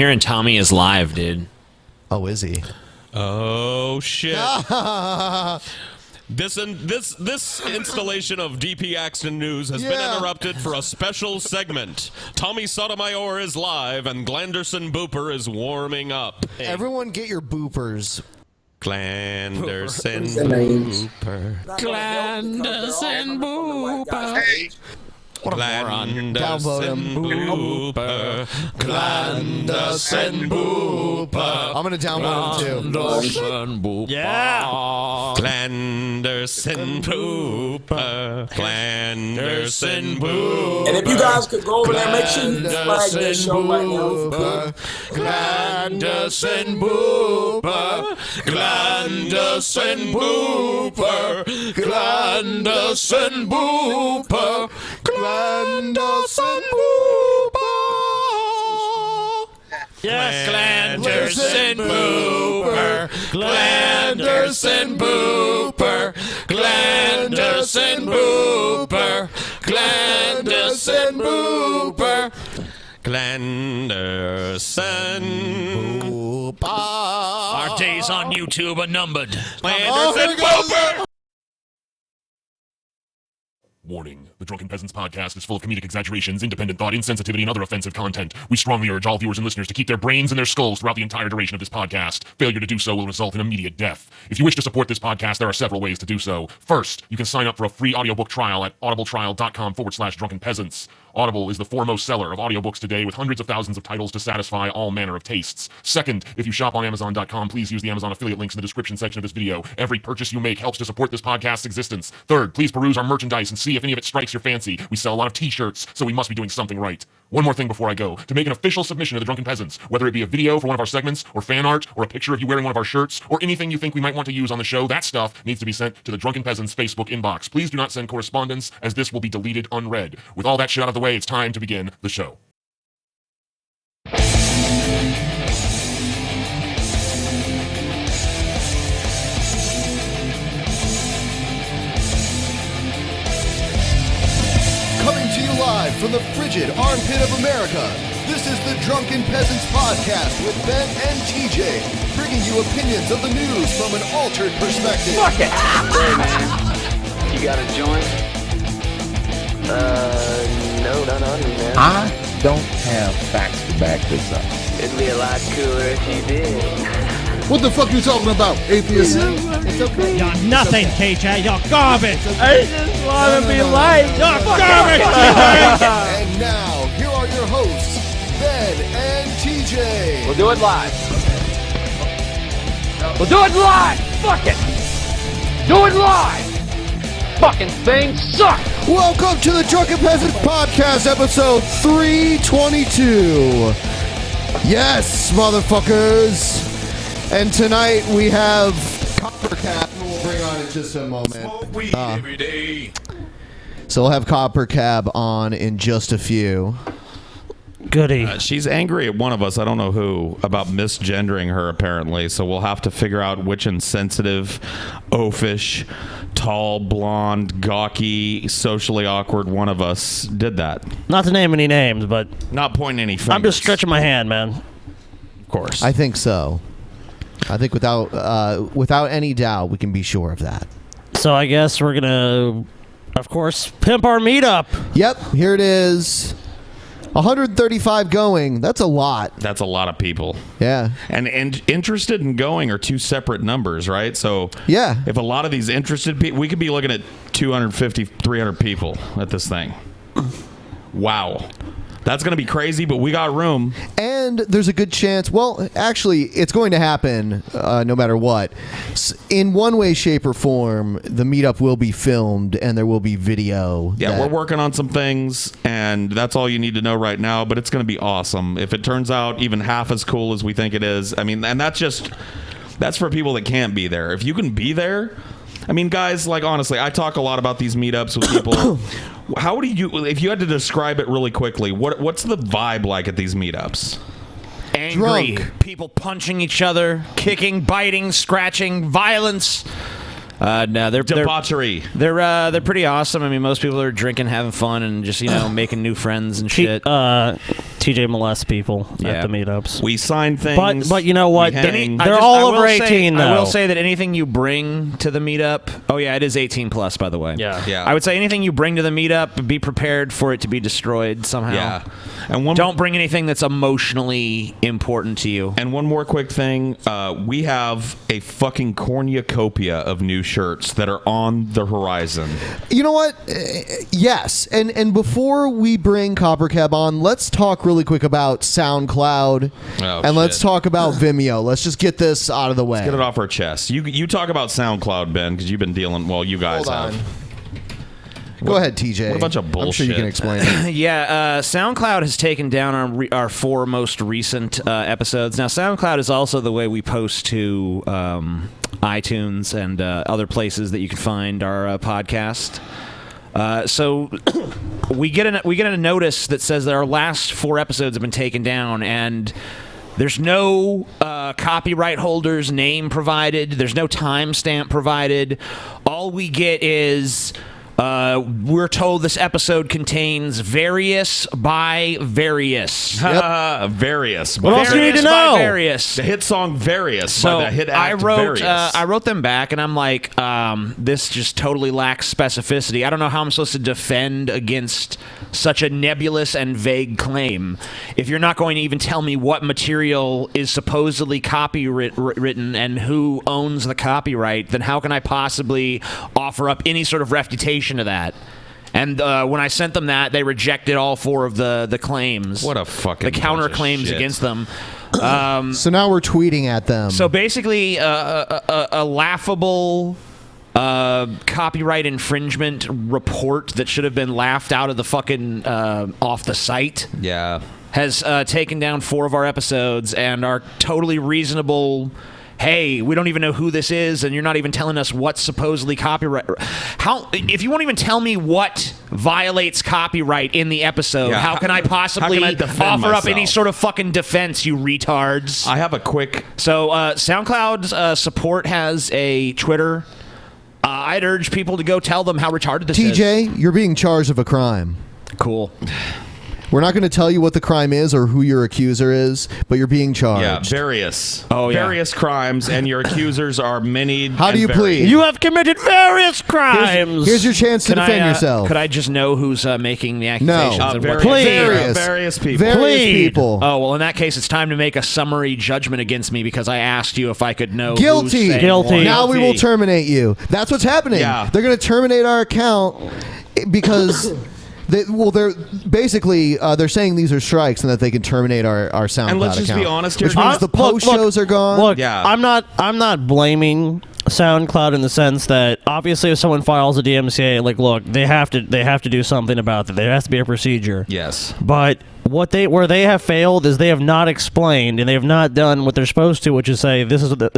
hearing Tommy is live, dude. Oh, is he? Oh, shit. This installation of DP Axton News has been interrupted for a special segment. Tommy Sotomayor is live and Glanderson Booper is warming up. Everyone get your boopers. Glanderson Booper. Glanderson Booper. What a moron. Downvote him. Booper. Glanderson Booper. I'm going to downvote him, too. Glanderson Booper. Yeah. Glanderson Booper. Glanderson Booper. And if you guys could go over there and make sure you flag that show right now. Glanderson Booper. Glanderson Booper. Glanderson Booper. Glanderson Booper. Yes, Glanderson Booper. Glanderson Booper. Glanderson Booper. Glanderson Booper. Glanderson Booper. Our days on YouTube are numbered. Glanderson Booper. Warning. The Drunken Peasants podcast is full of comedic exaggerations, independent thought, insensitivity, and other offensive content. We strongly urge all viewers and listeners to keep their brains in their skulls throughout the entire duration of this podcast. Failure to do so will result in immediate death. If you wish to support this podcast, there are several ways to do so. First, you can sign up for a free audiobook trial at audibletrial.com/drunkenpeasants. Audible is the foremost seller of audiobooks today with hundreds of thousands of titles to satisfy all manner of tastes. Second, if you shop on Amazon.com, please use the Amazon affiliate links in the description section of this video. Every purchase you make helps to support this podcast's existence. Third, please peruse our merchandise and see if any of it strikes your fancy. We sell a lot of t-shirts, so we must be doing something right. One more thing before I go. To make an official submission to the Drunken Peasants, whether it be a video for one of our segments, or fan art, or a picture of you wearing one of our shirts, or anything you think we might want to use on the show, that stuff needs to be sent to the Drunken Peasants Facebook inbox. Please do not send correspondence, as this will be deleted unread. With all that shit out of the way, it's time to begin the show. Coming to you live from the frigid armpit of America, this is the Drunken Peasants Podcast with Ben and TJ, bringing you opinions of the news from an altered perspective. Fuck it! Hey, man. You got a joint? No, not on me, man. I don't have facts to back this up. It'd be a lot cooler if you did. What the fuck you talking about, atheist? It's okay. You're nothing, KJ. You're garbage. I just want to be light. You're garbage. And now, here are your hosts, Ben and TJ. We'll do it live. We'll do it live. Fuck it. Do it live. Fucking thing sucks. Welcome to the Drunken Peasants Podcast, episode 322. Yes, motherfuckers. And tonight we have CopperCab, who we'll bring on in just a moment. Every day. So we'll have CopperCab on in just a few. Goody. She's angry at one of us, I don't know who, about misgendering her apparently, so we'll have to figure out which insensitive, oafish, tall, blonde, gawky, socially awkward one of us did that. Not to name any names, but Not pointing any fingers. I'm just stretching my hand, man. Of course. I think so. I think without any doubt, we can be sure of that. So I guess we're gonna, of course, pimp our meetup. Yep, here it is. 135 going. That's a lot. That's a lot of people. Yeah. And interested in going are two separate numbers, right? So Yeah. if a lot of these interested people, we could be looking at 250, 300 people at this thing. Wow. That's going to be crazy, but we got room. And there's a good chance, well, actually, it's going to happen no matter what. In one way, shape, or form, the meetup will be filmed and there will be video. Yeah, we're working on some things, and that's all you need to know right now, but it's going to be awesome. If it turns out even half as cool as we think it is, I mean, and that's for people that can't be there. If you can be there, I mean, guys, like, honestly, I talk a lot about these meetups with people. How do you, if you had to describe it really quickly, what's the vibe like at these meetups? Angry. Drunk. People punching each other, kicking, biting, scratching, violence. No, they're Debauchery. They're pretty awesome. I mean, most people are drinking, having fun, and just making new friends and shit. TJ molests people Yeah. at the meetups. We sign things. But you know what? we hang. They're all over 18, though. I will say that anything you bring to the meetup. Oh yeah, it is 18 plus, by the way. Yeah. I would say anything you bring to the meetup, be prepared for it to be destroyed somehow. Yeah. And Don't bring anything that's emotionally important to you. And one more quick thing. We have a fucking cornucopia of new shirts that are on the horizon. You know what? Yes. And before we bring CopperCab on, let's talk really quick about SoundCloud. And let's talk about Vimeo. Let's just get this out of the way. Let's get it off our chest. You talk about SoundCloud, Ben, because you've been dealing. Well, you guys Hold on. have. Go ahead, TJ. What a bunch of bullshit. I'm sure you can explain it. Yeah, SoundCloud has taken down our 4 most recent episodes. Now, SoundCloud is also the way we post to iTunes and other places that you can find our podcast. So we get a notice that says that our last 4 episodes have been taken down, and there's no copyright holder's name provided. There's no timestamp provided. All we get is we're told this episode contains various by various. Various. What else do you need to Various by know? Various. The hit song Various So by the hit I act wrote Various. them back, and I'm like, this just totally lacks specificity. I don't know how I'm supposed to defend against such a nebulous and vague claim if you're not going to even tell me what material is supposedly copywritten and who owns the copyright. Then how can I possibly offer up any sort of refutation of that? And when I sent them that, they rejected all 4 of the claims. What a fucking the counterclaims bunch of shit. against them. So now we're tweeting at them. So basically, a laughable copyright infringement report that should have been laughed out of the fucking off the site Yeah. has taken down 4 of our episodes, and our totally reasonable. Hey, we don't even know who this is, and you're not even telling us what's supposedly copyright. How? If you won't even tell me what violates copyright in the episode, Yeah, how can I possibly how can I defend offer up any myself? sort of fucking defense, you retards? I have a quick. So SoundCloud's support has a Twitter. I'd urge people to go tell them how retarded this is. TJ, you're being charged of a crime. Cool. We're not going to tell you what the crime is or who your accuser is, but you're being charged. Yeah, various. Oh, yeah. Various crimes, and your accusers are many. How do you and varied. plead? You have committed various crimes. Here's your chance to defend yourself. Could I just know who's making the accusations? No. and what- Various, Please. various people. Various Plead. people. Oh, well, in that case, it's time to make a summary judgment against me because I asked you if I could know Guilty. who's saying Guilty. what. Now we will Guilty. terminate you. That's what's happening. Yeah. They're going to terminate our account because they're basically they're saying these are strikes and that they can terminate our SoundCloud And let's just account. be honest here. Which means the post shows are gone. Look, Yeah. I'm not blaming SoundCloud in the sense that obviously if someone files a DMCA, like, look, they have to do something about it. There has to be a procedure. Yes. But where they have failed is they have not explained and they have not done what they're supposed to, which is say this is the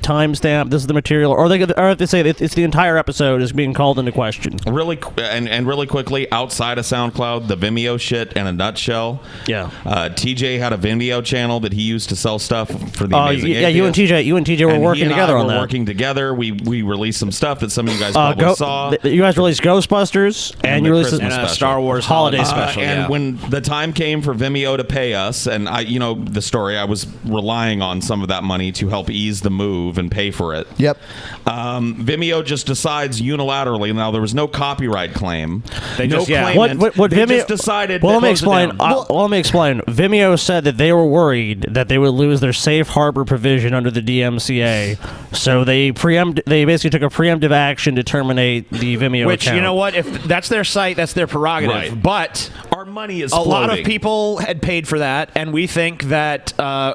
timestamp, this is the material, or they say it's the entire episode is being called into question. Really quickly, outside of SoundCloud, the Vimeo shit in a nutshell. Yeah. TJ had a Vimeo channel that he used to sell stuff for the Amazing yeah, you and TJ were And working he and together I on were that. working together. We released some stuff that some of you guys probably saw. You guys released Ghostbusters and the you released Christmas And a special. Star Wars Holiday special. And yeah. when the time came for Vimeo to pay us, and the story, I was relying on some of that money to help ease the move and pay for it. Yep. Vimeo just decides unilaterally. Now there was no copyright claim. They no just- yeah. claimant. What They Vimeo just decided. Well, that let me close it explain. down. Let me explain. Vimeo said that they were worried that they would lose their safe harbor provision under the DMCA, so they basically took a preemptive action to terminate the Vimeo Which, account. you know what? If that's their site, that's their prerogative. Right. But Our money is a lot of floating. people had paid for that, and we think that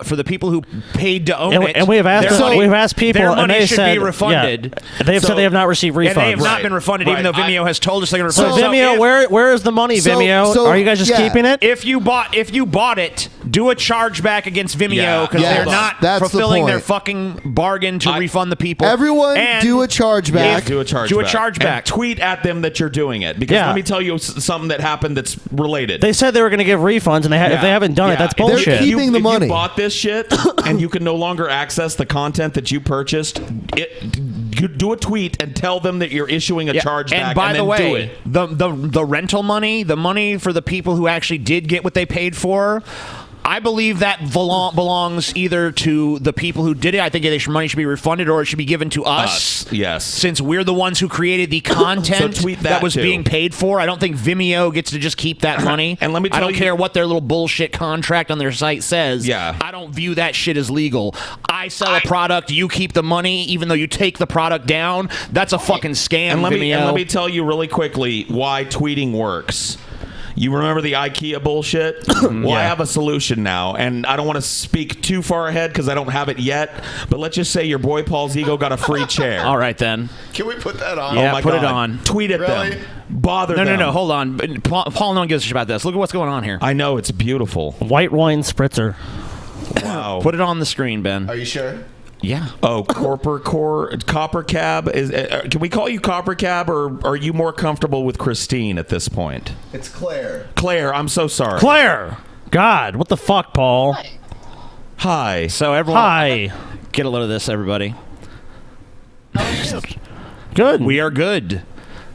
for the people who paid to own it, And we have asked their money- we've asked people, their and money they should said be refunded. Yeah, they've said they have not received refunds. And they have not Right. been refunded, even Right. though Vimeo has told us they're going to So refund. Vimeo, if, where is the money, Vimeo? so, Are you guys just yeah. keeping it? if you bought it, do a chargeback against Yeah. Vimeo because Yes. they're not That's the fulfilling their point. fucking bargain to refund the people. Everyone And do a chargeback. if- Do a chargeback. Do a chargeback. And tweet at them that you're doing it. Because Yeah. let me tell you something that happened that's related. They said they were going to give refunds, and if they haven't done it, that's If bullshit. keep- keeping the if money. you bought this shit and you can no longer access the content that you purchased, do a tweet and tell them that you're issuing a chargeback. And by the then do way, it. the rental money, the money for the people who actually did get what they paid for, I believe that belongs either to the people who did it. I think money should be refunded, or it should be given to us. Yes. Since we're the ones who created the content So tweet that was too. being paid for. I don't think Vimeo gets to just keep that money. And let me tell I don't you- care what their little bullshit contract on their site says. Yeah. I don't view that shit as legal. I sell a product, you keep the money, even though you take the product down. That's a fucking scam, And Vimeo. let me tell you really quickly why tweeting works. You remember the IKEA bullshit? Well, I have a solution now, and I don't want to speak too far ahead because I don't have it yet. But let's just say your boy Paul's ego got a free chair. All right, then. Can we put that on? Yeah, Oh my put it God. on. Tweet at Really? them. Bother them. No. Hold on. Paul, no one gives a shit about this. Look at what's going on here. I know, it's beautiful. White wine spritzer. Wow. Put it on the screen, Ben. Are you sure? Yeah. Oh, CopperCab is. Can we call you CopperCab, or are you more comfortable with Christine at this point? It's Claire. Claire, I'm so sorry. Claire! God, what the fuck, Paul? Hi. So everyone, Hi. get a load of this, everybody. Good. We are good.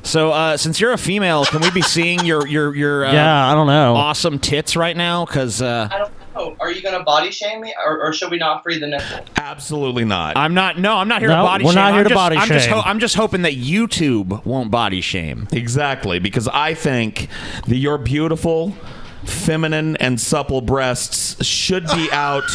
So since you're a female, can we be seeing your yeah, I don't know. awesome tits right now? Because I don't know. Are you gonna body shame me, or should we not free the nipple? Absolutely not. I'm not here No, to body we're shame. not here I'm to just, body shame. I'm just hoping that YouTube won't body shame. Exactly, because I think that your beautiful, feminine, and supple breasts should be out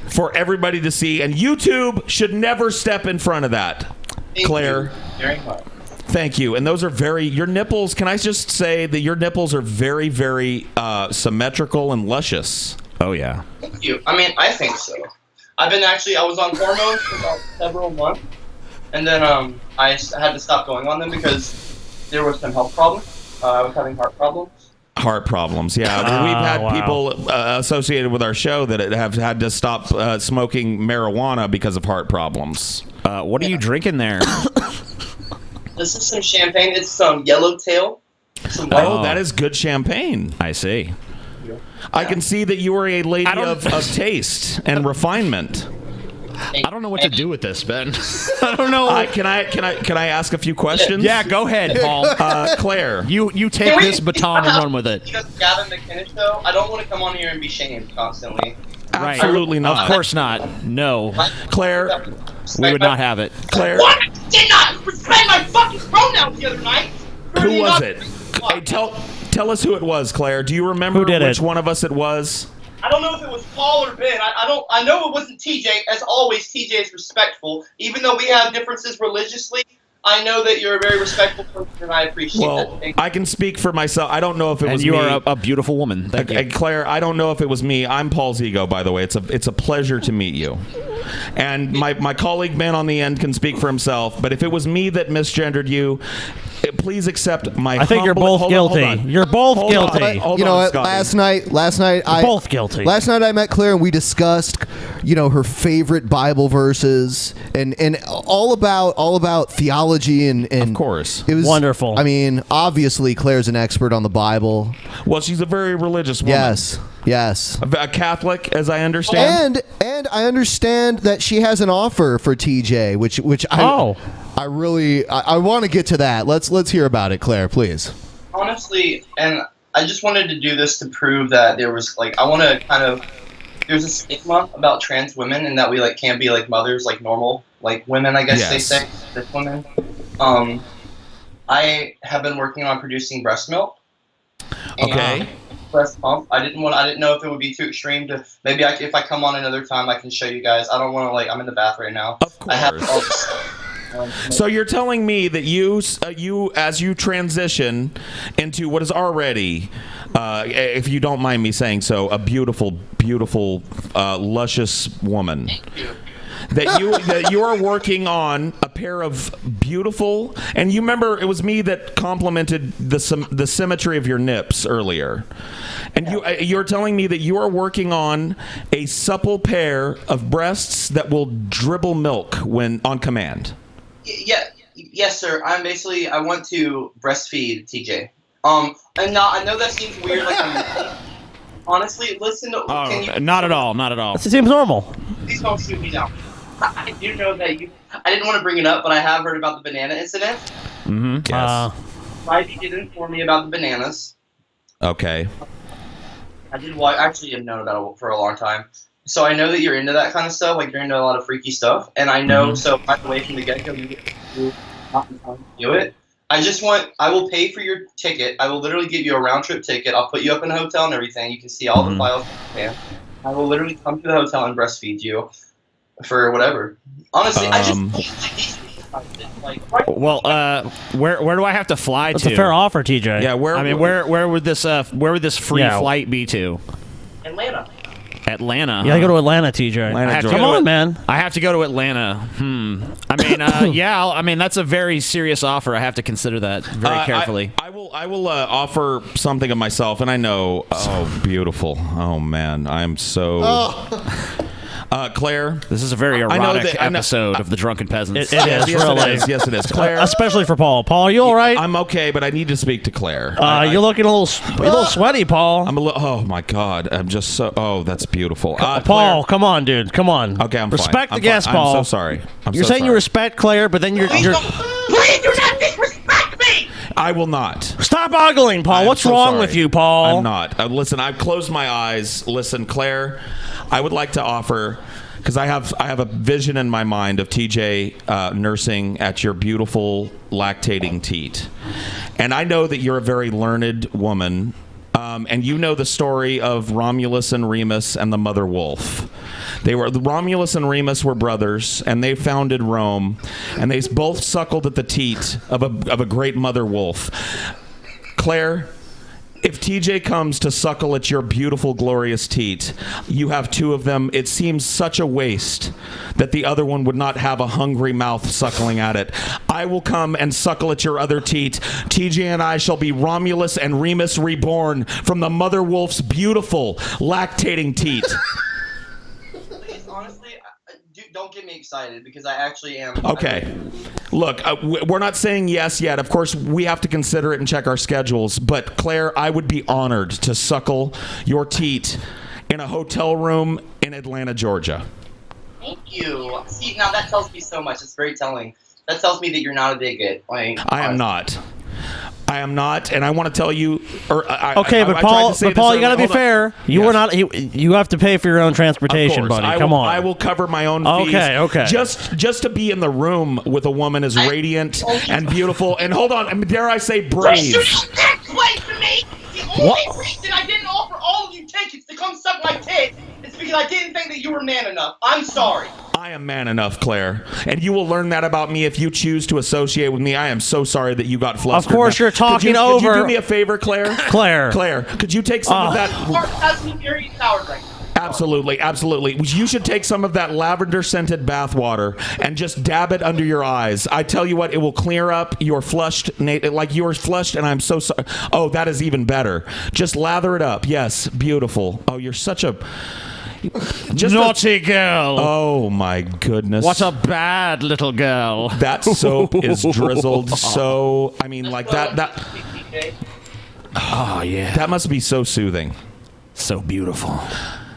for everybody to see, and YouTube should never step in front of that. Thank Claire, you very much. thank you. And those are your nipples, can I just say that your nipples are very, very symmetrical and luscious. Oh yeah. Thank you. I mean, I think so. I was on hormones for about several months, and then I had to stop going on them because there was some health problems. I was having heart problems. Heart problems, yeah. We've had people associated with our show that have had to stop smoking marijuana because of heart problems. What are you drinking there? This is some champagne. It's some yellowtail. Some white. Oh, that is good champagne. I see. I can see that you are a lady of taste and refinement. I don't know what to do with this, Ben. I don't know. Can I ask a few questions? Yeah, go ahead, Paul. Claire. You take this baton and run with it. Because Gavin McInnes show, I don't want to come on here and be shamed constantly. Right. Absolutely not. Of course not. No. Claire, We would not have it. Claire. What? I did not respect my fucking pronouns the other night. Who was it? Hey, tell us who it was, Claire. Do you remember Who did which it? one of us it was? I don't know if it was Paul or Ben. I know it wasn't TJ. As always, TJ is respectful. Even though we have differences religiously, I know that you're a very respectful person, and I appreciate Well, that. I can speak for myself. I don't know if it And was you me. are a beautiful woman. Thank you. And Claire, I don't know if it was me. I'm Paul's ego, by the way. It's a pleasure to meet you. And my colleague Ben on the end can speak for himself. But if it was me that misgendered you, please accept my. I think you're both hold on, guilty. hold on. You're both Hold on. guilty. Hold You know on, what? Scotty. Last night, both guilty. Last night I met Claire and we discussed, her favorite Bible verses and all about theology and Of course. it was Wonderful. I mean, obviously Claire's an expert on the Bible. Well, she's a very religious woman. Yes. A Catholic, as I understand. And I understand that she has an offer for TJ, which I really want to get to that. Let's hear about it, Claire, please. Honestly, and I just wanted to do this to prove that there was there's a stigma about trans women and that we can't be mothers like normal women, I guess they say, cis women. I have been working on producing breast milk. Okay. Breast pump. I didn't know if it would be too extreme to maybe if I come on another time I can show you guys. I don't want to I'm in the bath right now. Of course. I have all this So you're telling me that you as you transition into what is already, if you don't mind me saying so, a beautiful, luscious woman. That you are working on a pair of beautiful, and you remember it was me that complimented the symmetry of your nips earlier, and you're telling me that you are working on a supple pair of breasts that will dribble milk when on command. Yes, sir. I want to breastfeed TJ. And I know that seems weird. Honestly, listen to. Not at all. Not at all. It seems normal. Please don't shoot me down. I do know that I didn't want to bring it up, but I have heard about the banana incident. Mm-hmm. Yes. Ivy did inform me about the bananas. Okay. I did. Well, I actually have known about it for a long time. So I know that you're into that kind of stuff. Like you're into a lot of freaky stuff, and I know. So by the way, from the get-go, you not do it. I will pay for your ticket. I will literally give you a round-trip ticket. I'll put you up in a hotel and everything. You can see all the files. I will literally come to the hotel and breastfeed you for whatever. Honestly, I just well, where do I have to fly That's to? a fair offer, TJ. Yeah, where would this free flight be to? Atlanta. Atlanta. You gotta go to Atlanta, TJ. Come on, man. I have to go to Atlanta. I mean, yeah. I mean, that's a very serious offer. I have to consider that very carefully. I will offer something of myself, and I know. Oh, beautiful. Oh man, I'm so. Claire, this is a very erotic episode of the Drunken Peasants. It is. Yes, it is. Claire, especially for Paul. Paul, are you all right? I'm okay, but I need to speak to Claire. You're looking a little sweaty, Paul. I'm a little. Oh my God, I'm just so. Oh, that's beautiful. Paul, Claire, come on, dude. Come on. Okay, I'm respect fine. the guest, Paul. I'm so sorry. You're saying you respect Claire, but then you're. Please do not disrespect me. I will not. Stop ogling, Paul. What's wrong with you, Paul? I'm not. Listen, I've closed my eyes. Listen, Claire, I would like to offer. Because I have a vision in my mind of TJ nursing at your beautiful lactating teat, and I know that you're a very learned woman, and you know the story of Romulus and Remus and the mother wolf. Romulus and Remus were brothers, and they founded Rome, and they both suckled at the teat of a great mother wolf. Claire, if TJ comes to suckle at your beautiful, glorious teat, you have two of them. It seems such a waste that the other one would not have a hungry mouth suckling at it. I will come and suckle at your other teat. TJ and I shall be Romulus and Remus reborn from the mother wolf's beautiful, lactating teat. Please, honestly, don't get me excited because I actually am. Okay. Look, we're not saying yes yet. Of course, we have to consider it and check our schedules. But, Claire, I would be honored to suckle your teat in a hotel room in Atlanta, Georgia. Thank you. See, now that tells me so much. It's very telling. That tells me that you're not a bigot. Like, I am not. I am not, and I want to tell you. But Paul, you got to be fair. You were not. You have to pay for your own transportation, buddy. Come on. I will cover my own fees. Okay. Just to be in the room with a woman as radiant and beautiful, and hold on, dare I say, brave. Explain to me. The only reason I didn't offer all of you tickets to come suck my tit is because I didn't think that you were man enough. I'm sorry. I am man enough, Claire, and you will learn that about me if you choose to associate with me. I am so sorry that you got flustered. Of course, you're talking over. Could you do me a favor, Claire? Claire, could you take some of that? Heart has me very soured right now. Absolutely. You should take some of that lavender-scented bathwater and just dab it under your eyes. I tell you what, it will clear up your flushed, like you were flushed, and I'm so sorry. Oh, that is even better. Just lather it up. Yes, beautiful. Oh, you're such a... Naughty girl. Oh, my goodness. What a bad little girl. That soap is drizzled so... I mean, like that... Oh, yeah. That must be so soothing. So beautiful.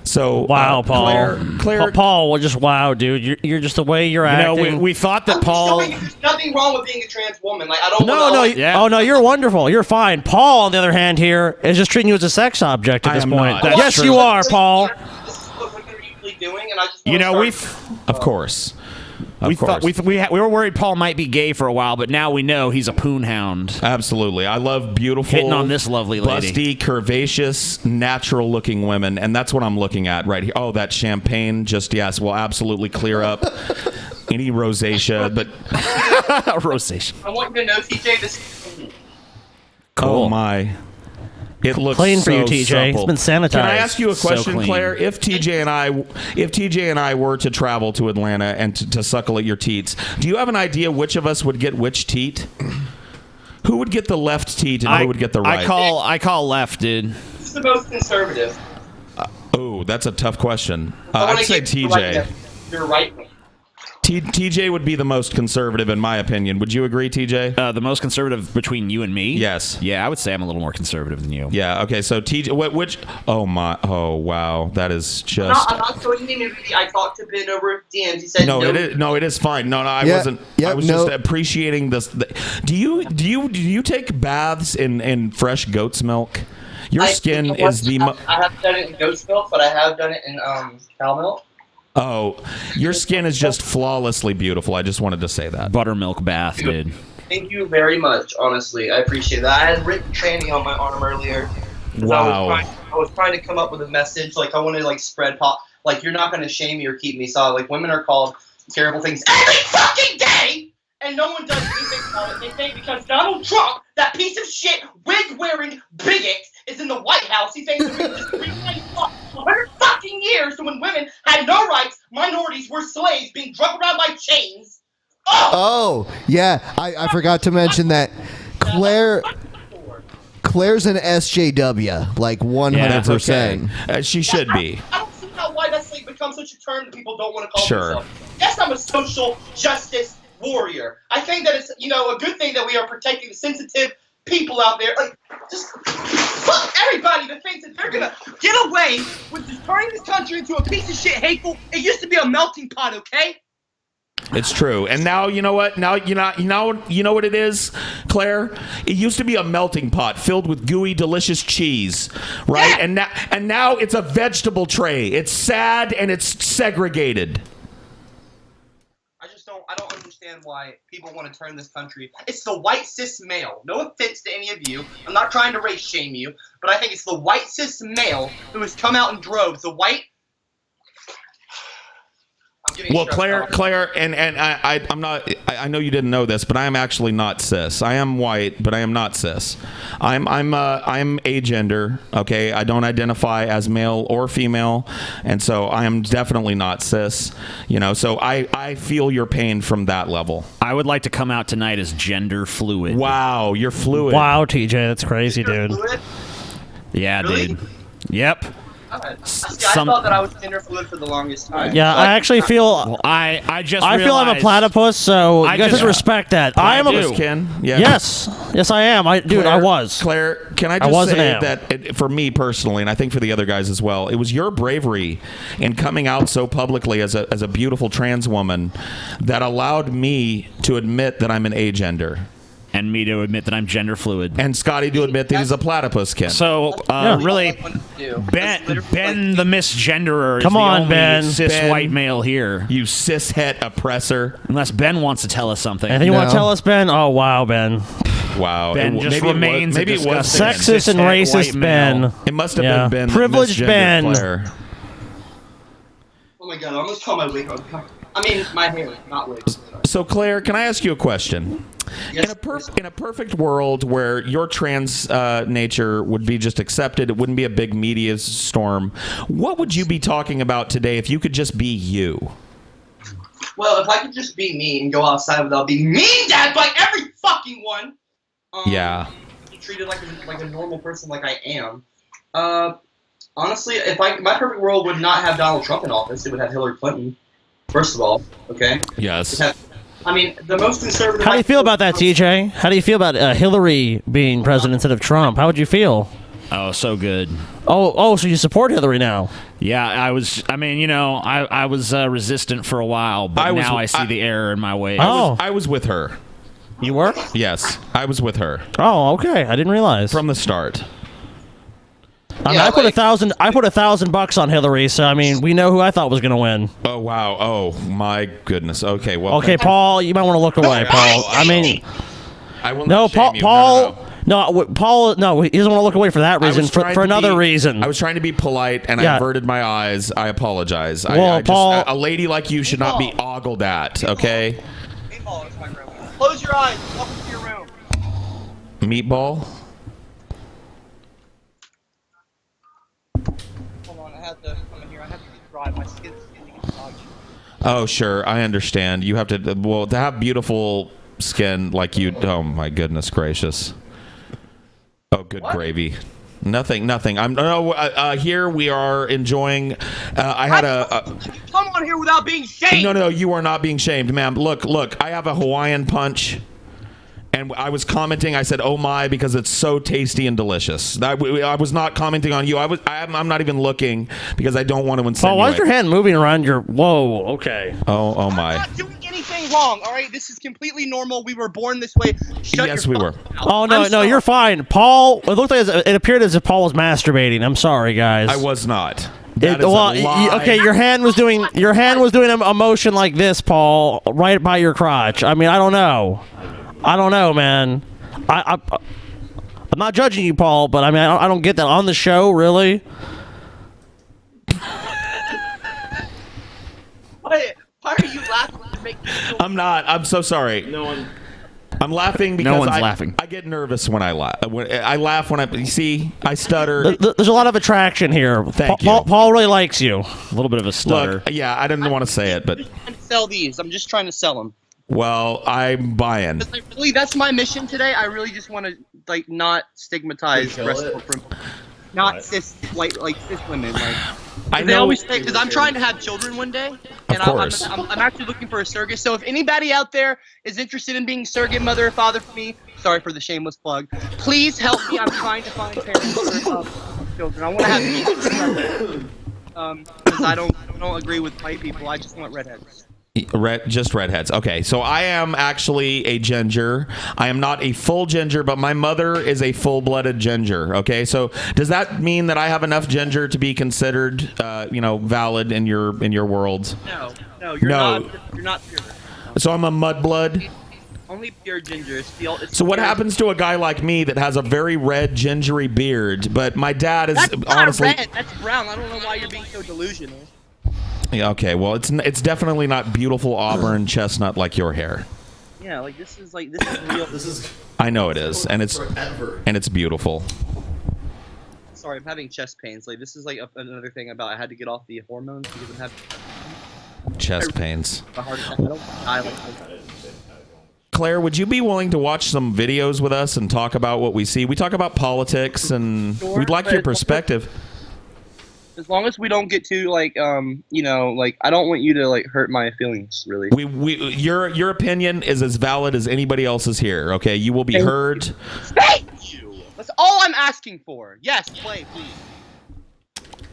So wow, Paul. Claire, Paul, just wow, dude. You're just the way you're acting. We thought that Paul. There's nothing wrong with being a trans woman. Like I don't. Oh no, you're wonderful. You're fine. Paul, on the other hand, here is just treating you as a sex object at this point. Yes, you are, Paul. This is what they're usually doing, and I just. Of course. We thought we were worried Paul might be gay for a while, but now we know he's a poon hound. Absolutely. I love beautiful, hitting on this lovely lady, busty, curvaceous, natural-looking women, and that's what I'm looking at right here. Oh, that champagne, will absolutely clear up any rosacea, but rosacea. I want you to know, TJ, this is cool. Oh my. It looks clean for you, TJ. Supple. It's been sanitized. Can I ask you a question, so Claire? If TJ and I were to travel to Atlanta and to suckle at your teats, do you have an idea which of us would get which teat? Who would get the left teat and who would get the right? I call left, dude. Who's the most conservative? Oh, that's a tough question. I'd say TJ. You're right. TJ would be the most conservative, in my opinion. Would you agree, TJ? The most conservative between you and me? Yes. Yeah, I would say I'm a little more conservative than you. Yeah. Okay. So TJ, which? Oh my. Oh wow. That is just. I'm not showing you nudity. I talked to Ben over DMs. He said no. It is fine. No. I wasn't. I was just appreciating this. Do you take baths in fresh goat's milk? Your skin is the. I haven't done it in goat's milk, but I have done it in cow milk. Oh, your skin is just flawlessly beautiful. I just wanted to say that. Buttermilk bath, dude. Thank you very much. Honestly, I appreciate that. I had written tranny on my arm earlier. Wow. I was trying to come up with a message. Like, I wanted to, like, spread pop. Like, you're not going to shame me or keep me soft. Like, women are called terrible things every fucking day! And no one does anything about it. They think because Donald Trump, that piece of shit, wig-wearing bigot, is in the White House, he thinks that we just reclaimed 100 fucking years to when women had no rights, minorities were slaves being drug around by chains. Oh, yeah. I forgot to mention that Claire's an SJW, like 100%. Okay. She should be. I don't see why that's like become such a term that people don't want to call Sure. themselves. Yes, I'm a social justice warrior. I think that it's, a good thing that we are protecting the sensitive people out there. Like, just fuck everybody that thinks that they're gonna get away with just turning this country into a piece of shit hateful. It used to be a melting pot, okay? It's true. And now, you know what? Now, you know what it is, Claire? It used to be a melting pot filled with gooey, delicious cheese, right? Yeah. And now it's a vegetable tray. It's sad and it's segregated. I don't understand why people want to turn this country. It's the white cis male. No offense to any of you. I'm not trying to race shame you, but I think it's the white cis male who has come out in droves. The white. Well, Claire, and I'm not. I know you didn't know this, but I am actually not cis. I am white, but I am not cis. I'm agender. Okay, I don't identify as male or female, and so I am definitely not cis. So I feel your pain from that level. I would like to come out tonight as gender fluid. Wow, you're fluid. Wow, TJ, that's crazy, dude. Fluid? Yeah, Really? dude. Yep. I thought that I was gender fluid for the longest time. Yeah, I actually feel. Well, I feel I'm a platypus, so you guys should respect that. I am a. Ken? Yeah. Yes, I am. I was. Claire, can I just say that for me personally, and I think for the other guys as well, it was your bravery in coming out so publicly as a beautiful trans woman that allowed me to admit that I'm an agender. And me to admit that I'm gender fluid. And Scotty to admit that he's a platypus, Ken. So, really, Ben the misgenderer Come is the on, only Ben. cis white male here. You cis-het oppressor. Unless Ben wants to tell us something. Anything you want to tell us, Ben? Oh, wow, Ben. Wow. Ben just remains maybe it was sexist and racist Ben. It must have been Ben. Privileged Ben. Claire. Oh my god, I almost called my wig on. I mean, my hair, not wig. So, Claire, can I ask you a question? Yes. In a perfect world where your trans nature would be just accepted, it wouldn't be a big media storm, what would you be talking about today if you could just be you? Well, if I could just be me and go outside without being mean at by every fucking one. Yeah. Be treated like a normal person, like I am. Honestly, my perfect world would not have Donald Trump in office. It would have Hillary Clinton. First of all, okay. Yes. The most conservative. How do you feel about that, TJ? How do you feel about Hillary being president instead of Trump? How would you feel? Oh, so good. Oh, so you support Hillary now? Yeah, I was. I mean, I was resistant for a while, but now I see the error in my ways. I was with her. You were? Yes, I was with her. Oh, okay. I didn't realize from the start. I put $1,000 on Hillary, so I mean, we know who I thought was going to win. Oh wow! Oh my goodness! Okay, well. Okay, Paul, you might want to look away, Paul. I mean, I will no, not shame you. Paul. No, Paul. No, he doesn't want to look away for that reason. For another reason. I was trying to be polite, and I averted my eyes. I apologize. Well, Paul, a lady like you should not be ogled at. Okay. Meatball is my room. Close your eyes. Welcome to your room. Meatball. My skin's dodgy. Oh, sure. I understand. You have to have beautiful skin like you. Oh, my goodness gracious. Oh, good gravy. Nothing. I'm here. We are enjoying. I had Come on here without being shamed. No, you are not being shamed, ma'am. Look. I have a Hawaiian punch. And I was commenting. I said, "Oh my," because it's so tasty and delicious. I was not commenting on you. I'm not even looking because I don't want to insinuate. Oh, why is your hand moving around your? Whoa. Okay. Oh my. I'm not doing anything wrong. All right, this is completely normal. We were born this way. Yes, we were. Oh no, you're fine, Paul. It looked like it appeared as if Paul was masturbating. I'm sorry, guys. I was not. That is a lie. Okay, your hand was doing a motion like this, Paul, right by your crotch. I mean, I don't know, man. I'm not judging you, Paul, but I mean, I don't get that on the show, really. Why are you laughing to make me feel I'm not. I'm so sorry. No one. I'm laughing because No one's laughing. I get nervous when I laugh. I laugh when you see, I stutter. There's a lot of attraction here. Thank you. Paul really likes you. A little bit of a stutter. Look, yeah, I didn't want to say it, but I'm trying to sell these. I'm just trying to sell them. well, I'm buying. Really, that's my mission today. I really just want to not stigmatize not cis cis women. I They know. always say, because I'm trying to have children one day, and Of course. I'm actually looking for a surrogate. So if anybody out there is interested in being surrogate mother or father for me, sorry for the shameless plug, please help me. I'm trying to find parents for children. I want to have because I don't agree with white people. I just want redheads. Just redheads. Okay, so I am actually a ginger. I am not a full ginger, but my mother is a full-blooded ginger. Okay, so does that mean that I have enough ginger to be considered, valid in your world? No, you're No. not. You're not pure. So I'm a mudblood. Only pure gingers feel. So what happens to a guy like me that has a very red, gingery beard? But my dad is That's not honestly. red. That's brown. I don't know why you're being so delusional. Yeah, okay, well, it's definitely not beautiful auburn chestnut like your hair. Yeah, this is real. I know it is, and it's beautiful. Sorry, I'm having chest pains. This is another thing about I had to get off the hormones because I'm having Chest pains. a heart attack. I don't die like this. Claire, would you be willing to watch some videos with us and talk about what we see? We talk about politics, and Sure, we'd like your but- perspective. As long as we don't get too I don't want you to hurt my feelings really. Your opinion is as valid as anybody else's here. Okay, you will be heard. Thank you. That's all I'm asking for. Yes, play, please.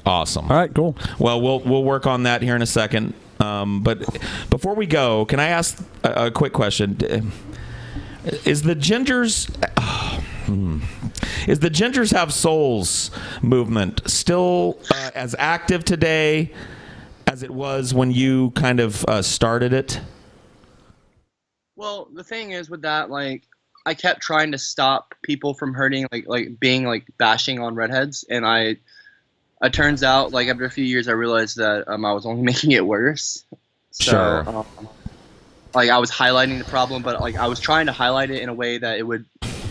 Awesome. All right, cool. Well, we'll work on that here in a second. But before we go, can I ask a quick question? Is the Gingers Have Souls movement still as active today as it was when you kind of started it? Well, the thing is with that, I kept trying to stop people from hurting, being bashing on redheads, and it turns out after a few years I realized that I was only making it worse. So, Sure. I was highlighting the problem, but I was trying to highlight it in a way that it would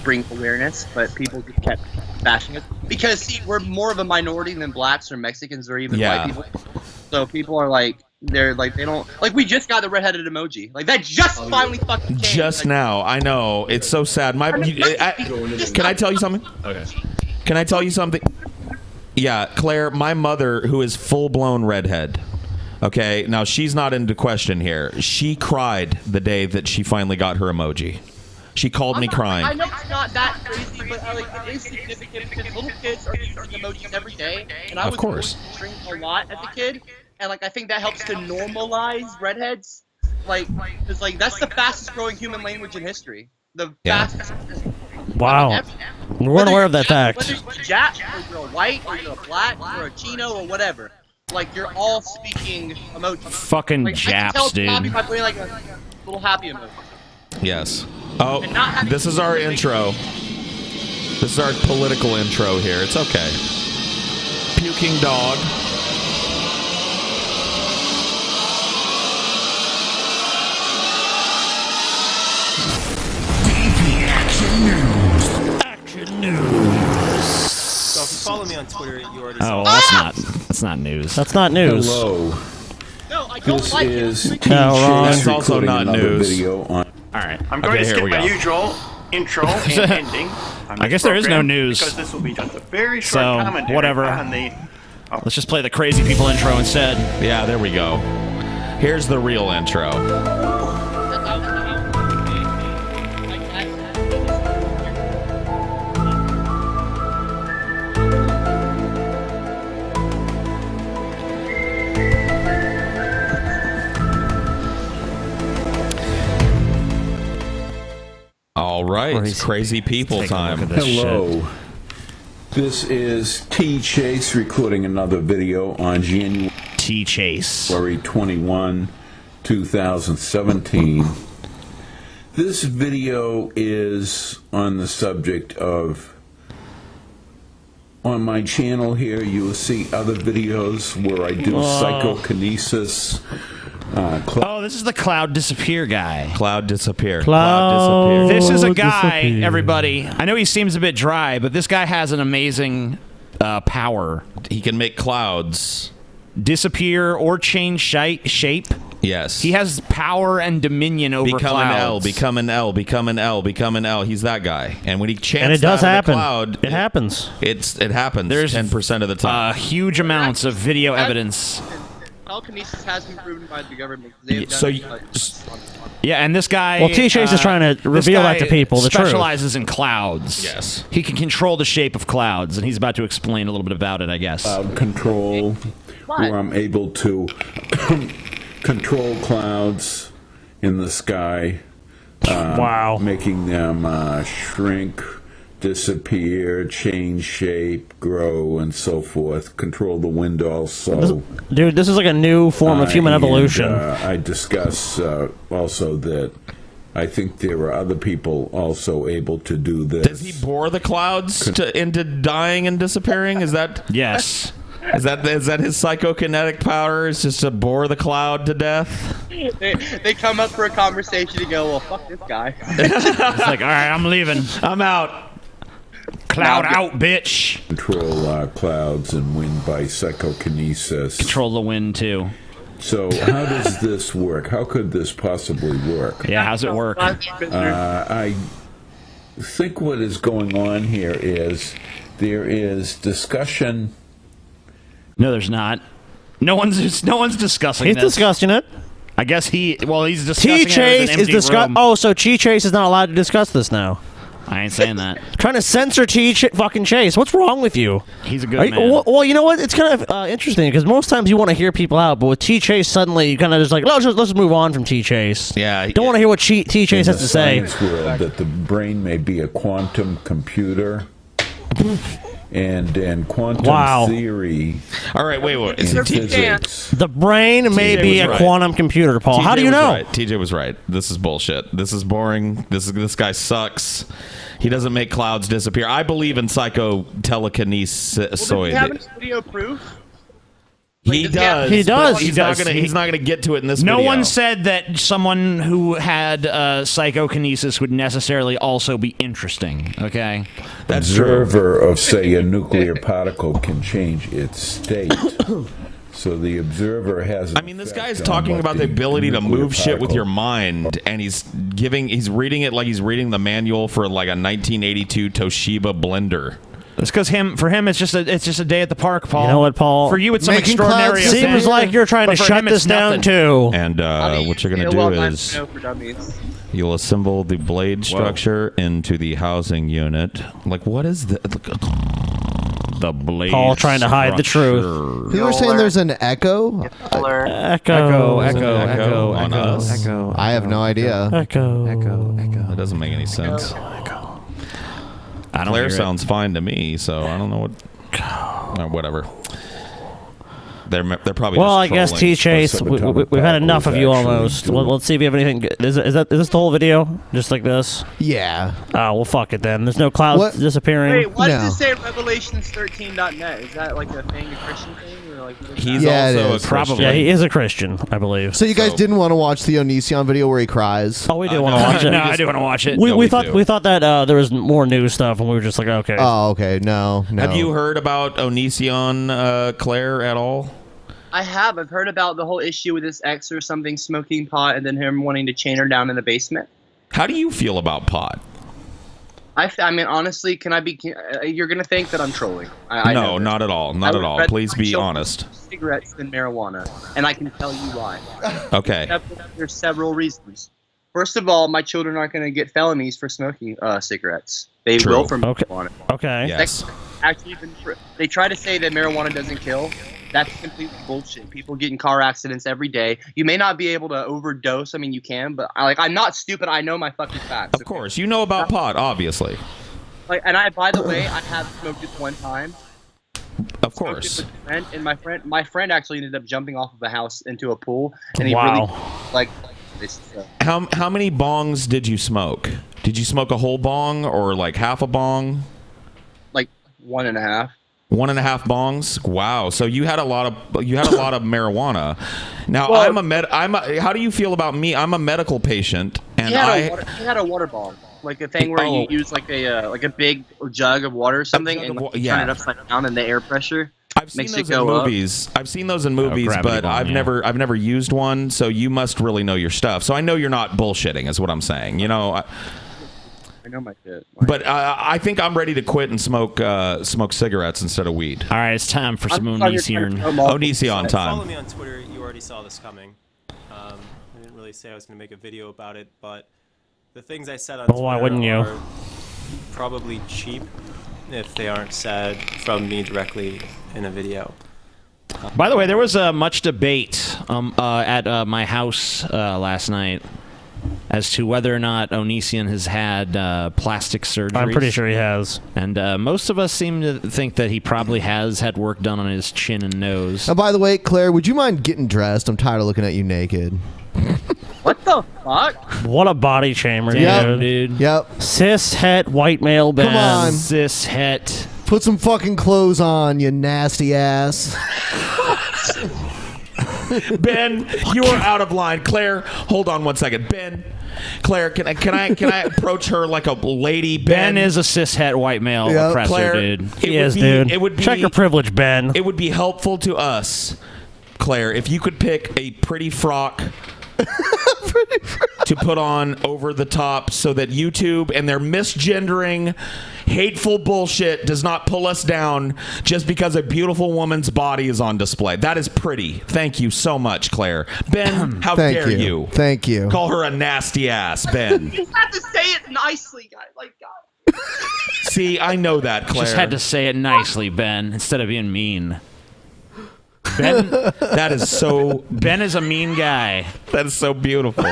bring awareness, but people just kept bashing us because see, we're more of a minority than blacks or Mexicans or even white people. So people are they don't we just got the redheaded emoji that just finally fucking came. Just now, I know it's so sad. Can I tell you something? Okay. Can I tell you something? Yeah, Claire, my mother, who is full-blown redhead. Okay, now she's not into question here. She cried the day that she finally got her emoji. She called me crying. I know it's not that crazy, but it is significant because little kids are using emojis every day, and I was going to drink a lot as a kid, and I think that helps to normalize redheads, because that's the fastest growing human language in history. The fastest. Wow. We weren't aware of that fact. Whether you're Jap, or you're white, or you're black, or a Chino, or whatever, you're all speaking emojis. Fucking Japs, dude. I can tell by putting a little happy emoji. Yes. Oh, this is our intro. This is our political intro here. It's okay. Puking dog. Action news. So if you follow me on Twitter, you already Oh, saw. that's not news. That's not news. Hello. No, I don't like it. No, wrong. That's also not news. Video on All right. I'm going to here skip we my go. usual intro and ending. I guess there is no news. Because this will be just a very short So, commentary whatever. on the Let's just play the crazy people intro instead. Yeah, there we go. Here's the real intro. All right, it's crazy people time. Hello. This is T. Chase recording another video on January 21, 2017. This video is on the subject of, on my channel here, you will see other videos where I do psychokinesis. Oh, this is the Cloud Disappear guy. Cloud Disappear. Cloud This is a guy, Disappear. everybody. I know he seems a bit dry, but this guy has an amazing power. He can make clouds disappear or change shape. Yes. He has power and dominion over become clouds. an L, become an L, become an L, become an L. He's that guy. And when he chants And it does that in happen. the cloud, It happens. it happens. There's 10% of the time. Huge amounts of video evidence. Telekinesis has been proven by the government. They've So done Yeah, and this guy. Well, T. Chase is trying to this reveal that guy to people, the truth. specializes in clouds. Yes. He can control the shape of clouds, and he's about to explain a little bit about it, I guess. Cloud control, where I'm able to control clouds in the sky. Wow. Making them shrink, disappear, change shape, grow, and so forth. Control the wind also. Dude, this is like a new form of human evolution. I discuss also that I think there are other people also able to do this. Does he bore the clouds into dying and disappearing? Is that yes? Is that his psychokinetic power? Is just to bore the cloud to death? They come up for a conversation and go, well, fuck this guy. It's like, all right, I'm leaving. I'm out. Cloud out, bitch. Control clouds and wind by psychokinesis. Control the wind, too. So how does this work? How could this possibly work? Yeah, how's it work? I think what is going on here is there is discussion. No, there's not. No one's discussing He's this. discussing it. I guess he's discussing T. Chase it is discussing. Oh, so T. Chase is not allowed to discuss this now. I ain't saying that. Trying to censor fucking Chase. What's wrong with you? He's a good man. Well, you know what? It's kind of interesting because most times you want to hear people out, but with T. Chase, suddenly you kind of just like, let's just move on from T. Chase. Yeah. Don't want to hear what T. Chase has to say. In the science world, that the brain may be a quantum computer. And quantum theory. All right, wait. Physics. The brain may be a quantum computer, Paul. How do you know? Right. TJ was right. This is bullshit. This is boring. This guy sucks. He doesn't make clouds disappear. I believe in telekinesis. Well, does he have any video proof? He does. He does. He's not gonna get to it in this No video. one said that someone who had psychokinesis would necessarily also be interesting. Okay, that's true. Observer of, say, a nuclear particle can change its state. So the observer has. I mean, this guy's talking about the ability to move shit with your mind, and he's reading it like he's reading the manual for like a 1982 Toshiba blender. It's because for him, it's just a day at the park, Paul. You know what, Paul? For you, it's some Making extraordinary clouds event. seems like you're trying to But for shut him, this it's down nothing. too. And what you're gonna do is you'll assemble the blade structure into the housing unit. Like, what is the blade? Paul trying to hide the truth. People are saying there's an echo. Echo. I have no idea. Echo. That doesn't make any sense. I don't Claire hear it. sounds fine to me, so I don't know what. Whatever. They're probably. Well, I just guess trolling. T. Chase, we've had enough of you almost. Let's see if you have anything. Is this the whole video? Just like this? Yeah. Oh, well, fuck it then. There's no clouds disappearing. Wait, why does it say Revelations13.net? Is that like a thing, a Christian thing? Or like, He's Yeah, it also a is. Christian. Yeah, he is a Christian, I believe. So you guys didn't want to watch the Onision video where he cries? Oh, we do want to watch it. No, I do want to watch it. We thought that there was more new stuff, and we were just like, okay. Oh, okay. No. Have you heard about Onision, Claire, at all? I have. I've heard about the whole issue with his ex or something smoking pot and then him wanting to chain her down in the basement. How do you feel about pot? I mean, honestly, can I be? You're gonna think that I'm trolling. I know No, this. not at all. Not I at would all. rather Please my be children honest. smoke cigarettes than marijuana, and I can tell you why. Okay. There's several reasons. First of all, my children aren't going to get felonies for smoking cigarettes. They True. will for marijuana. Okay. Yes. Actually, they try to say that marijuana doesn't kill. That's completely bullshit. People get in car accidents every day. You may not be able to overdose. I mean, you can, but I'm not stupid. I know my fucking facts. Of course, you know about pot, obviously. By the way, I have smoked it one time. Of course. And my friend actually ended up jumping off of a house into a pool, and he Wow. really like this. How many bongs did you smoke? Did you smoke a whole bong or like half a bong? Like 1.5. 1.5 bongs. Wow. So you had a lot of marijuana. Now Well, how do you feel about me? I'm a medical patient, and he had a water bomb, like a thing where you use like a big jug of water or something, and turn it upside down, and the air pressure makes it go up. I've seen those in movies, but I've never used one. So you must really know your stuff. So I know you're not bullshitting, is what I'm saying. You know. I know my shit. But I think I'm ready to quit and smoke cigarettes instead of weed. All right, it's time for some Onision. Onision time. Follow me on Twitter. You already saw this coming. I didn't really say I was going to make a video about it, but the things I said on Twitter why wouldn't you? are probably cheap if they aren't said from me directly in a video. By the way, there was much debate at my house last night as to whether or not Onision has had plastic surgery. I'm pretty sure he has. And most of us seem to think that he probably has had work done on his chin and nose. Oh, by the way, Claire, would you mind getting dressed? I'm tired of looking at you naked. What the fuck? What a body shamer, dude. Yep. Cis het white male Ben. Come on. Cis het. Put some fucking clothes on, you nasty ass. Ben, you are out of line. Claire, hold on one second. Ben, Claire, can I approach her like a lady? Ben is a cis het white male oppressor, Claire, dude. He is, dude. It would be, check your privilege, Ben. It would be helpful to us, Claire, if you could pick a pretty frock to put on over the top so that YouTube and their misgendering, hateful bullshit does not pull us down just because a beautiful woman's body is on display. That is pretty. Thank you so much, Claire. Ben, how dare you? Thank you. Call her a nasty ass, Ben. You have to say it nicely, guys. Like, God. See, I know that, Claire. Just had to say it nicely, Ben, instead of being mean. Ben, that is so. Ben is a mean guy. That is so beautiful.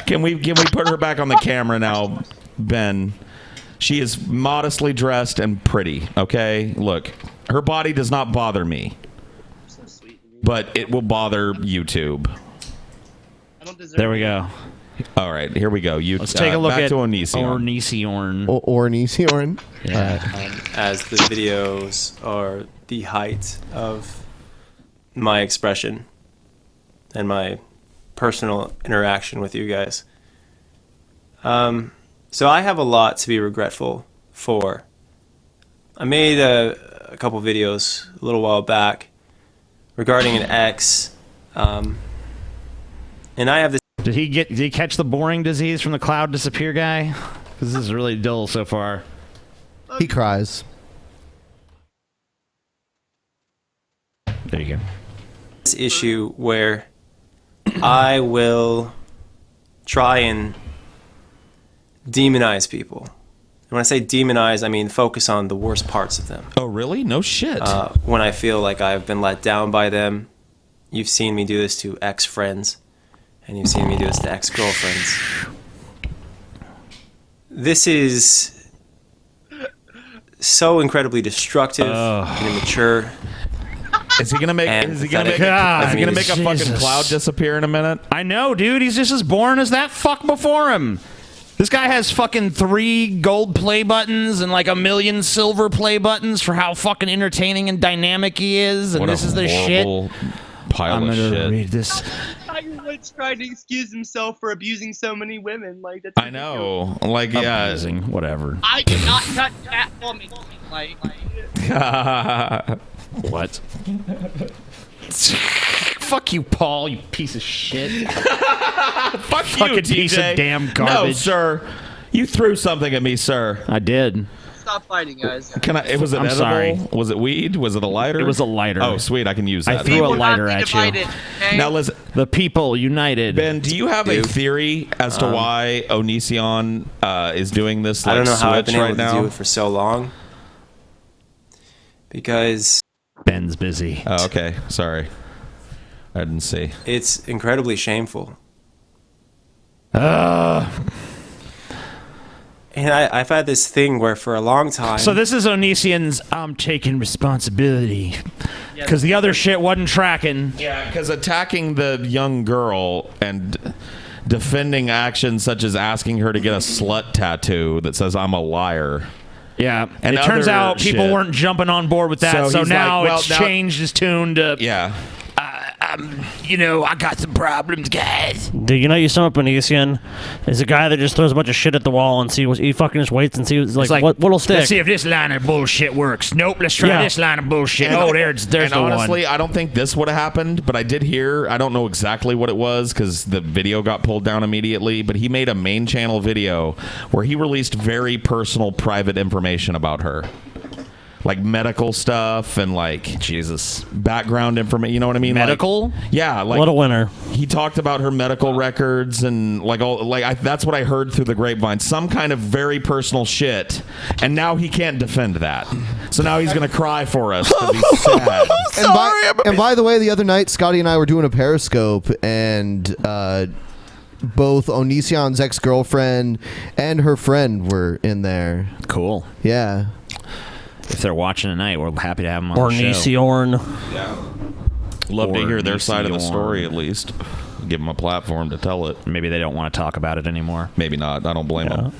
Can we put her back on the camera now, Ben? She is modestly dressed and pretty. Okay, look, her body does not bother me, but it will bother YouTube. There we go. All right, here we go. Let's take a look back at to Onision. Onision. Yeah. As the videos are the height of my expression and my personal interaction with you guys. So I have a lot to be regretful for. I made a couple videos a little while back regarding an ex, and I have this. Did he catch the boring disease from the cloud disappear guy? Because this is really dull so far. He cries. There you go. This issue where I will try and demonize people. And when I say demonize, I mean focus on the worst parts of them. Oh, really? No shit. When I feel like I've been let down by them. You've seen me do this to ex-friends, and you've seen me do this to ex-girlfriends. This is so incredibly destructive and immature. Is he gonna make? Is he gonna make a fucking cloud disappear in a minute? I know, dude. He's just as boring as that fuck before him. This guy has fucking 3 gold play buttons and like 1 million silver play buttons for how fucking entertaining and dynamic he is. And What this a is the shit. horrible pile I'm of gonna shit. read this. Tiger Woods trying to excuse himself for abusing so many women. Like that's. I know. Like, yeah. Amazing. Whatever. I did not touch that woman. Like. What? Fuck you, Paul, you piece of shit. Fuck you, Fucking TJ. piece of damn No, garbage. sir. You threw something at me, sir. I did. Stop fighting, guys. Was it I'm edible? sorry. Was it weed? Was it a lighter? It was a lighter. Oh, sweet. I can use that. I threw a lighter at you. Okay? Now listen, The people united. Ben, do you have a theory as to why Onision is doing this? I don't know how I've been right able now? to do it for so long. Because Ben's busy. Oh, okay. Sorry. I didn't see. it's incredibly shameful. And I've had this thing where for a long time... So this is Onision's I'm taking responsibility. Because the other shit wasn't tracking. Yeah, because attacking the young girl and defending actions such as asking her to get a slut tattoo that says I'm a liar. Yeah, And it turns other out people shit. weren't jumping on board with that, so he's now like, well, it's now- changed his tune to, Yeah. I got some problems, guys. Do you know you sum up Onision? Is a guy that just throws a bunch of shit at the wall and he fucking just waits and sees like what'll stick. Let's see if this line of bullshit works. Nope, let's try this line of bullshit. There's and the honestly, one. I don't think this would have happened, but I did hear, I don't know exactly what it was because the video got pulled down immediately, but he made a main channel video where he released very personal, private information about her. Like medical stuff and like Jesus background information. You know what I mean? Medical? Like, yeah. Like what a winner. He talked about her medical records and like that's what I heard through the grapevine. Some kind of very personal shit. And now he can't defend that. So now he's gonna cry for us because he's sad. And by the way, the other night, Scotty and I were doing a Periscope, and both Onision's ex-girlfriend and her friend were in there. Cool. Yeah. If they're watching tonight, we're happy to have them on Or the show. Onision. Yeah. Love to Or hear their side of the Onision. story at least. Give them a platform to tell it. Maybe they don't want to talk about it anymore. Maybe not. I don't blame them.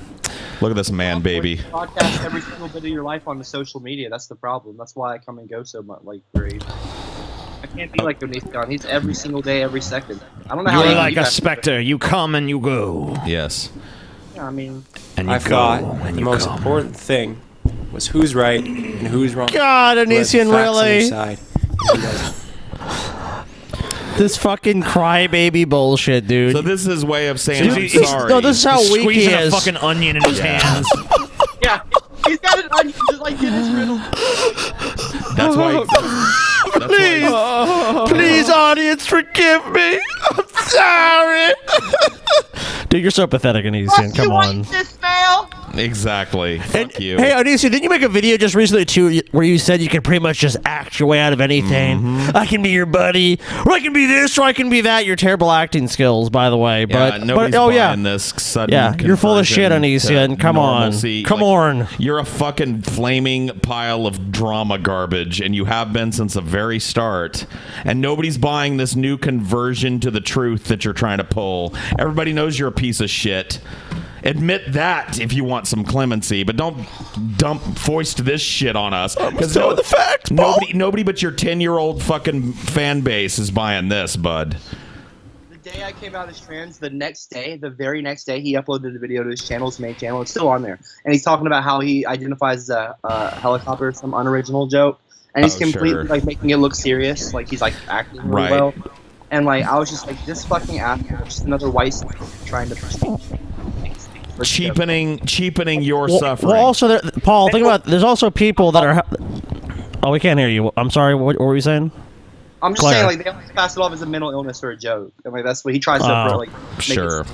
Look at this man, baby. Broadcast every single bit of your life on the social media. That's the problem. That's why I come and go so much, like great. I can't be like Onision. He's every single day, every second. I don't know how. You're he- like you a guys- specter. You come and you go. Yes. Yeah, I mean, And you I go thought and the you most come. important thing was who's right and who's wrong. God, Who has the Onision, facts on really? their side and who doesn't. This fucking crybaby bullshit, dude. So this is his way of saying Dude, I'm he's- sorry. no, this is how He's weak he squeezing a is. fucking onion in his hands. yeah, he's got an onion just like in his riddle. That's why. Please, audience, forgive me. I'm sorry. Dude, you're so pathetic, Onision. Come on. This fail. Exactly. Fuck you. Hey, Onision, didn't you make a video just recently too where you said you can pretty much just act your way out of anything? Mm-hmm. I can be your buddy, or I can be this, or I can be that. Your terrible acting skills, by the way. Yeah, nobody's buying this sudden yeah, you're full of shit, conversion Onision. to Come on, normalcy. come Like, on. You're a fucking flaming pile of drama garbage, and you have been since the very start. And nobody's buying this new conversion to the truth that you're trying to pull. Everybody knows you're a piece of shit. Admit that if you want some clemency, but don't foist this shit on us. Because the facts, Paul. nobody but your 10-year-old fucking fan base is buying this, bud. The day I came out as trans, the very next day, he uploaded a video to his channel, his main channel. It's still on there, and he's talking about how he identifies as a helicopter, some unoriginal joke, and he's completely sure. like making it look serious, like he's like acting really Right. well. And like I was just like, this fucking asshole, just another white trying to Cheapening your Well, suffering. well, also, Paul, think about. There's also people that are. Oh, we can't hear you. I'm sorry. What were you saying? I'm just Claire. saying, like, they always pass it off as a mental illness or a joke. And, like, that's what he tries to, like, make Sure. it.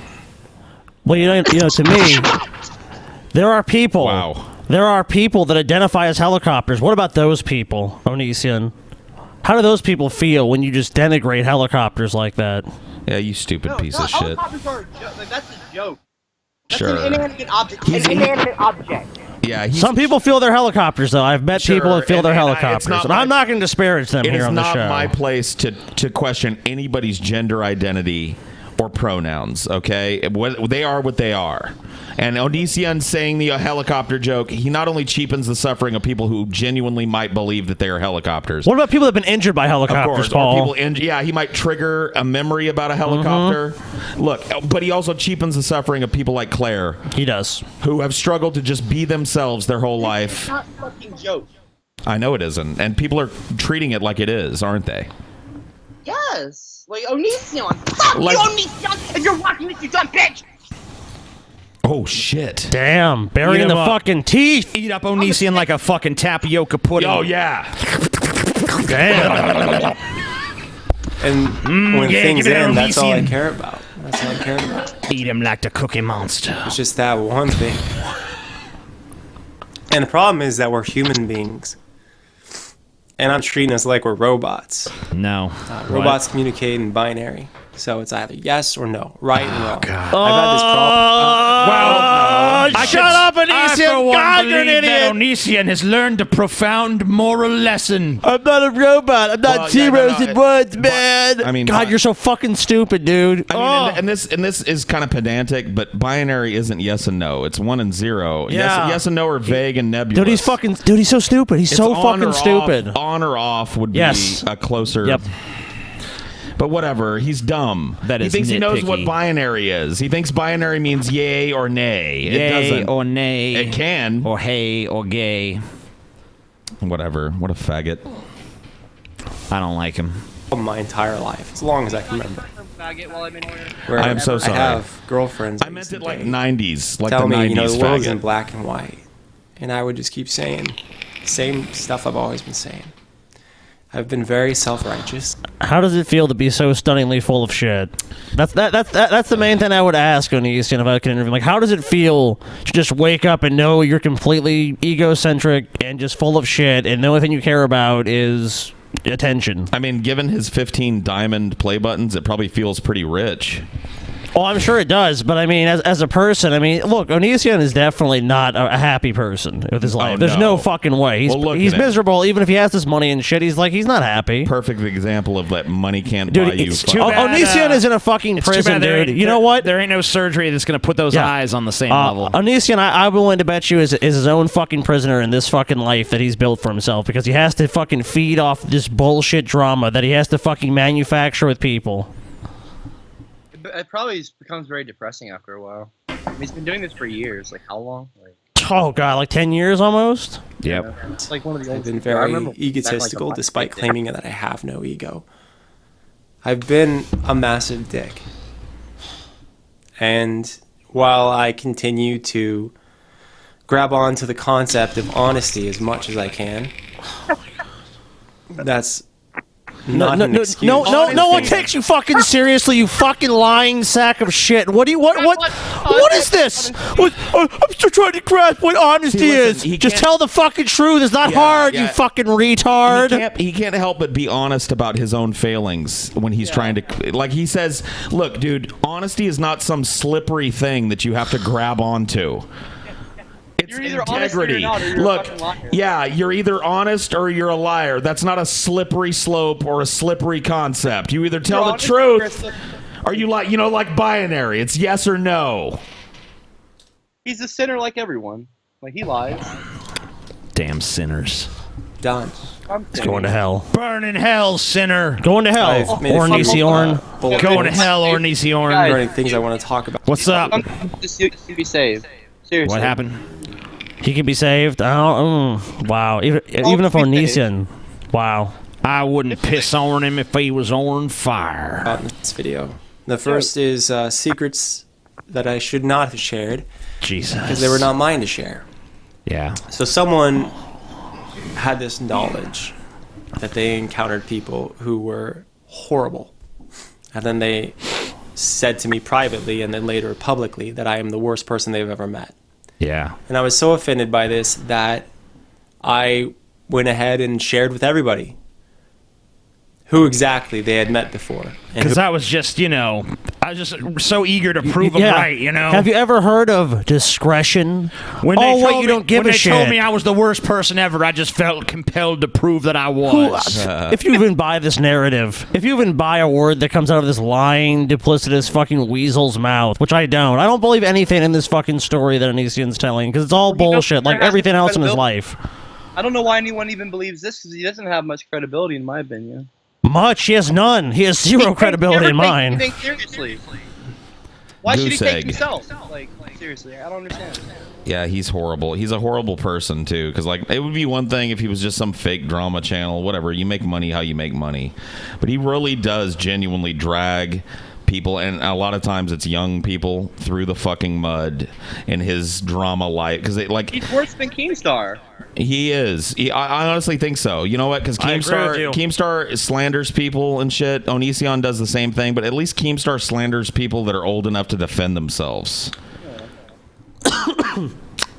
Well, you know, to me, there are people. Wow. There are people that identify as helicopters. What about those people, Onision? How do those people feel when you just denigrate helicopters like that? Yeah, you stupid No, piece no, of shit. helicopters are a joke. Like, that's a joke. That's Sure. an inanimate object. An inanimate object. Yeah, he's, Some people feel they're helicopters, though. I've met people that feel and- they're and helicopters, and I'm not going to disparage them It here is on the not show. my place to question anybody's gender identity or pronouns. Okay, they are what they are. And Onision saying the helicopter joke, he not only cheapens the suffering of people who genuinely might believe that they are helicopters. What about people that have been injured by helicopters, Of course, Paul? or people yeah, he might trigger a memory about a helicopter. Look, but he also cheapens the suffering of people like Claire. He does. Who have struggled to just be themselves their whole life. It's not a fucking joke. I know it isn't, and people are treating it like it is, aren't they? Yes. Like Onision. Fuck Like- you, Onision! If you're watching this, you dumb bitch! Oh shit! Damn, burying Eat the 'em up. fucking teeth. Eat up Onision like a fucking tapioca pudding. Oh yeah. Damn. And when yeah, things give it end, that's all I Onision. care about. That's all I care about. Eat him like the Cookie Monster. It's just that one thing. And the problem is that we're human beings. And I'm treating us like we're robots. No. Robots communicate in binary. So it's either yes or no, right and wrong. God. I've had this problem. I Shut up, Onision! God, you're an idiot! Onision has learned a profound moral lesson. I'm not a robot. I'm not Well, yeah, zeros no, and ones, man. I mean, God, you're so fucking stupid, dude. I mean, and this is kind of pedantic, but binary isn't yes and no. It's 1 and 0. Yeah. Yes and no are vague and nebulous. Dude, he's so stupid. He's It's so on fucking or stupid. Off, on or off would be Yes. a closer. Yep. But whatever, he's dumb. That is he thinks he knows what nitpicky. binary is. He thinks binary means yay or nay. It Yay doesn't. or nay. It can. Or hey or gay. Whatever. What a faggot. I don't like him. My entire life, as long as I can remember. Where I am so sorry. I have girlfriends. I meant it like 90s. Like tell the 90s me, you know, the world's in faggot. black and white. And I would just keep saying the same stuff I've always been saying. I've been very self-righteous. How does it feel to be so stunningly full of shit? That's the main thing I would ask Onision if I could interview him. Like, how does it feel to just wake up and know you're completely egocentric and just full of shit, and the only thing you care about is attention? I mean, given his 15 diamond play buttons, it probably feels pretty rich. Oh, I'm sure it does, but I mean, as a person, I mean, look, Onision is definitely not a happy person with his life. There's no fucking way. He's Well, look he's at him. miserable, even if he has this money and shit. He's not happy. Perfect example of that money can't Dude, buy you. it's fucking- too bad. Onision is in a fucking It's too prison, bad there dude. ain't- You know what? There ain't no surgery that's going to put those Yeah. eyes on the same level. Onision, I'm willing to bet you is his own fucking prisoner in this fucking life that he's built for himself, because he has to fucking feed off this bullshit drama that he has to fucking manufacture with people. It probably becomes very depressing after a while. I mean, he's been doing this for years. Like, how long? Like, Oh god, like 10 years almost. Yep. it's like one of the I've old. been I very remember back, like, egotistical, the despite first claiming that I have no ego. I've been a massive dick. And while I continue to grab onto the concept of honesty as much as I can, that's not an excuse. No one takes you fucking seriously, you fucking lying sack of shit. What is this? I'm still trying to grasp what honesty See, listen, is. he Just can't- tell the fucking truth. It's not Yeah, hard, yeah. you fucking retard. He can't help but be honest about his own failings when he's trying to, like he says, look, dude, honesty is not some slippery thing that you have to grab onto. It's You're either honest or integrity. you're not, or you're a Look, fucking liar. yeah, you're either honest or you're a liar. That's not a slippery slope or a slippery concept. You either tell You're the honest or you're a truth or you like binary. It's yes or no. He's a sinner like everyone. Like, he lies. Damn sinners. Done. It's going to hell. Burn in hell, sinner. Going to hell. I've made a few, Ornisiorn. bullet Going to points hell, Ornisiorn. regarding things I want to talk about. What's up? Just to be saved. Seriously. What happened? He can be saved. I don't. Wow. Even if can be Onision. Wow. I wouldn't piss on him if he was on fire. About in this video. The first is secrets that I should not have shared Jesus. because they were not mine to share. Yeah. So someone had this knowledge that they encountered people who were horrible. And then they said to me privately and then later publicly that I am the worst person they've ever met. Yeah. And I was so offended by this that I went ahead and shared with everybody who exactly they had met before. And Because I was just, I was just so eager to prove them right, Have you ever heard of discretion? When they told you me, don't give when a they shit. told me I was the worst person ever, I just felt compelled to prove that I was. If you even buy this narrative, if you even buy a word that comes out of this lying, duplicitous fucking weasel's mouth, which I don't believe anything in this fucking story that Onision's telling, because it's all bullshit, like everything else in his life. I don't know why anyone even believes this, because he doesn't have much credibility, in my opinion. Much? He has none. He has zero credibility in mine. You think seriously? Why should he Goose take egg. himself? Like seriously, I don't understand. Yeah, he's horrible. He's a horrible person too. Because like, it would be one thing if he was just some fake drama channel, whatever. You make money how you make money, but he really does genuinely drag people, and a lot of times it's young people, through the fucking mud in his drama life. Because He's worse than Keemstar. he is. I honestly think so. You know what? Because I agree with you. Keemstar slanders people and shit. Onision does the same thing, but at least Keemstar slanders people that are old enough to defend themselves.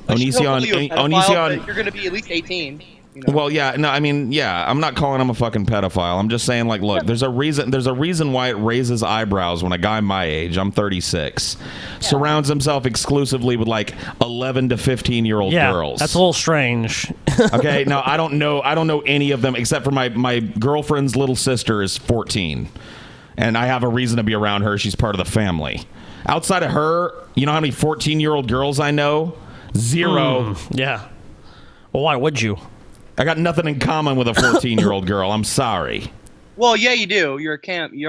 Onision, you're going to be at least 18. You know? Well, yeah, no, I mean, yeah, I'm not calling him a fucking pedophile. I'm just saying, like, look, there's a reason why it raises eyebrows when a guy my age, I'm 36, surrounds himself exclusively with like 11 to 15-year-old girls. That's a little strange. Okay, now I don't know any of them except for my girlfriend's little sister is 14, and I have a reason to be around her. She's part of the family. Outside of her, you know how many 14-year-old girls I know? Zero. Yeah. Well, why would you? I got nothing in common with a 14-year-old girl. I'm sorry. Well, yeah, you do. You're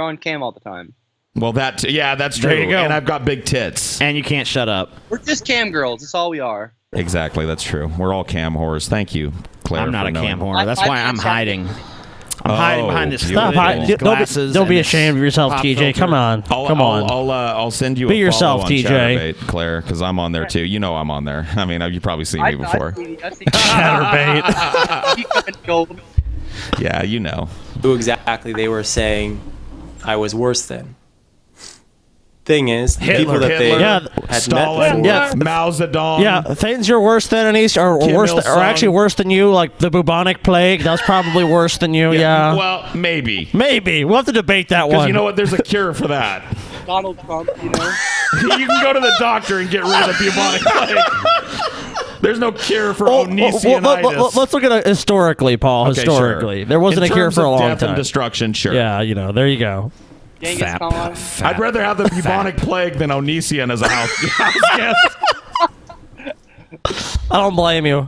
on cam all the time. Well, that's true. There you go. And I've got big tits. And you can't shut up. We're just cam girls. That's all we are. Exactly, that's true. We're all cam whores. Thank you, Claire. I'm not for a knowing. cam whore. That's why I'm hiding. I'm Oh, hiding behind this beautiful. glasses. Don't be and this ashamed of yourself, pop TJ. filter. Come on. I'll send you Be a yourself, follow on TJ. Chatterbait, Claire, because I'm on there too. You know I'm on there. I mean, you've probably seen me before. Chatterbait. Yeah, you know. Who exactly they were saying I was worse than. Thing is, the people that they had Stalin, met before, Mao Zedong. Yeah, things you're worse than an East, or Kim worse, Il-sung. or actually worse than you, like the bubonic plague. That was probably worse than you. Yeah. Well, maybe. Maybe we'll have to debate that Because one. you know what? There's a cure for that. Donald Trump, you know. You can go to the doctor and get rid of the bubonic plague. There's no cure for Onisianitis. Let's look at it historically, Paul. Okay, historically, sure. there wasn't In a cure terms for a of long death time. and destruction, sure. Yeah, there you go. Genghis Khan. I'd rather have the bubonic plague than Onision as a house guest. I don't blame you.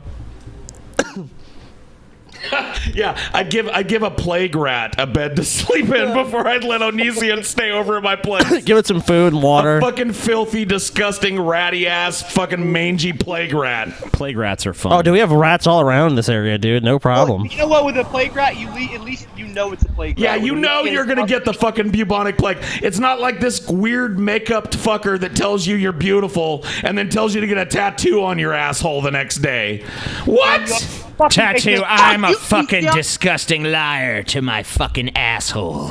Yeah, I'd give a plague rat a bed to sleep in before I'd let Onision stay over at my place. Give it some food and water. A fucking filthy, disgusting, ratty ass, fucking mangy plague rat. Plague rats are fun. Oh, do we have rats all around this area, dude? No problem. You know what? With a plague rat, at least you know it's a plague Yeah, rat. you know you're gonna get the fucking bubonic plague. It's not like this weird makeup fucker that tells you you're beautiful and then tells you to get a tattoo on your asshole the next day. What? Tattoo, I'm a fucking disgusting liar to my fucking asshole.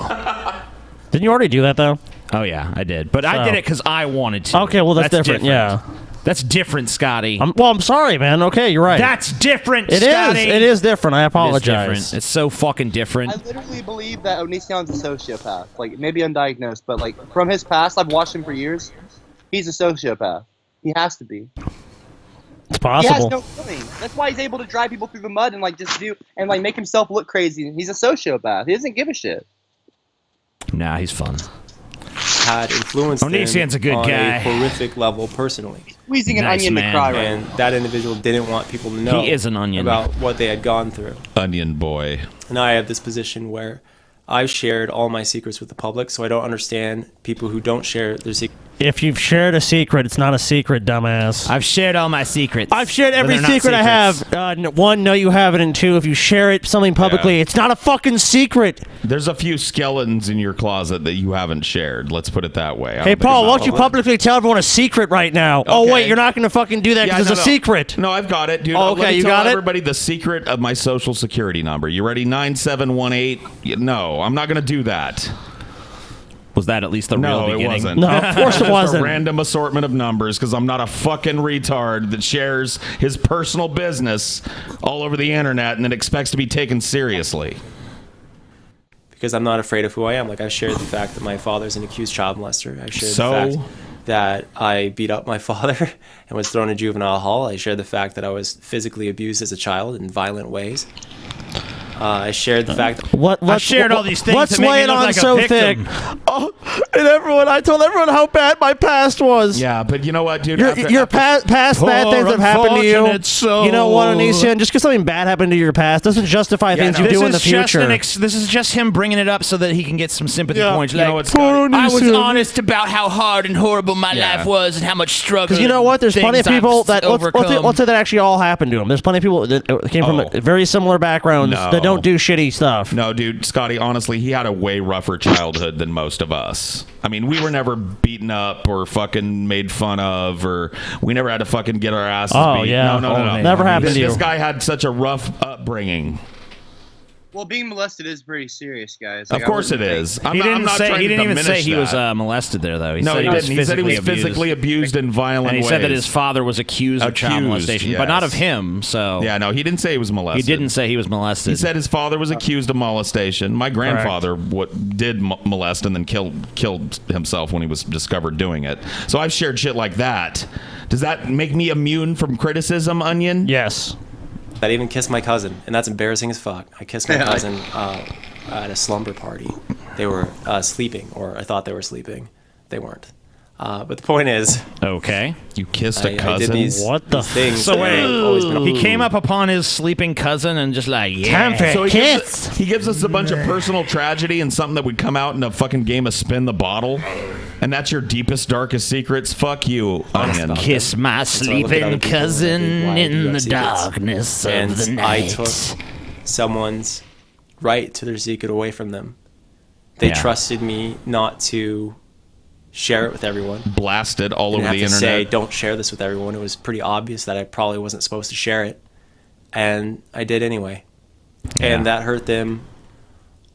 Didn't you already do that, though? Oh, yeah, I did. But I did it because I wanted to. Okay, well, that's different. Yeah. That's different, Scotty. I'm sorry, man. Okay, you're right. That's different, It Scotty. is. It is different. I It is apologize. different. It's so fucking different. I literally believe that Onision's a sociopath. Like, maybe undiagnosed, but like from his past, I've watched him for years. He's a sociopath. He has to be. It's possible. He has no feeling. That's why he's able to drive people through the mud and like just do and like make himself look crazy. He's a sociopath. He doesn't give a shit. Nah, he's fun. had influenced Onision's him a good on guy. a horrific level personally. Squeezing an onion to cry right And that individual didn't want people to know He is an onion. about what they had gone through. Onion boy. And I have this position where I've shared all my secrets with the public, so I don't understand people who don't share their secrets. If you've shared a secret, it's not a secret, dumbass. I've shared all my secrets. I've shared every But they're not secret I secrets. have. One, no, you haven't. And two, if you share something publicly, it's not a fucking secret. There's a few skeletons in your closet that you haven't shared. Let's put it that way. I Hey, don't think Paul, it's why don't you public. publicly tell everyone a secret right now? Oh, Okay. wait, you're not going to fucking do that because Yeah, it's a secret. No, I've got it, dude. Oh, Let okay, me you tell got it? everybody the secret of my social security number. You ready? 9718. No, I'm not going to do that. Was that at least the No, real it beginning? wasn't. No, of course it Just wasn't. a random assortment of numbers because I'm not a fucking retard that shares his personal business all over the internet and then expects to be taken seriously. Because I'm not afraid of who I am. Like, I've shared the fact that my father's an accused child molester. I've shared So? the fact that I beat up my father and was thrown in juvenile hall. I shared the fact that I was physically abused as a child in violent ways. I shared the fact that I shared all these things What's that make me weighing look on like a so victim. thick? Oh, and I told everyone how bad my past was. Yeah, but you know what, dude? Your past bad things have happened to you. You know what, Onision? Just because something bad happened to your past doesn't justify things you do in the future. This is just him bringing it up so that he can get some sympathy points. You know Like, what, Scotty? I was honest about how hard and horrible my life was and how much struggle. Because you know what? There's plenty of people that overcome. let's say that actually all happened to them. There's plenty of people that came from very similar backgrounds that don't do shitty stuff. No, dude, Scotty, honestly, he had a way rougher childhood than most of us. I mean, we were never beaten up or fucking made fun of, or we never had to fucking get our asses beat. Yeah. No. Never happened to you. This guy had such a rough upbringing. Well, being molested is pretty serious, guys. Of course it is. He didn't even say he was molested there, though. He didn't. He said he was physically abused in violent ways. And he said that his father was accused of child molestation, but not of him. So yeah, no, he didn't say he was molested. He didn't say he was molested. He said his father was accused of molestation. My grandfather did molest and then killed himself when he was discovered doing it. So I've shared shit like that. Does that make me immune from criticism, Onion? Yes. I even kissed my cousin, and that's embarrassing as fuck. I kissed my cousin at a slumber party. They were sleeping, or I thought they were sleeping. They weren't. But the point is... Okay. You kissed a cousin? I did these things. So wait, he came up upon his sleeping cousin and just like, Time for so a kiss. He gives us a bunch of personal tragedy and something that would come out in a fucking game of spin the bottle. And that's your deepest, darkest secrets? Fuck you, Onion. Kiss my sleeping cousin in the darkness of the night. I took someone's right to their secret away from them. They trusted me not to share it with everyone. Blasted all over the internet. Say, don't share this with everyone. It was pretty obvious that I probably wasn't supposed to share it. And I did anyway. Yeah. And that hurt them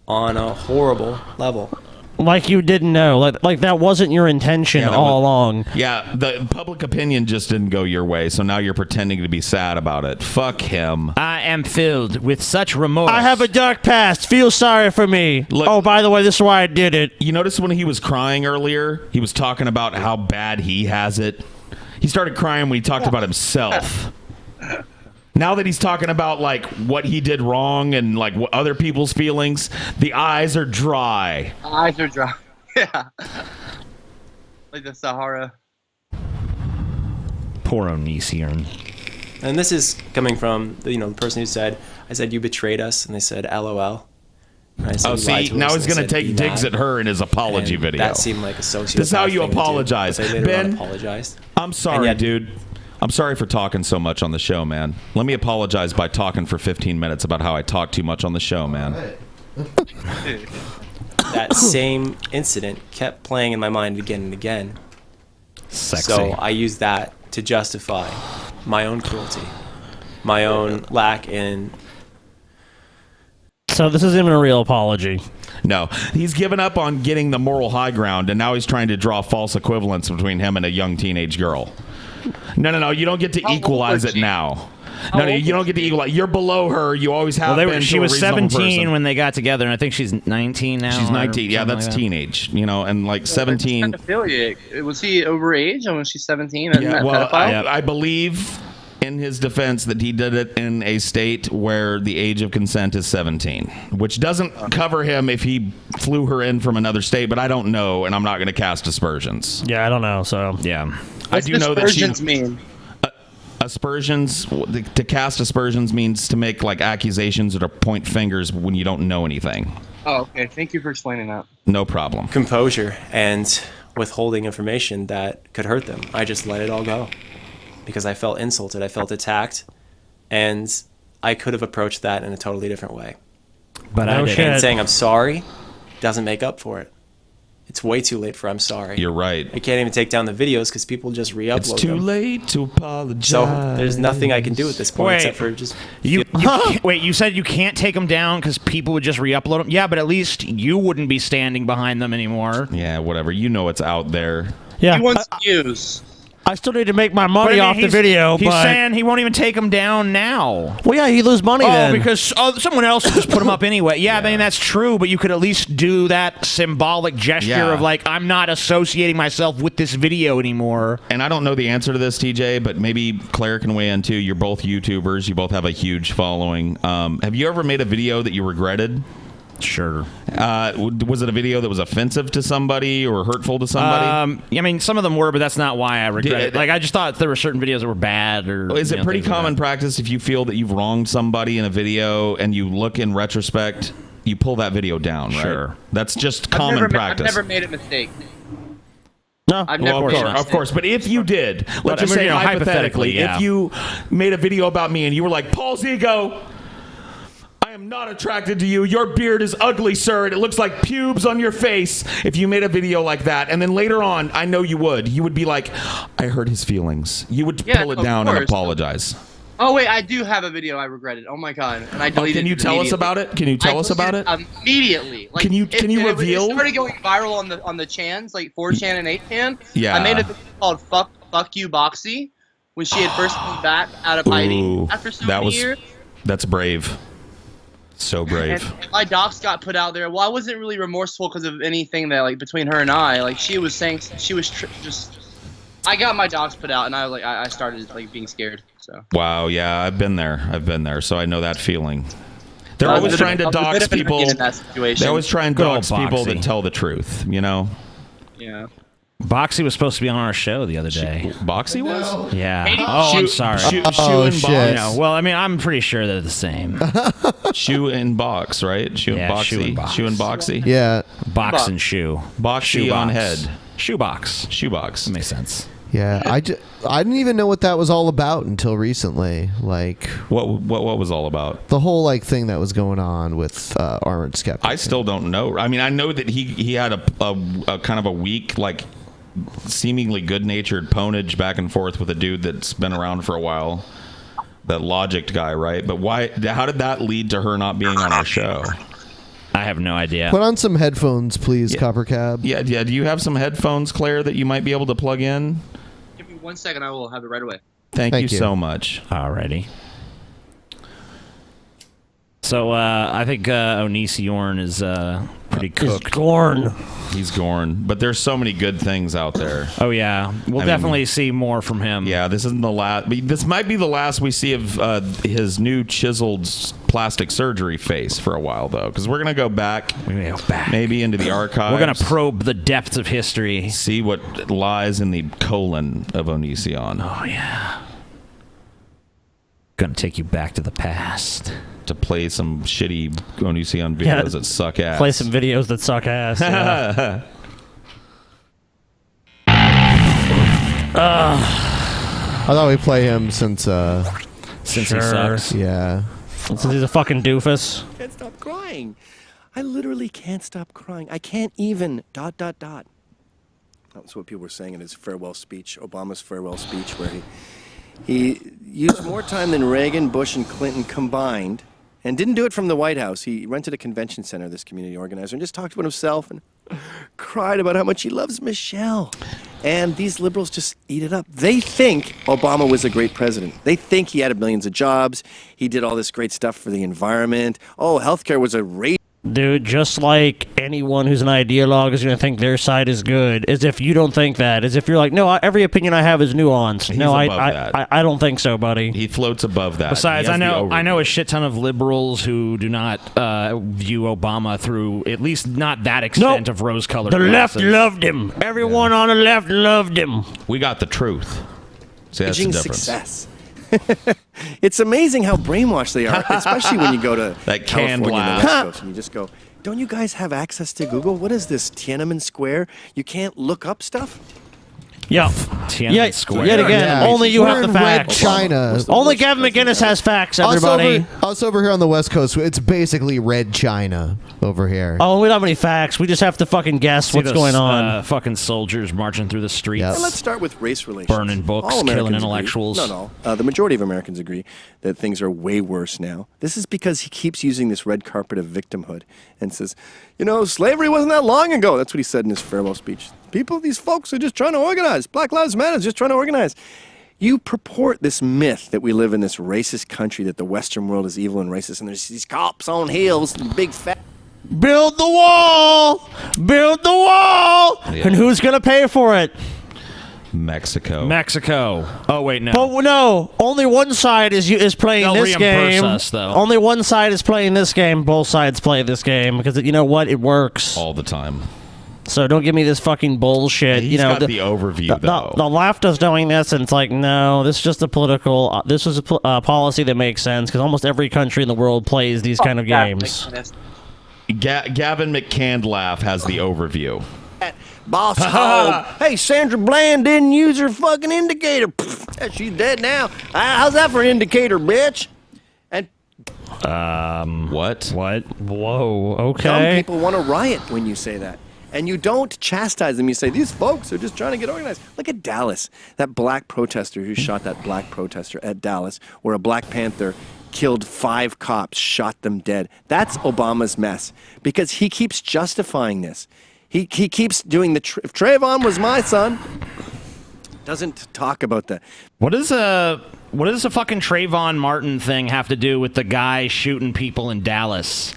on a horrible level. Like you didn't know. Like that wasn't your intention all along. Yeah, the public opinion just didn't go your way, so now you're pretending to be sad about it. Fuck him. I am filled with such remorse. I have a dark past. Feel sorry for me. Look, oh, by the way, this is why I did it. You notice when he was crying earlier, he was talking about how bad he has it. He started crying when he talked about himself. Now that he's talking about like what he did wrong and like what other people's feelings, the eyes are dry. Eyes are dry. Yeah. Like the Sahara. Poor Onision. And this is coming from the person who said, I said you betrayed us, and they said LOL. Oh, see, now he's going to take digs at her in his apology video. That seemed like a sociopath. This is how you apologize. Ben, apologized. I'm sorry, dude. I'm sorry for talking so much on the show, man. Let me apologize by talking for 15 minutes about how I talk too much on the show, man. That same incident kept playing in my mind again and again. Sexy. So I used that to justify my own cruelty, my own lack in... So this isn't even a real apology. No, he's given up on getting the moral high ground, and now he's trying to draw false equivalence between him and a young teenage girl. No, you don't get to equalize it now. No, you don't get to equalize. You're below her. You always have been. She was 17 when they got together, and I think she's 19 now. She's 19. Yeah, that's teenage. And like 17. Was he overage when she's 17? Yeah, well, I believe in his defense that he did it in a state where the age of consent is 17, which doesn't cover him if he flew her in from another state, but I don't know, and I'm not going to cast aspersions. Yeah, I don't know, so... Yeah. I do know that aspersions mean? Aspersions, to cast aspersions means to make like accusations or to point fingers when you don't know anything. Oh, okay. Thank you for explaining that. No problem. Composure and withholding information that could hurt them. I just let it all go because I felt insulted. I felt attacked, and I could have approached that in a totally different way. But I didn't. And saying I'm sorry doesn't make up for it. It's way too late for I'm sorry. You're right. I can't even take down the videos because people just re-upload them. It's too late to apologize. So there's nothing I can do at this point except for just... Wait, you said you can't take them down because people would just re-upload them? Yeah, but at least you wouldn't be standing behind them anymore. Yeah, whatever. You know it's out there. Yeah. He wants views. I still need to make my But, money I mean, off the video. He's but saying he won't even take them down now. well, yeah, he lose money then. Because someone else will just put them up anyway. Yeah, I mean, that's true, but you could at least do that symbolic gesture of like, I'm not associating myself with this video anymore. And I don't know the answer to this, TJ, but maybe Claire can weigh in too. You're both YouTubers. You both have a huge following. Have you ever made a video that you regretted? Sure. Was it a video that was offensive to somebody or hurtful to somebody? I mean, some of them were, but that's not why I regret it. Like, I just thought there were certain videos that were bad. Or is it pretty common practice if you feel that you've wronged somebody in a video and you look in retrospect, you pull that video down, right? Sure. That's just common practice. I've never made a mistake. No, I've never made a mistake. Of course. But if you did, let's just say hypothetically, if you made a video about me and you were like, Paul's ego, I am not attracted to you. Your beard is ugly, sir, and it looks like pubes on your face. If you made a video like that, and then later on, I know you would be like, I hurt his feelings. You would pull it down and apologize. Oh wait, I do have a video I regretted. Oh my god, and I deleted it. Can you tell us about it? Can you tell us about it? Immediately. Like, can you reveal? It started going viral on the chans, like 4chan and 8chan. Yeah. I made a video called "Fuck You Boxy" when she had first come back out of hiding after so many years. That's brave. So brave. And my docs got put out there. Well, I wasn't really remorseful because of anything that, like, between her and I. Like, she was saying she was just. I got my docs put out, and I started like being scared. So. Wow. Yeah, I've been there, so I know that feeling. They're always trying to dox people. They always try and dox people that tell the truth. You know. Yeah. Boxy was supposed to be on our show the other day. Boxy was? Yeah. I'm sorry. Shoe and Box. No, well, I mean, I'm pretty sure they're the same. Shoe and Box, right? Shoe and Boxy. Shoe and Boxy. Yeah. Box and shoe. Boxy on head. Shoebox. Shoebox. That makes sense. Yeah, I didn't even know what that was all about until recently. Like, what was all about? The whole like thing that was going on with Armored Skeptic. I still don't know. I mean, I know that he had a kind of a weak, like, seemingly good-natured ponage back and forth with a dude that's been around for a while. That Logic guy, right? But why? How did that lead to her not being on our show? I have no idea. Put on some headphones, please, CopperCab. Yeah. Do you have some headphones, Claire, that you might be able to plug in? Give me 1 second. I will have it right away. Thank you so much. Alrighty. So I think Onision is pretty cooked. He's gorn. But there's so many good things out there. Oh yeah, we'll definitely see more from him. Yeah, this isn't the last. This might be the last we see of his new chiseled plastic surgery face for a while, though, because we're gonna go back. Maybe into the archives. We're gonna probe the depths of history. See what lies in the colon of Onision. Oh yeah. Gonna take you back to the past. To play some shitty Onision videos that suck ass. Play some videos that suck ass. Yeah. I thought we'd play him since he sucks. Yeah. Since he's a fucking doofus. I can't stop crying. I literally can't stop crying. I can't even ... That's what people were saying in his farewell speech, Obama's farewell speech, where he used more time than Reagan, Bush, and Clinton combined, and didn't do it from the White House. He rented a convention center, this community organizer, and just talked about himself and cried about how much he loves Michelle. And these liberals just eat it up. They think Obama was a great president. They think he had millions of jobs. He did all this great stuff for the environment. Oh, healthcare was a race. Dude, just like anyone who's an ideologue is going to think their side is good, as if you don't think that, as if you're like, no, every opinion I have is nuanced. He's no, above that. I don't think so, buddy. He floats above that. Besides, I know a shit ton of liberals who do not view Obama through at least not that extent of rose-colored The glasses. left loved him. Everyone on the left loved him. We got the truth. See, that's the difference. Success. It's amazing how brainwashed they are, especially when you go to that California laugh. and the West Coast, and you just go, don't you guys have access to Google? What is this, Tiananmen Square? You can't look up stuff? Yeah. Tiananmen Square. Yet again, only you have the facts. Red China. Only Gavin McInnes has facts, everybody. Us over here on the West Coast, it's basically Red China over here. Oh, we don't have any facts. We just have to fucking guess what's going on. Fucking soldiers marching through the streets. And let's start with race relations. Burning books, All killing Americans intellectuals. Agree. No. The majority of Americans agree that things are way worse now. This is because he keeps using this red carpet of victimhood and says, slavery wasn't that long ago. That's what he said in his farewell speech. these folks are just trying to organize. Black Lives Matter is just trying to organize. You purport this myth that we live in this racist country, that the Western world is evil and racist, and there's these cops on hills and big fat... Build the wall! Build the wall! Yeah. And who's going to pay for it? Mexico. Oh, wait, no. But no, only one side is playing They'll this game. Us, though. Only one side is playing this game. Both sides play this game because you know what? It works. All the time. So don't give me this fucking bullshit. He's got the overview, though. The left is doing this, and it's like, no, this is just a political... this is a policy that makes sense, because almost every country in the world plays these kind of games. Gavin McCandlaugh has the overview. Boss hog. Hey, Sandra Bland didn't use her fucking indicator. She's dead now. How's that for an indicator, bitch? And what? Whoa, okay. Some people want to riot when you say that. And you don't chastise them. You say, these folks are just trying to get organized. Look at Dallas. That black protester who shot that black protester at Dallas, where a Black Panther killed 5 cops, shot them dead. That's Obama's mess. Because he keeps justifying this. He keeps doing the... if Trayvon was my son, doesn't talk about that. What does a fucking Trayvon Martin thing have to do with the guy shooting people in Dallas?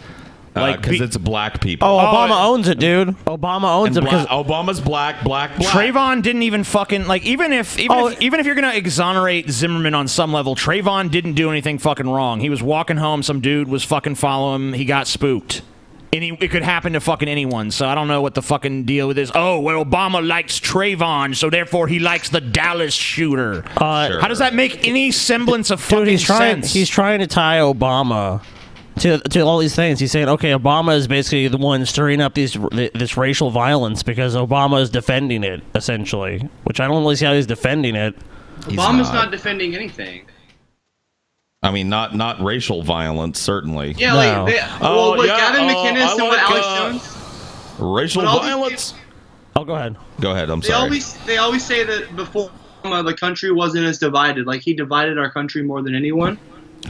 Because it's black people. Oh, Obama owns it, dude. Obama owns it because Obama's black. Trayvon didn't even fucking even if you're gonna exonerate Zimmerman on some level, Trayvon didn't do anything fucking wrong. He was walking home, some dude was fucking following him, he got spooked. And it could happen to fucking anyone, so I don't know what the fucking deal with this. Oh, well, Obama likes Trayvon, so therefore he likes the Dallas shooter. Sure. How does that make any semblance of fucking sense? He's trying to tie Obama to all these things. He's saying, okay, Obama is basically the one stirring up this racial violence because Obama is defending it, essentially. Which I don't really see how he's defending it. Obama's not defending anything. I mean, not racial violence, certainly. Yeah, no. Gavin McInnes and what Alex Jones. Racial violence. Go ahead. Go ahead. I'm sorry. They always say that before the country wasn't as divided. Like he divided our country more than anyone.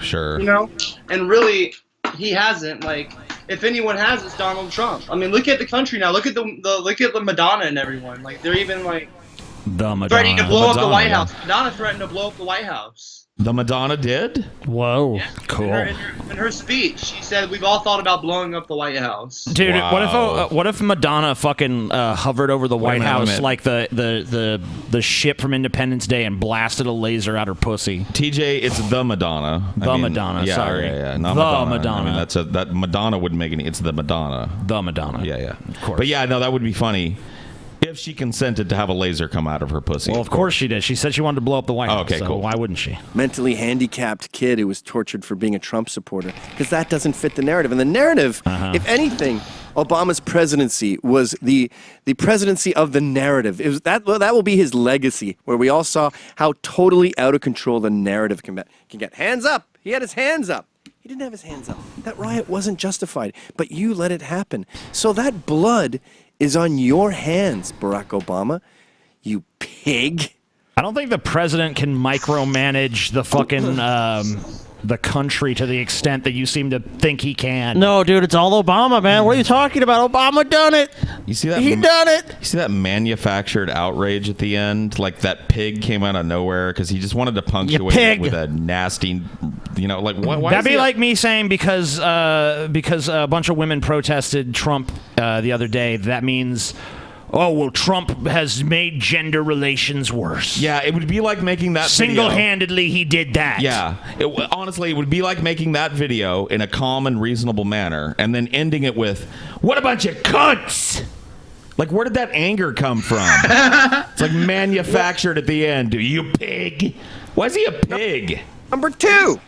Sure. You know, and really, he hasn't. Like, if anyone has, it's Donald Trump. I mean, look at the country now. Look at the Madonna and everyone. Like, they're even like threatening to blow up the White House. Madonna threatened to blow up the White House. The Madonna did? Whoa. Yeah. Cool. In her speech, she said, "We've all thought about blowing up the White House." Dude, Wow. what if Madonna fucking hovered over the White House like the ship from Independence Day and blasted a laser out her pussy? TJ, it's the Madonna. Madonna. Yeah, sorry. Yeah. Not the Madonna. I mean, that Madonna wouldn't make any. It's the Madonna. The Madonna. Yeah. Of course. But yeah, no, that would be funny. If she consented to have a laser come out of her pussy. Well, of course she did. She said she wanted to blow up the White House. Okay, so cool. Why wouldn't she? Mentally handicapped kid who was tortured for being a Trump supporter, because that doesn't fit the narrative. And the narrative, if anything, Obama's presidency was the presidency of the narrative. It was that will be his legacy, where we all saw how totally out of control the narrative can get. Hands up! He had his hands up. He didn't have his hands up. That riot wasn't justified, but you let it happen. So that blood is on your hands, Barack Obama. You pig. I don't think the president can micromanage the fucking the country to the extent that you seem to think he can. No, dude, it's all Obama, man. What are you talking about? Obama done it. You see that? He done it. You see that manufactured outrage at the end? Like that pig came out of nowhere because he just wanted to punctuate it with a nasty, like why That'd be like me saying because a bunch of women protested Trump the other day. That means, oh, well, Trump has made gender relations worse. Yeah, it would be like making that single-handedly he did that. Yeah. Honestly, it would be like making that video in a calm and reasonable manner and then ending it with, what a bunch of cunts! Like, where did that anger come from? It's like manufactured at the end. You pig! Why is he a pig? Number 2,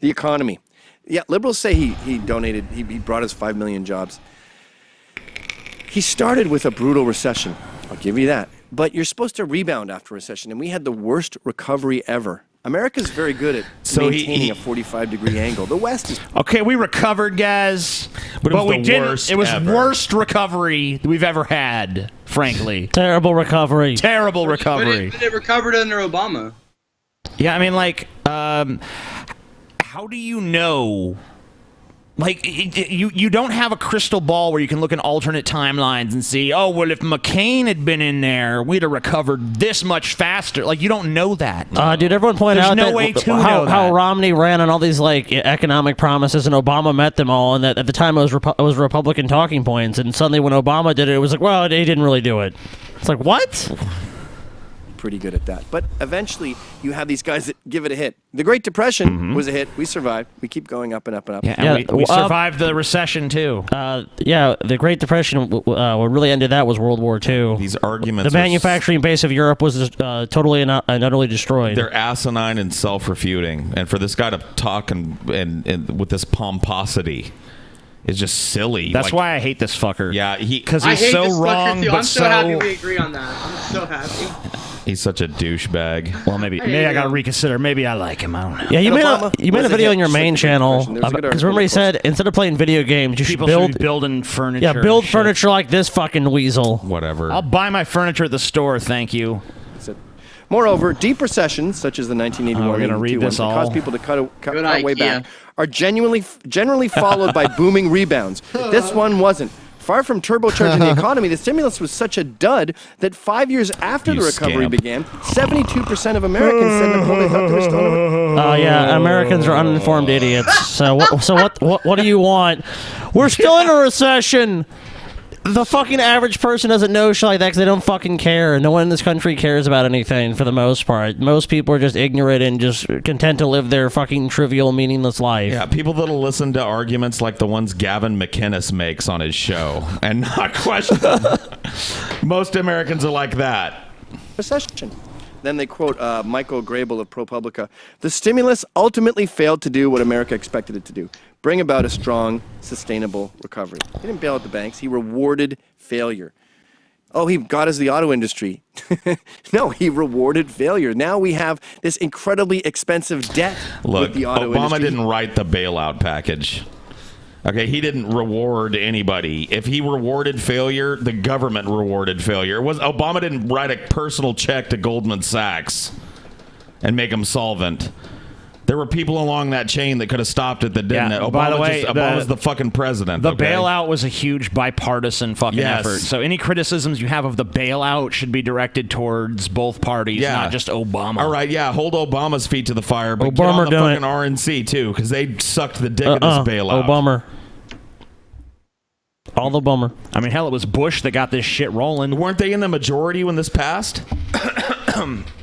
the economy. Yeah, liberals say he donated, he brought us 5 million jobs. He started with a brutal recession. I'll give you that. But you're supposed to rebound after a recession, and we had the worst recovery ever. America's very good at maintaining a 45-degree angle. The West is... Okay, we recovered, guys. But we didn't. Worst it was ever. Worst recovery we've ever had, frankly. Terrible recovery. Terrible recovery. But it recovered under Obama. Yeah, I mean, like, how do you know Like, you don't have a crystal ball where you can look in alternate timelines and see, oh, well, if McCain had been in there, we'd have recovered this much faster. Like, you don't know that. Dude, everyone pointed There's out no that way to how know that. Romney ran on all these like economic promises, and Obama met them all, and that at the time it was Republican talking points, and suddenly when Obama did it, it was like, well, he didn't really do it. It's like, what? Pretty good at that. But eventually, you have these guys that give it a hit. The Great Depression was a hit. We survived. We keep going up and up and up. Yeah, and we survived the recession, too. Yeah, the Great Depression, what really ended that was World War II. These arguments. The manufacturing base of Europe was totally and utterly destroyed. They're asinine and self-refuting. And for this guy to talk and with this pomposity is just silly. That's why I hate this fucker. Yeah, because he's so wrong, but I'm so happy we agree on that. I'm so happy. He's such a douchebag. Well, maybe I gotta reconsider. Maybe I like him. I don't know. Yeah, you made a video on your main channel because remember he said instead of playing video games, you should be building furniture. Yeah, build furniture like this fucking weasel. Whatever. I'll buy my furniture at the store. Thank you. Moreover, deep recessions such as the 1981 we're gonna read this that all. cause people to cut way Ikea. back are generally followed by booming rebounds. This one wasn't. Far from turbocharging the economy, the stimulus was such a dud that 5 years after the recovery began, 72% of Americans said Nicole, they thought they were still in Oh yeah, Americans are uninformed idiots. So what do you want? We're still in a recession. The fucking average person doesn't know shit like that because they don't fucking care. No one in this country cares about anything for the most part. Most people are just ignorant and just content to live their fucking trivial, meaningless life. Yeah, people that'll listen to arguments like the ones Gavin McInnes makes on his show and not question them. Most Americans are like that. Recession. Then they quote Michael Grable of ProPublica. The stimulus ultimately failed to do what America expected it to do. Bring about a strong, sustainable recovery. He didn't bail out the banks. He rewarded failure. Oh, he got us the auto industry. No, he rewarded failure. Now we have this incredibly expensive debt with the auto industry. Obama didn't write the bailout package. Okay, he didn't reward anybody. If he rewarded failure, the government rewarded failure. Obama didn't write a personal check to Goldman Sachs and make them solvent. There were people along that chain that could have stopped it that didn't. Yeah, by the way, Obama's the fucking president. The bailout was a huge bipartisan fucking Yes. effort. So any criticisms you have of the bailout should be directed towards both parties, not just Obama. All right, yeah, hold Obama's feet to the fire, but get Obama on the doing fucking RNC too, because they sucked the dick of this bailout. Obama. All the bummer. I mean, hell, it was Bush that got this shit rolling. Weren't they in the majority when this passed?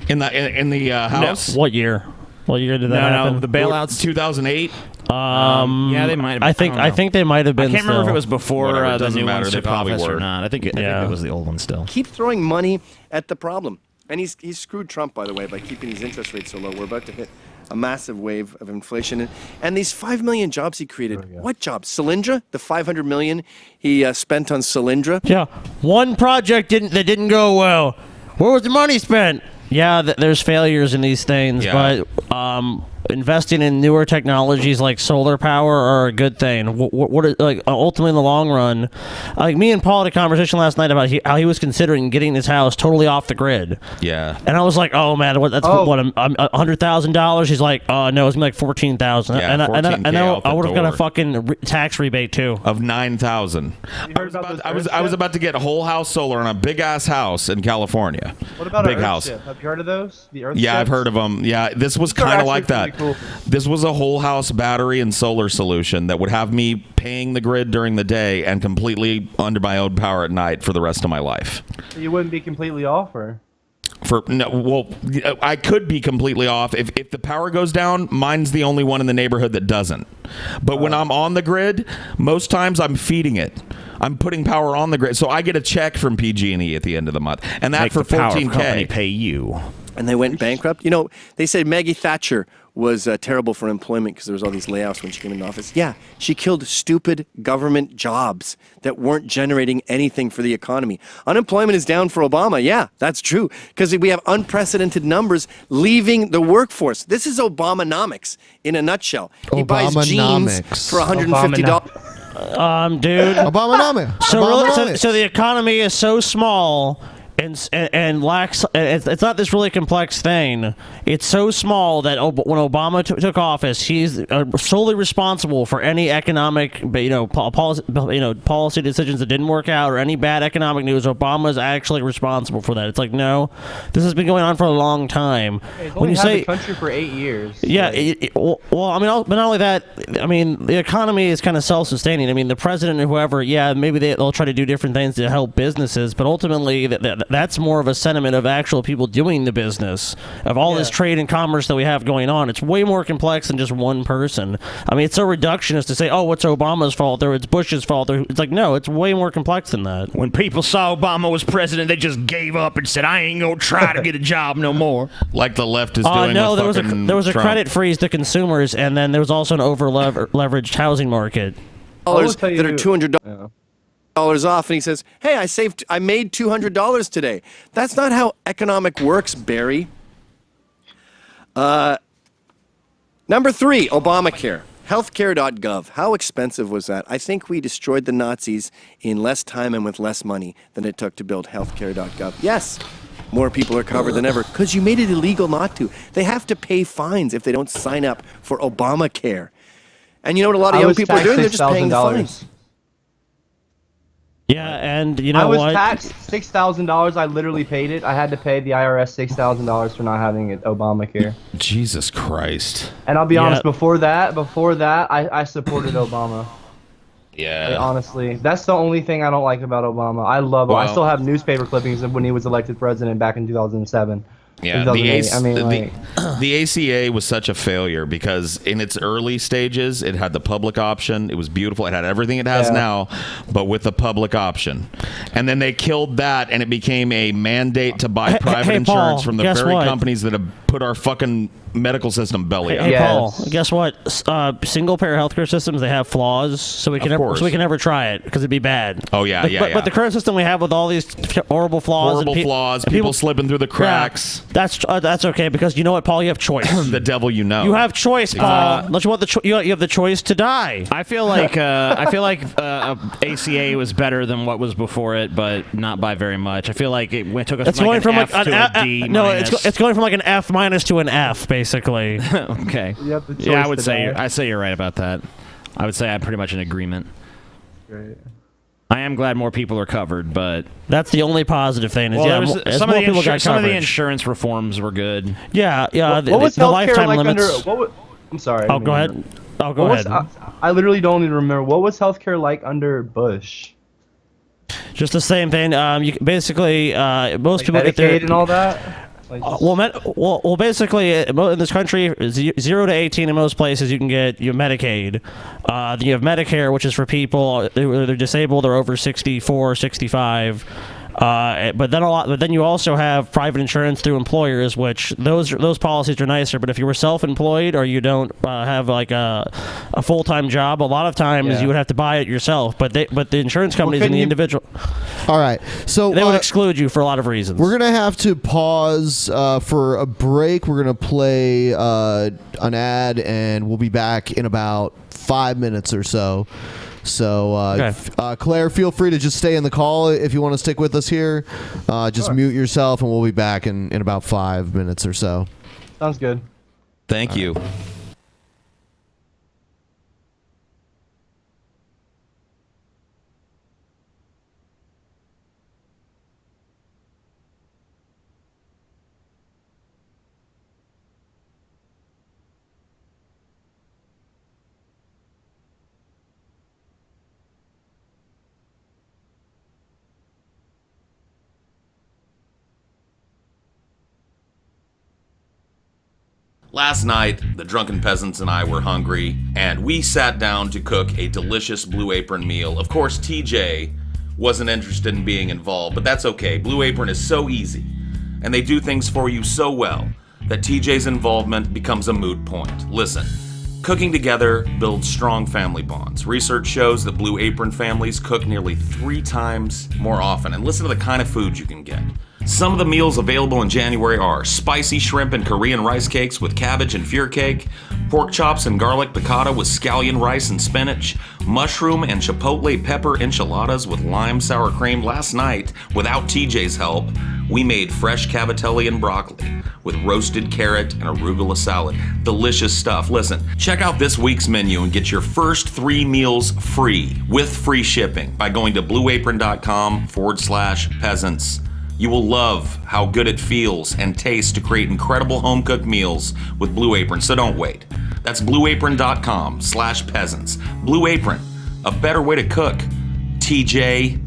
in the House? No. What year? What year did that happen? No, the bailouts 2008. Yeah, they might have. I think they might have been. I can't remember if still. it was before Whatever, it the doesn't new matter. ones They took probably office or were. not. I think it was the old one still. Keep throwing money at the problem. And he's screwed Trump, by the way, by keeping these interest rates so low. We're about to hit a massive wave of inflation. And these 5 million jobs he created. What jobs? Solyndra? The 500 million he spent on Solyndra? Yeah. One project that didn't go well. Where was the money spent? Yeah, there's failures in these things, but investing in newer technologies like solar power are a good thing. What like ultimately in the long run, like me and Paul had a conversation last night about how he was considering getting his house totally off the grid. Yeah, and I was like, oh man, what $100,000? He's like, oh no, it's gonna be like 14,000. Yeah, and I would have got a door. fucking tax rebate too of 9,000. I was about to get a whole house solar on a big ass house in California. What about big an Earth house? Ship? Have you heard of those? The Earth Yeah, I've ships? heard of them. Yeah, this was They're kind of actually like that. pretty cool. This was a whole house battery and solar solution that would have me paying the grid during the day and completely under my own power at night for the rest of my life. You wouldn't be completely off, or? I could be completely off. If the power goes down, mine's the only one in the neighborhood that doesn't. But when I'm on the grid, most times I'm feeding it. I'm putting power on the grid, so I get a check from PG&E at the end of the month, and that Make for the power $14K. company pay you. And they went bankrupt. You know, they said Maggie Thatcher was terrible for employment because there was all these layoffs when she came into office. Yeah, she killed stupid government jobs that weren't generating anything for the economy. Unemployment is down for Obama. Yeah, that's true, because we have unprecedented numbers leaving the workforce. This is Obamanomics in a nutshell. He buys jeans for $150. Dude. Obamanomics. So the economy is so small. and lacks. It's not this really complex thing. It's so small that when Obama took office, he's solely responsible for any economic, policy decisions that didn't work out or any bad economic news. Obama's actually responsible for that. It's like, no, this has been going on for a long time. Hey, when you say the country for 8 years. yeah, well, I mean, but not only that. I mean, the economy is kind of self-sustaining. I mean, the president or whoever, yeah, maybe they'll try to do different things to help businesses, but ultimately, that's more of a sentiment of actual people doing the business, of all this trade and commerce that we have going on. It's way more complex than just one person. I mean, it's so reductionist to say, oh, it's Obama's fault or it's Bush's fault. It's like, no, it's way more complex than that. When people saw Obama was president, they just gave up and said, I ain't gonna try to get a job no more. Like the left is doing. No, with there was a Trump. credit freeze to consumers, and then there was also an over-leveraged housing market. Dollars that are $200 off, and he says, "Hey, I made $200 today." That's not how economic works, Barry. Number 3, Obamacare. Healthcare.gov. How expensive was that? I think we destroyed the Nazis in less time and with less money than it took to build healthcare.gov. Yes, more people are covered than ever because you made it illegal not to. They have to pay fines if they don't sign up for Obamacare. And you know what a lot of young people are doing? They're just paying the fines. Yeah, and you know I was what? taxed $6,000. I literally paid it. I had to pay the IRS $6,000 for not having it Obamacare. Jesus Christ. And I'll be honest, before that, I supported Obama. Yeah. Like, honestly, that's the only thing I don't like about Obama. I love him. I still have newspaper clippings of when he was elected president back in 2007. Yeah, the ACA was such a failure because in its early stages, it had the public option. It was beautiful. It had everything it has now, but with the public option. And then they killed that, and it became a mandate to buy private insurance from the very companies that have put our fucking medical system belly up. Hey, Paul, guess what? Single-payer healthcare systems, they have flaws, so we can never try it because it'd be bad. Oh, yeah, But the current system we have with all these horrible flaws, people slipping through the cracks. Yeah, that's okay because you know what, Paul? You have choice. The devil you know. You have choice, Paul. Unless you want you have the choice to die. I feel like ACA was better than what was before it, but not by very much. I feel like it took us from like an F to a D. No, it's going from like an F minus to an F, basically. Okay. Yeah, I'd say you're right about that. I would say I'm pretty much in agreement. Great. I am glad more people are covered, but that's the only positive thing. Is some of the insurance reforms were good. Yeah. What was the healthcare lifetime like limits. I'm sorry. Oh, go ahead. Oh, go ahead. I literally don't even remember. What was healthcare like under Bush? Just the same thing. You basically most people Medicaid get their and all that. Well, basically, in this country, 0 to 18 in most places, you can get your Medicaid. You have Medicare, which is for people they're disabled or over 64, 65. But then you also have private insurance through employers, which those policies are nicer. But if you were self-employed or you don't have like a full-time job, a lot of times you would have to buy it yourself. But the insurance companies and the individual, all right, so they would exclude you for a lot of reasons. We're gonna have to pause for a break. We're gonna play an ad, and we'll be back in about 5 minutes or so. So, Claire, feel free to just stay in the call if you want to stick with us here. Just mute yourself, and we'll be back in about 5 minutes or so. Sounds good. Thank you. Last night, the Drunken Peasants and I were hungry, and we sat down to cook a delicious Blue Apron meal. Of course, TJ wasn't interested in being involved, but that's okay. Blue Apron is so easy, and they do things for you so well that TJ's involvement becomes a moot point. Listen, cooking together builds strong family bonds. Research shows that Blue Apron families cook nearly 3 times more often, and listen to the kind of food you can get. Some of the meals available in January are spicy shrimp and Korean rice cakes with cabbage and fure cake, pork chops and garlic piccata with scallion rice and spinach, mushroom and chipotle pepper enchiladas with lime sour cream. Last night, without TJ's help, we made fresh cavatelli and broccoli with roasted carrot and arugula salad. Delicious stuff. Listen, check out this week's menu and get your first 3 meals free with free shipping by going to blueapron.com/peasants. You will love how good it feels and tastes to create incredible home-cooked meals with Blue Apron, so don't wait. That's blueapron.com/peasants. Blue Apron, a better way to cook. TJ.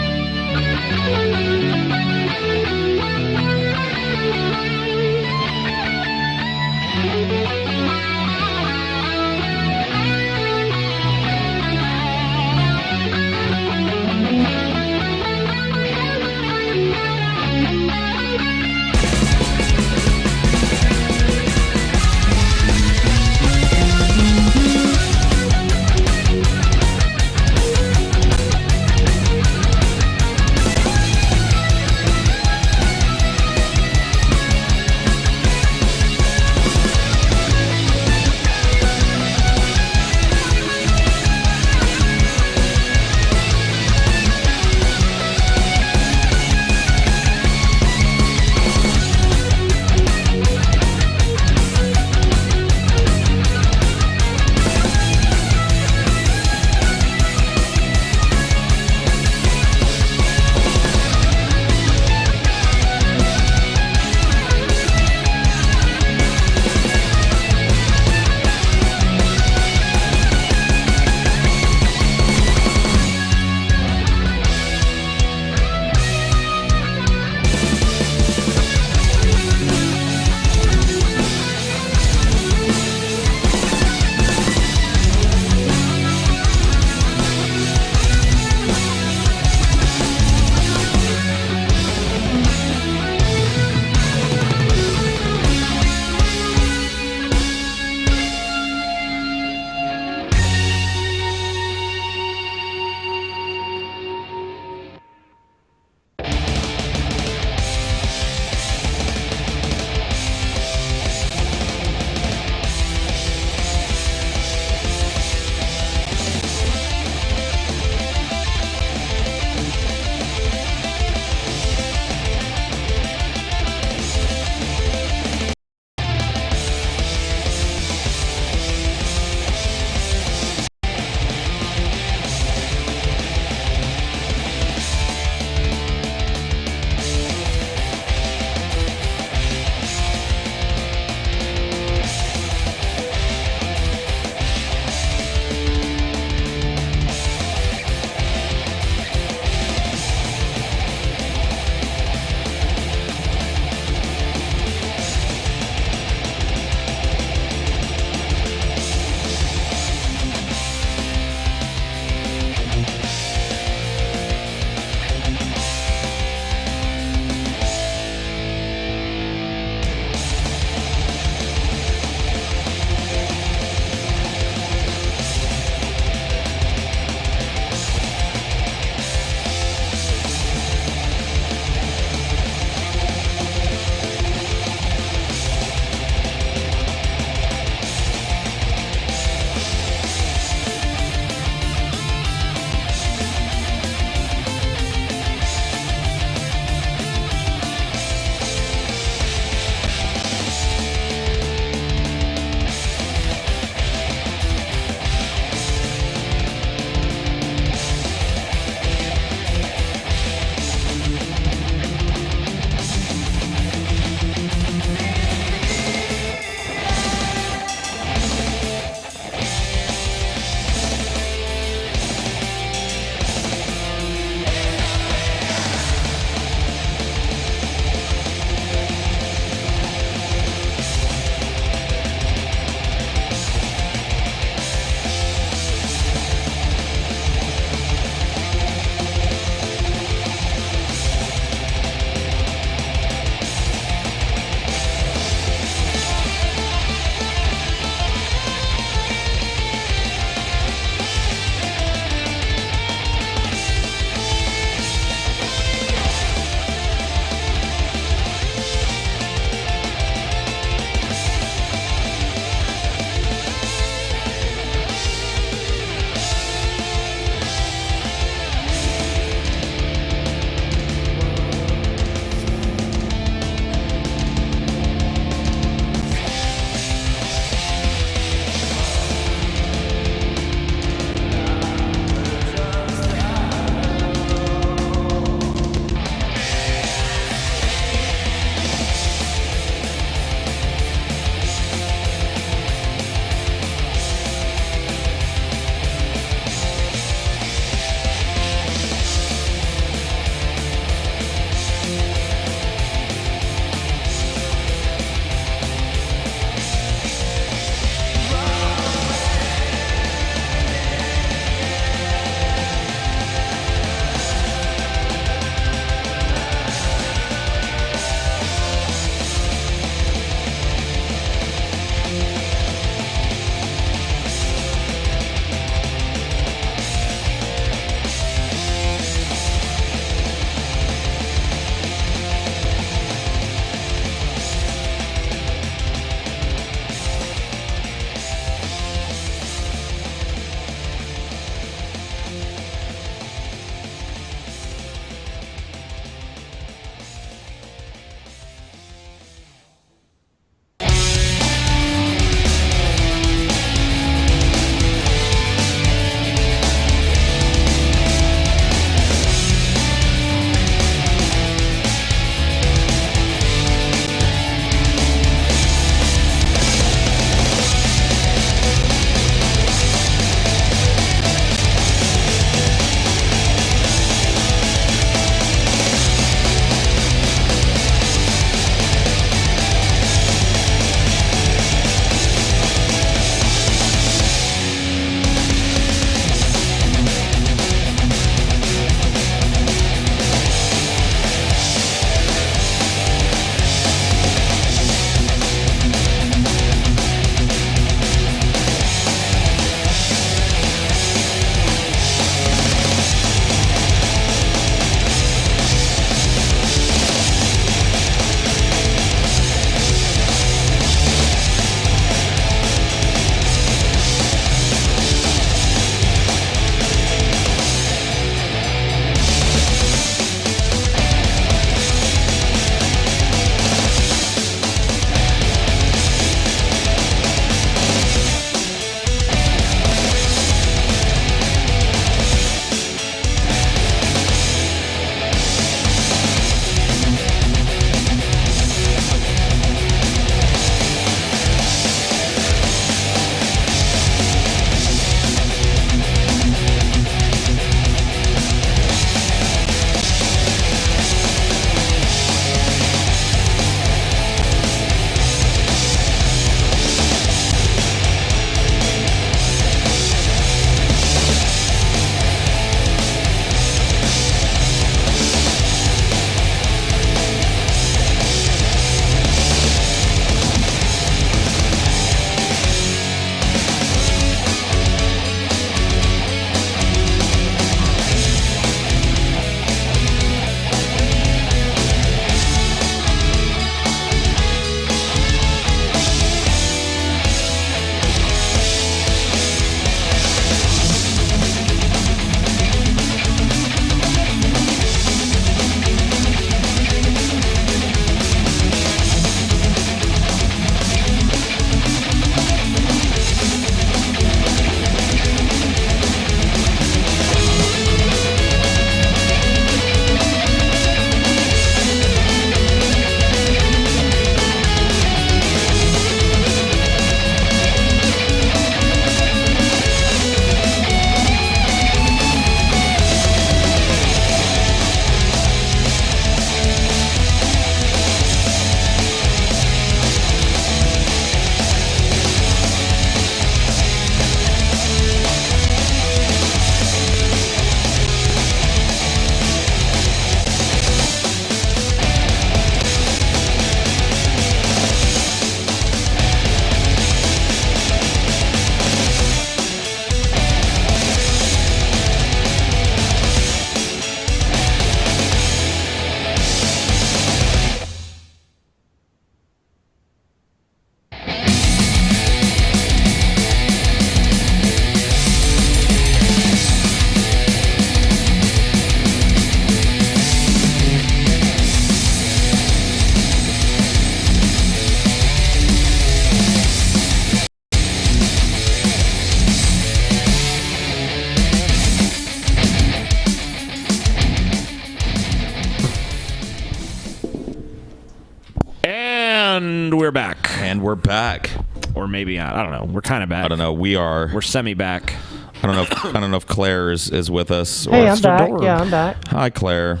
And we're back. Or maybe, I don't know. We're kind of back. I don't know. We are. We're semi-back. I don't know if Claire is with us. Hey, I'm back. Yeah, I'm back. Hi, Claire.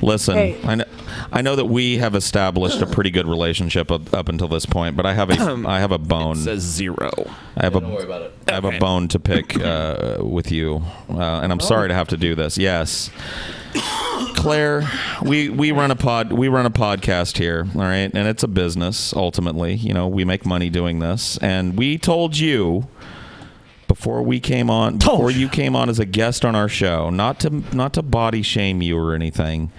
Listen, Hey. I know that we have established a pretty good relationship up until this point, but I have a bone. It says 0. Don't worry about it. I have a bone to pick with you, and I'm sorry to have to do this. Yes. Claire, we run a podcast here, all right, and it's a business ultimately. You know, we make money doing this, and we told you before you came on as a guest on our show, not to body shame you or anything,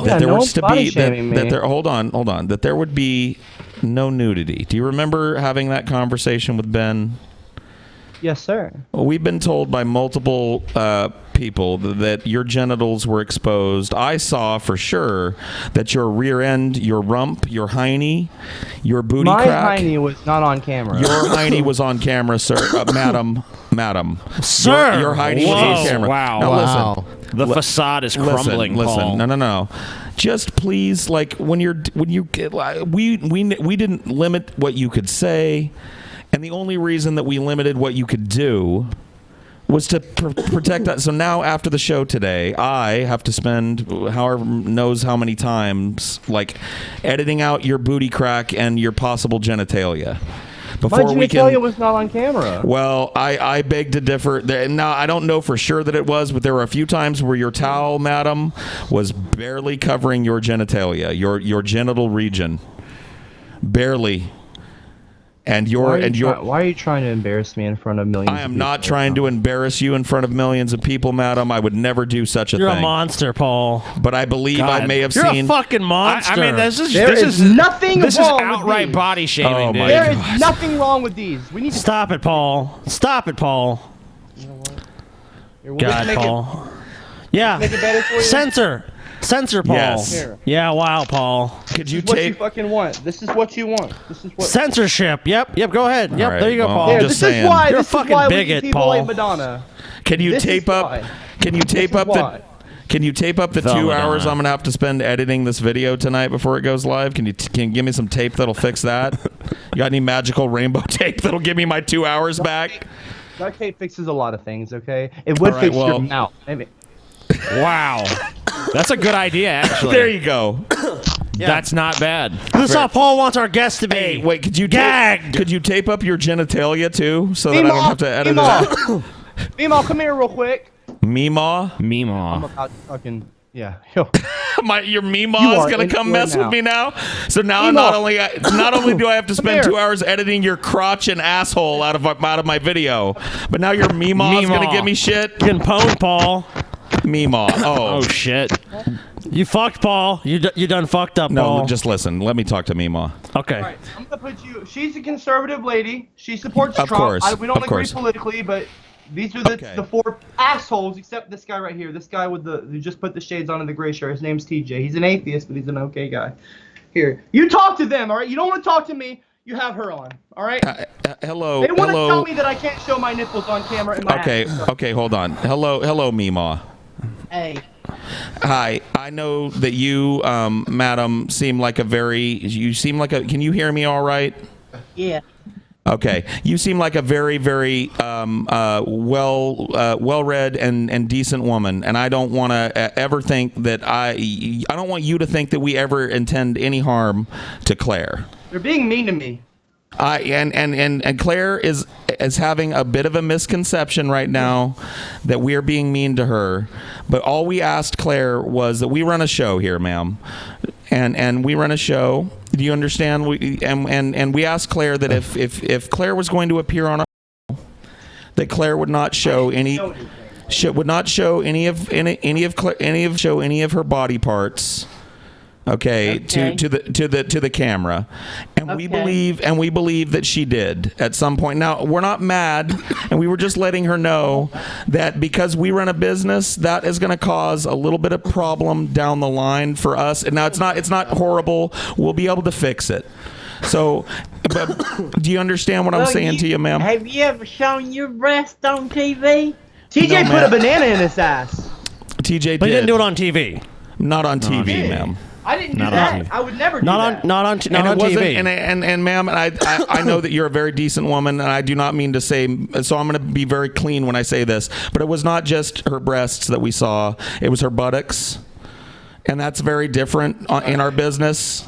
that there was to be that there. Hold on, that there would be no nudity. Do you remember having that conversation with Ben? Yes, sir. Well, we've been told by multiple people that your genitals were exposed. I saw for sure that your rear end, your rump, your hiney, your booty crack. My hiney was not on camera. Your hiney was on camera, sir. Madam. Sir! Your hiney was on camera. Wow. Now listen. The facade is crumbling, Paul. Listen. No. Just please, like, we didn't limit what you could say. And the only reason that we limited what you could do was to protect that. So now, after the show today, I have to spend however knows how many times, like, editing out your booty crack and your possible genitalia. My genitalia was not on camera. Well, I beg to differ. Now, I don't know for sure that it was, but there were a few times where your towel, madam, was barely covering your genitalia, your genital region. Barely. Why are you trying to embarrass me in front of millions? I am not trying to embarrass you in front of millions of people, madam. I would never do such a thing. You're a monster, Paul. But I believe I may have You're seen. You're a fucking monster. I mean, this is nothing This wrong is outright with these. body shaming. Oh, dude. my There is nothing wrong with these. We need to Stop it, Paul. Stop it, Paul. You know what? Here, God, make Paul. Yeah. Make it better for you. Censor, Paul. Yes. Here. Yeah, wow, Paul. Could you This is what you take? fucking want. This is what you want. This is what. Censorship. Yep. Go ahead. Yep. right, There you go, well, Paul. I'm There, just this saying. is why. You're a this fucking is why we bigot, need people Paul. like Madonna. Can you This tape is up? why. Can you tape This is up why. Can you tape up the The 2 Madonna. hours I'm gonna have to spend editing this video tonight before it goes live? Can you give me some tape that'll fix that? You got any magical rainbow tape that'll give me my 2 hours back? Duct tape fixes a lot of things. Okay, it would All right, fix well- your mouth. I mean, Wow. That's a good idea, actually. There you go. That's not bad. This is how Paul wants our guests to be. Hey, wait, could you gagged? Could you tape up your genitalia too, so that I don't have to edit it out? Meemaw, come here real quick. Meemaw? I'm Meemaw. about to fucking your Your You Meemaw is are gonna in come for it mess with now. me now. So now Meemaw. not only do I have to spend here. 2 hours editing your crotch and asshole out of my video, but now your Meemaw is gonna give me shit. Getting pwned, Paul. Meemaw. Oh, shit. You fucked, Paul. You done fucked up, No, Paul. just listen. Let me talk to Meemaw. Okay. All right, I'm gonna put you. She's a conservative lady. She supports Of Trump. course, We don't of agree course. politically, but these are Okay. the 4 assholes, except this guy right here. This guy who just put the shades on in the gray shirt. His name's TJ. He's an atheist, but he's an okay guy. Here, you talk to them, all right? You don't want to talk to me. You have her on, all right? Hello. They want to hello. tell me that I can't show my nipples on camera in my Okay. ass. Okay. Hold on. Hello, Meemaw. Hey. Hi. I know that you, madam, seem like a very. Can you hear me all right? Yeah. Okay. You seem like a very, very well-read and decent woman, and I don't want to ever think that I don't want you to think that we ever intend any harm to Claire. They're being mean to me. And Claire is having a bit of a misconception right now that we're being mean to her. But all we asked Claire was that we run a show here, ma'am, and we run a show. Do you understand? And we asked Claire that if Claire was going to appear on our show, that Claire would not show any of her body parts. Okay, to the camera, and we believe that she did at some point. Now we're not mad, and we were just letting her know that because we run a business, that is going to cause a little bit of problem down the line for us. And now it's not horrible. We'll be able to fix it. So, but do you understand what I'm saying to you, ma'am? Have you ever shown your breast on TV? TJ put a banana in his ass. TJ But he did. didn't do it on TV. Not on TV, ma'am. I didn't do Not on that. TV. I would never do Not that. on not on TV. And ma'am, I know that you're a very decent woman, and I do not mean to say. So I'm going to be very clean when I say this. But it was not just her breasts that we saw; it was her buttocks, and that's very different in our business.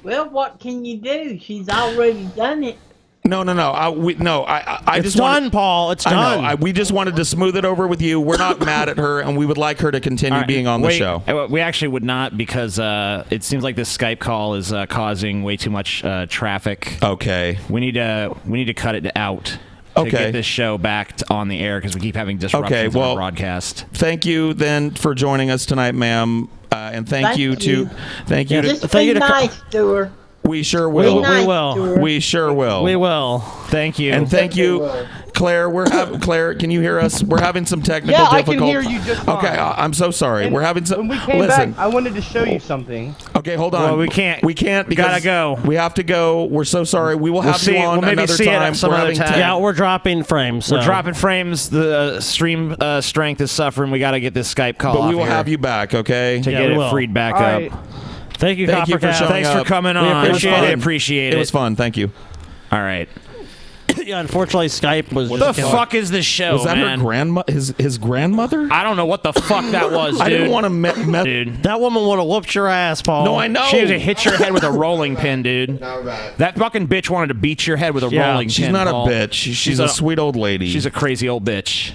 Well, what can you do? She's already done it. No. I It's just done, Paul. It's done. I know. We just wanted to smooth it over with you. We're not mad at her, and we would like her to continue All right, being on the wait, show. We actually would not because it seems like this Skype call is causing way too much traffic. Okay. We need to cut it out. To get this show back on the air because we keep having disruptions in our broadcast. Thank you then for joining us tonight, ma'am, and thank you to Just be nice to her. We sure will. We will. We sure will. We will. Thank you. And thank you, Claire. Claire, can you hear us? We're having some technical difficulties. Yeah, I can hear you just fine. Okay, I'm so sorry. We're having some. When we came back, I wanted to show you something. Okay, hold on. Well, we can't. We can't because gotta go. We have to go. We're so sorry. We will have see you it. on We'll maybe another see it time. some We're other having time. Yeah, we're dropping frames. We're so. dropping frames. The stream strength is suffering. We got to get this Skype call. But we will off here have you back, okay? to get it freed back All right. up. Thank you, Thank you for CopperCab. showing Thanks up. for coming We on. appreciate it. It was fun. Thank you. All right. Yeah, unfortunately, Skype was. What the fuck is this show, Was that man? her grandma? His grandmother? I don't know what the fuck that was, dude. I didn't want to dude. That woman would have whooped your ass, Paul. No, I know. She was to hit your head with a rolling pin, dude. That fucking bitch wanted to beat your head with a rolling She's pin. not Paul. a bitch. She's a sweet old lady. She's a crazy old bitch.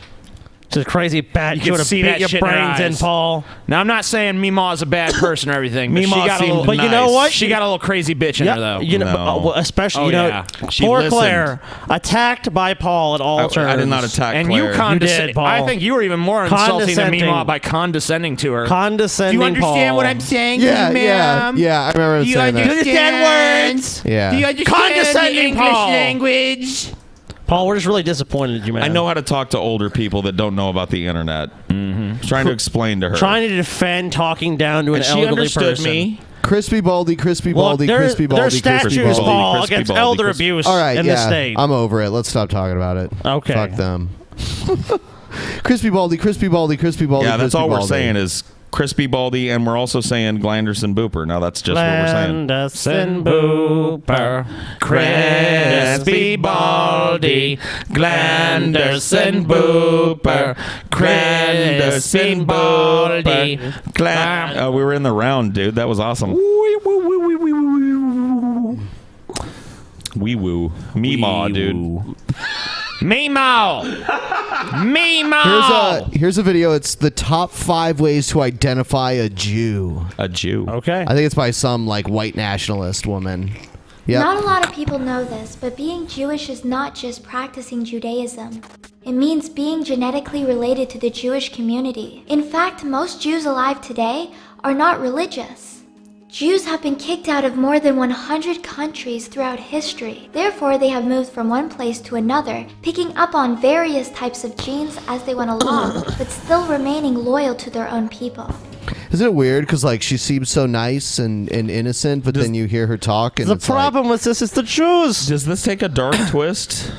She's a crazy bat. You She would can have see beat that your shit in her brains in, eyes. Paul. Now I'm not saying Meemaw is a bad person or everything. But Meemaw she got a seemed little, But you know what? She got a little crazy bitch in her though. You know, No. especially Oh, you know, yeah. She poor listened. Claire attacked by Paul at all turns. I did not attack And Claire. you did, Paul. I think you were even more insulting than Condescending. Meemaw by condescending to her. Condescending. Do you understand Paul. what I'm saying, Yeah, ma'am? yeah. I remember Do you saying that. understand words? Yeah. Do you understand Condescending, the English Paul. language? Paul, we're just really disappointed in you, man. I know how to talk to older people that don't know about the internet. Mm-hmm. Trying to explain to her. Trying to defend talking down to an and she elderly understood person. me. Crispy Baldy, Crispy Look, Baldy, there- Crispy Baldy, there's Crispy statues, Baldy. Paul, Crispy against Baldy, elder Crispy- abuse All right, in yeah. the state. I'm over it. Let's stop talking about it. Okay. Fuck them. Crispy Baldy, Crispy Baldy, Crispy Baldy. Yeah, that's Crispy all we're Baldy. saying is Crispy Baldy, and we're also saying Glanderson Booper. Now that's just what we're saying. Glanderson Booper, Crispy Baldy, Glanderson Booper, Glanderson Baldy. We were in the round, dude. That was awesome. Wee woo. Meemaw, dude. Meemaw! Meemaw! Here's a video. It's the top 5 ways to identify a Jew. A Jew. Okay. I think it's by some like white nationalist woman. Yep. Not a lot of people know this, but being Jewish is not just practicing Judaism. It means being genetically related to the Jewish community. In fact, most Jews alive today are not religious. Jews have been kicked out of more than 100 countries throughout history. Therefore, they have moved from one place to another, picking up on various types of genes as they went along, but still remaining loyal to their own people. Isn't it weird? Because like she seems so nice and innocent, but then you hear her talk, and The it's like, problem with this is the Jews. Does this take a dark twist?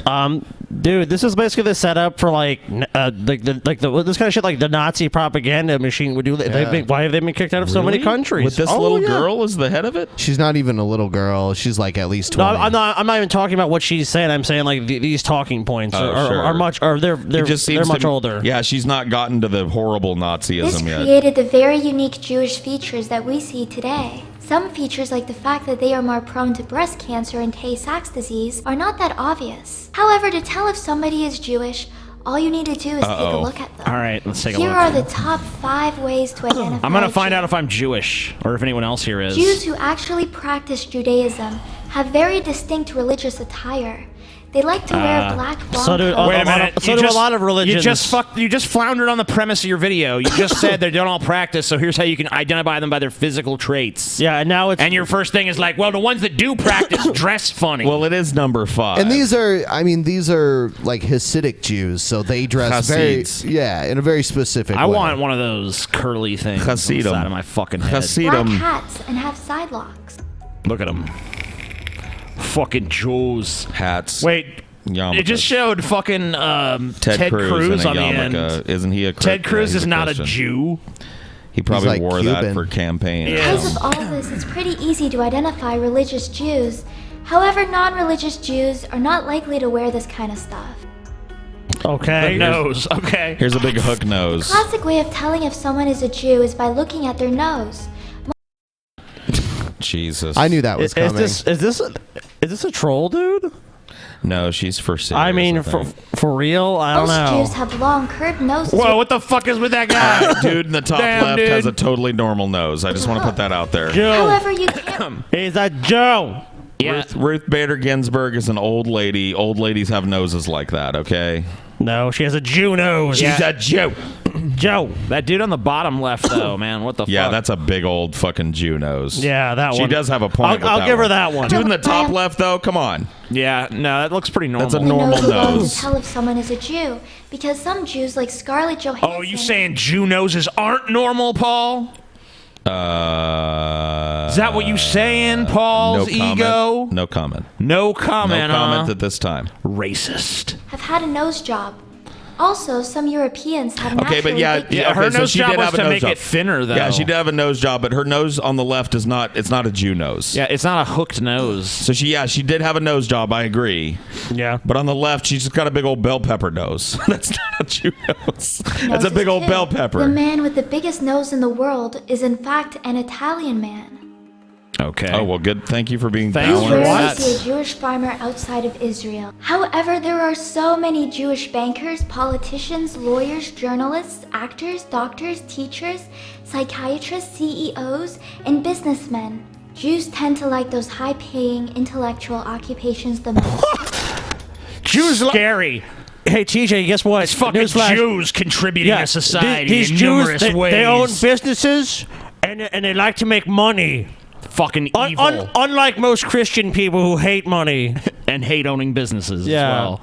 Dude, this is basically the setup for this kind of shit, like the Nazi propaganda machine would do. Why have they been kicked out of so many Really? countries? With this little girl as the head of it? she's not even a little girl. She's like at least No, 20. I'm not even talking about what she's saying. I'm saying like these talking points are much, or they're much older. Yeah, she's not gotten to the horrible This Nazism yet. created the very unique Jewish features that we see today. Some features, like the fact that they are more prone to breast cancer and Tay-Sachs disease, are not that obvious. However, to tell if somebody is Jewish, all you need to do is take a look at them. All right, let's take a Here look. are the top 5 ways to identify I'm going to find Jews. out if I'm Jewish or if anyone else here is. Jews who actually practice Judaism have very distinct religious attire. They like to wear black long so do- coats. Wait a minute. So do a lot of religions. You just floundered on the premise of your video. You just said they don't all practice, so here's how you can identify them by their physical traits. Yeah, and now it's... And your first thing is like, well, the ones that do practice dress funny. Well, it is number 5. And these are like Hasidic Jews, so they dress Hasids. in a very specific way. I want one of those curly things on the Hasidim. side of my fucking head. Black Hasidim. hats and have side locks. Look at them. Fucking Jews. Hats. Wait. Yarmulkes. It just showed fucking Ted Cruz Cruz in a on the yarmulke. end. Isn't he a Ted Cruz he's is not a Christian. Jew. He probably like wore that Cuban. for campaign. Because of all this, it's pretty easy to identify religious Jews. However, non-religious Jews are not likely to wear this kind of stuff. Okay. The nose. Okay. Here's a big hook nose. Classic way of telling if someone is a Jew is by looking at their nose. Jesus. I knew that was coming. Is this a troll, dude? No, she's for serious. I mean, for real? I don't Most know. Jews have long, curved noses. Whoa, what the fuck is with that guy? Dude in the top Damn, left dude. has a totally normal nose. I just want to put that out there. Joe. However, you can't. He's a Joe. Yeah. Ruth Bader Ginsburg is an old lady. Old ladies have noses like that, okay? No, she has a Jew nose. She's a Jew. Joe. That dude on the bottom left, though, man. What the Yeah, fuck? that's a big old fucking Jew nose. Yeah, that She one. does have a point. I'll give her that one. Dude in the top left, though, come on. Yeah, no, that looks pretty normal. That's a The normal nose alone nose. to tell if someone is a Jew, because some Jews like Scarlett Johansson. Oh, you saying Jew noses aren't normal, Paul? Is that what you saying, Paul's no comment. ego? No comment. No comment, No comment huh? at this time. Racist. have had a nose job. Also, some Europeans have Okay, naturally but yeah, big yeah, her okay, so nose she job did was have a to nose make job. it thinner, though. Yeah, she did have a nose job, but her nose on the left is not. It's not a Jew nose. Yeah, it's not a hooked nose. So she did have a nose job. I agree. Yeah. But on the left, she's just got a big old bell pepper nose. That's not a Jew nose. That's a noses big old too. bell pepper. The man with the biggest nose in the world is in fact an Italian man. Okay. Oh well, good. Thank you for being You balanced. rarely see a Jewish farmer outside of Israel. However, there are so many Jewish bankers, politicians, lawyers, journalists, actors, doctors, teachers, psychiatrists, CEOs, and businessmen. Jews tend to like those high-paying intellectual occupations the most. Jews Scary. Hey, TJ, guess what? It's fucking Newsflash. Jews contributing to society These in Jews, numerous ways. they own businesses and they like to make money. Fucking evil. Unlike most Christian people who hate money and hate owning businesses Yeah. as well.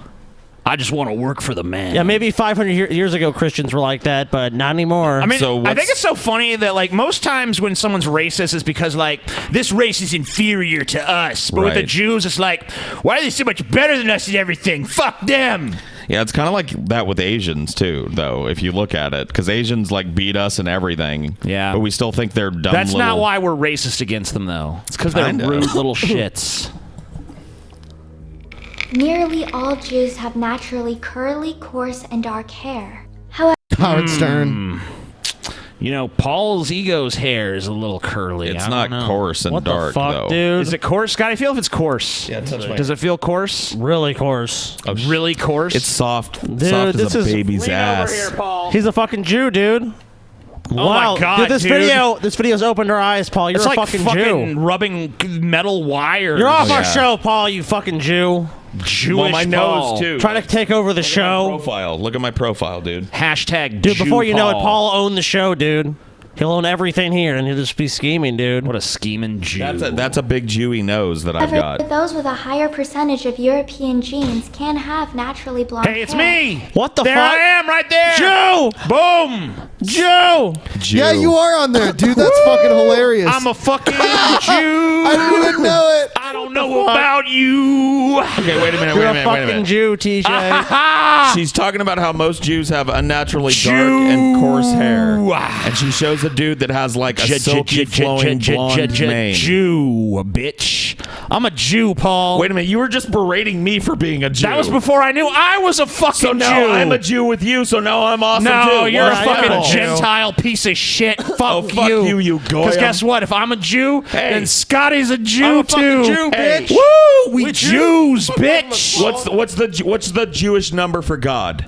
I just want to work for the man. Yeah, maybe 500 years ago Christians were like that, but not anymore. I mean, I think it's so funny that, like, most times when someone's racist, it's because, like, this race is inferior to us. But with the Right. Jews, it's like, why are they so much better than us at everything? Fuck them. Yeah, it's kind of like that with Asians too, though. If you look at it, because Asians like beat us and everything. Yeah, but we still think they're dumb. That's not little- why we're racist against them, though. It's because they're Kinda. rude little shits. Nearly all Jews have naturally curly, coarse, and dark hair. However, Howard Stern. You know, Paul's ego's hair is a little curly. It's I not don't know. coarse and What the dark, fuck, though. dude? Is it coarse? Scotty, feel if it's coarse. Yeah, touch my- Does it feel coarse? Really coarse. Really coarse? It's soft. Dude, soft this as a is- baby's Lean ass. over here, Paul. He's a fucking Jew, dude. Oh Wow, my God, dude, this dude. video's opened our eyes, Paul. You're It's a like fucking fucking Jew. rubbing metal wires. You're off Yeah. our show, Paul. You fucking Jew. Jewish Well, my Paul. nose too. Trying to take over the Look at my show, profile. Look at my profile, dude. Hashtag dude. Jew Before you know it, Paul. Paul owned the show, dude. He'll own everything here, and he'll just be scheming, dude. What a scheming Jew. That's a big Jewy nose that I've however, got. those with a higher percentage of European genes can have naturally blonde Hey, it's hair. me. What the There fuck? I am, right there. Jew! Boom. Jew! Jew. Yeah, you are on there, dude. That's fucking hilarious. I'm a fucking Jew. I didn't even know it. I don't know about you. Okay, wait a minute. You're Wait a a minute. Wait a fucking minute. Jew, TJ. She's talking about how most Jews have unnaturally dark and coarse hair, and she shows a dude that has like a silky flowing blonde mane. Jew, bitch. I'm a Jew, Paul. Wait a minute, you were just berating me for being a Jew. That was before I knew I was a fucking So now Jew. I'm a Jew with you. So now I'm awesome too. No, you're a What's fucking up? Gentile piece of shit. Fuck Oh, fuck you, you goy. Because guess what? If I'm a Jew, Hey. then Scotty's a Jew I'm a fucking too. Jew, bitch. Woo! We Jews, bitch. What's the Jewish number for God?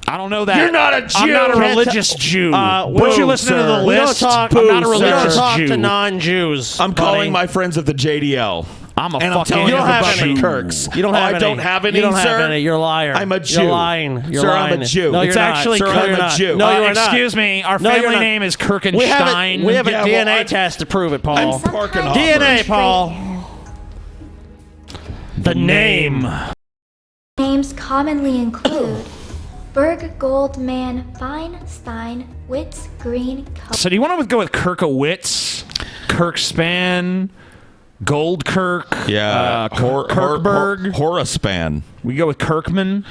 I don't know that. You're not a Jew. I'm not a Can't religious Jew. Weren't you listening to the We don't list? talk. I'm not a we don't religious talk Jew. to non-Jews. I'm calling my friends at the JDL. I'm a and I'm fucking telling You don't have everybody any. Kirks. You don't have I any. don't have any, You don't sir. have any. You're a liar. I'm a Jew. You're lying. You're Sir, lying. I'm a Jew. No, It's you're actually not. Sir, No, I'm you're a not. Jew. No, you're not. Excuse me. Our No, you're family not. name is We have Kirkenstein. a Yeah, well, DNA test to prove it, Paul. I'm parking on DNA, Paul. The name. Names commonly include Berg, Goldman, Feinstein, Witz, Green, So do you want to go with Kirkowitz, Kirkspan, Goldkirk? Yeah, Kirkberg. Horaspan. We go with Kirkman.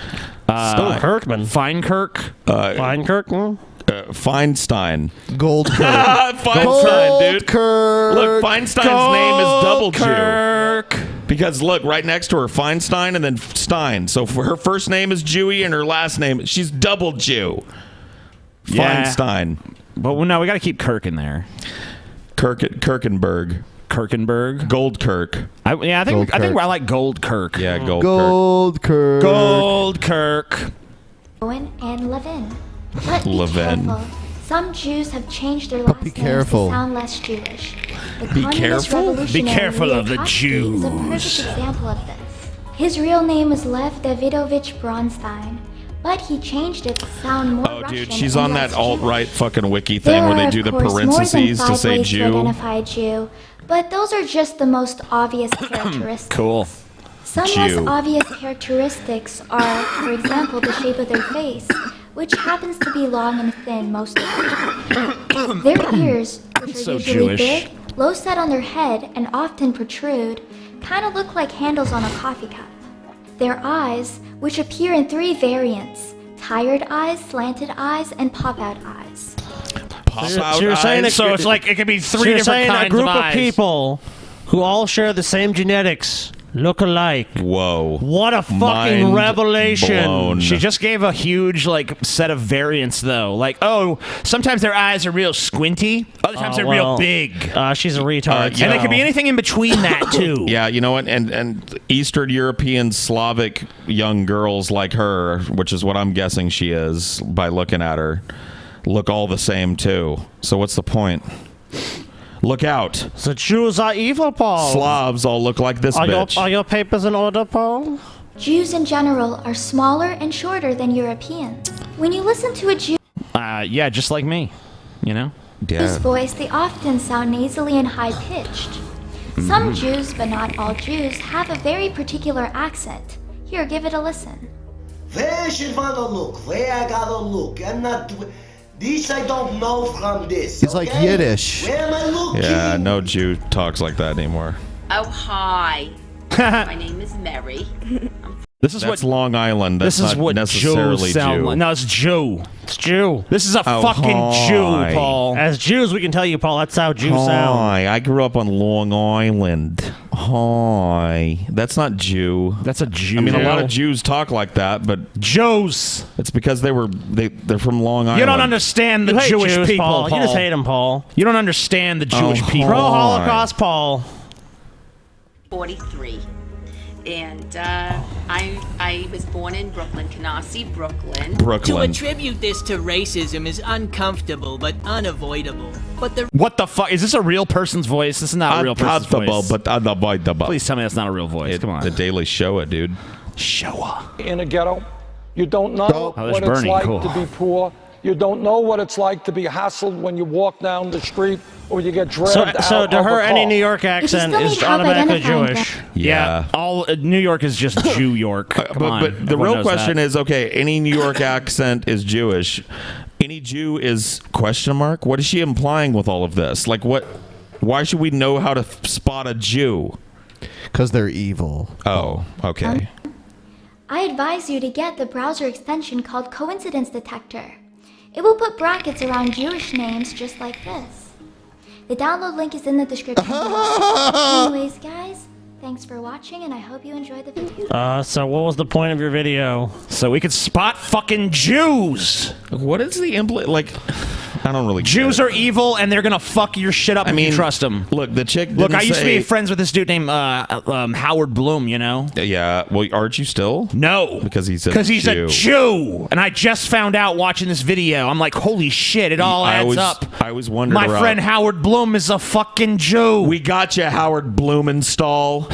Still Kirkman. Feinkirk. Feinkirk? Feinstein. Goldkirk. Feinstein, dude. Goldkirk. Look, Feinstein's name is double Kirk. Jew. Because look, right next to her, Feinstein and then Stein. So for her first name is Jewy and her last name, she's double Jew. Yeah. Feinstein. But no, we got to keep Kirk in there. Kirkenberg. Goldkirk. I think I like Goldkirk. Yeah, Goldkirk. Goldkirk. Owen and Levin. But be Levin. careful. Some Jews have changed their last names careful. to sound less Jewish. The Be communist careful? revolutionary Be careful of the Leah Trotsky is a perfect Jews. example of this. His real name was Lev Davidovich Bronstein, but he changed it to sound more Oh, Russian dude, she's and on less that alt-right fucking wiki thing There where they are, do of the course, more than parentheses to 5 say ways to Jew. identify a Jew, but those are just the most obvious characteristics. Cool. Some Jew. less obvious characteristics are, for example, the shape of their face, which happens to be long and thin most of the time. Their ears, which are So usually Jewish. big, low set on their head, and often protrude, kind of look like handles on a coffee cup. Their eyes, which appear in 3 variants: tired eyes, slanted eyes, and pop-out eyes. So you're saying eyes. So it's like it could be 3 so you're different saying kinds a group of eyes. people who all share the same genetics look alike. Whoa. What a fucking Mind revelation. blown. She just gave a huge set of variants though. Like, oh, sometimes their eyes are real squinty, other times they're real big. She's a retard. And they could be anything in between that too. Yeah, you know what? And Eastern European Slavic young girls like her, which is what I'm guessing she is by looking at her, look all the same too. So what's the point? Look out. The Jews are evil, Paul. Slavs all look like this bitch. Are your papers in order, Paul? Jews in general are smaller and shorter than Europeans. When you listen to a Jew Yeah, just like me. You know? Jew's voice, they often sound nasally and high-pitched. Some Jews, but not all Jews, have a very particular accent. Here, give it a listen. Where should one look? Where I gotta look? I'm not. This I don't know from this. It's like Yiddish. Where am I looking? Yeah, no Jew talks like that anymore. Oh, hi. My name is Mary. That's Long Island. That's This is not what necessarily Jews sound Jew. like. No, it's Jew. It's Jew. This is a Oh, fucking hi. Jew, Paul. As Jews, we can tell you, Paul, that's how Jews sound. Hi, I grew up on Long Island. Hi. That's not Jew. That's a Jew. I mean, a lot of Jews talk like that, but Jews. It's because they're from Long Island. You don't understand the You hate Jewish Jews, people, Paul. You just hate them, Paul. You don't understand the Jewish people. Pro-Holocaust, Paul. 43. And I was born in Brooklyn, Canarsie, Brooklyn. To attribute this to racism is uncomfortable but unavoidable. But the What the fuck? Is this a real person's voice? This is not a real person's Uncomfortable, voice. but unavoidable. Please tell me that's not a real voice. Come on. The Daily Show, dude. Showa. In a ghetto, you don't know Oh, there's what Bernie. it's like Cool. to be poor. You don't know what it's like to be hassled when you walk down the street or you get dragged So out to of her, a any car. New York accent still is need help automatically identifying Jewish. Yeah. All New York is just Jew York. Come on. But the Everyone real knows question that. is, okay, any New York accent is Jewish. Any Jew is question mark? What is she implying with all of this? Like what? Why should we know how to spot a Jew? Because they're evil. Oh, okay. I advise you to get the browser extension called Coincidence Detector. It will put brackets around Jewish names just like this. The download link is in the description below. Anyways, guys, thanks for watching, and I hope you enjoyed the video. So what was the point of your video? So we could spot fucking Jews. What is the like? I don't really. Jews are evil, and they're gonna fuck your shit up if you trust them. Look, the chick. Look, I used to be say- friends with this dude named Howard Bloom. You know? Yeah. Well, aren't you still? No, because he's a a Jew, and I just found out watching this video. I'm like, holy shit! It all adds up. I always wondered. My friend Howard Bloom is a fucking Jew. We got you, Howard Blumenstall.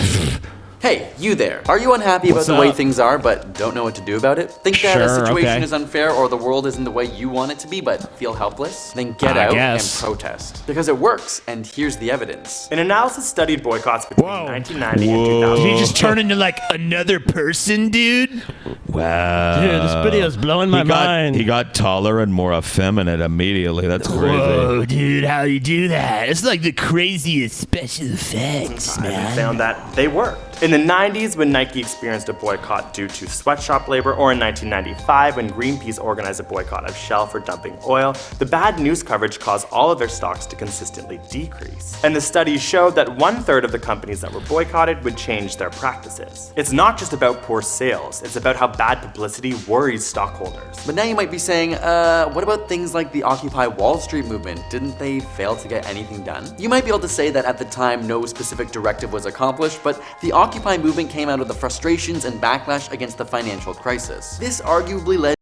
Hey, you there. Are you unhappy What's about the way up? things are but don't know what to do about it? Think that a Sure, situation okay. is unfair or the world isn't the way you want it to be but feel helpless? Then get I out guess. and protest. Because it works, and here's the evidence. An analysis studied boycotts between 1990 and 2000. Did he just turn into like another person, dude? Wow. Dude, this video's blowing my mind. He got taller and more effeminate immediately. That's crazy. Whoa, dude, how do you do that? It's like the craziest special effects, And we found that they worked. In the 90s, when Nike experienced a boycott due to sweatshop labor, or in 1995, when Greenpeace organized a boycott of Shell for dumping oil, the bad news coverage caused all of their stocks to consistently decrease. And the studies showed that 1/3 of the companies that were boycotted would change their practices. It's not just about poor sales, it's about how bad publicity worries stockholders. But now you might be saying, what about things like the Occupy Wall Street movement? Didn't they fail to get anything done? You might be able to say that at the time no specific directive was accomplished, but the Occupy movement came out of the frustrations and backlash against the financial crisis. This arguably led.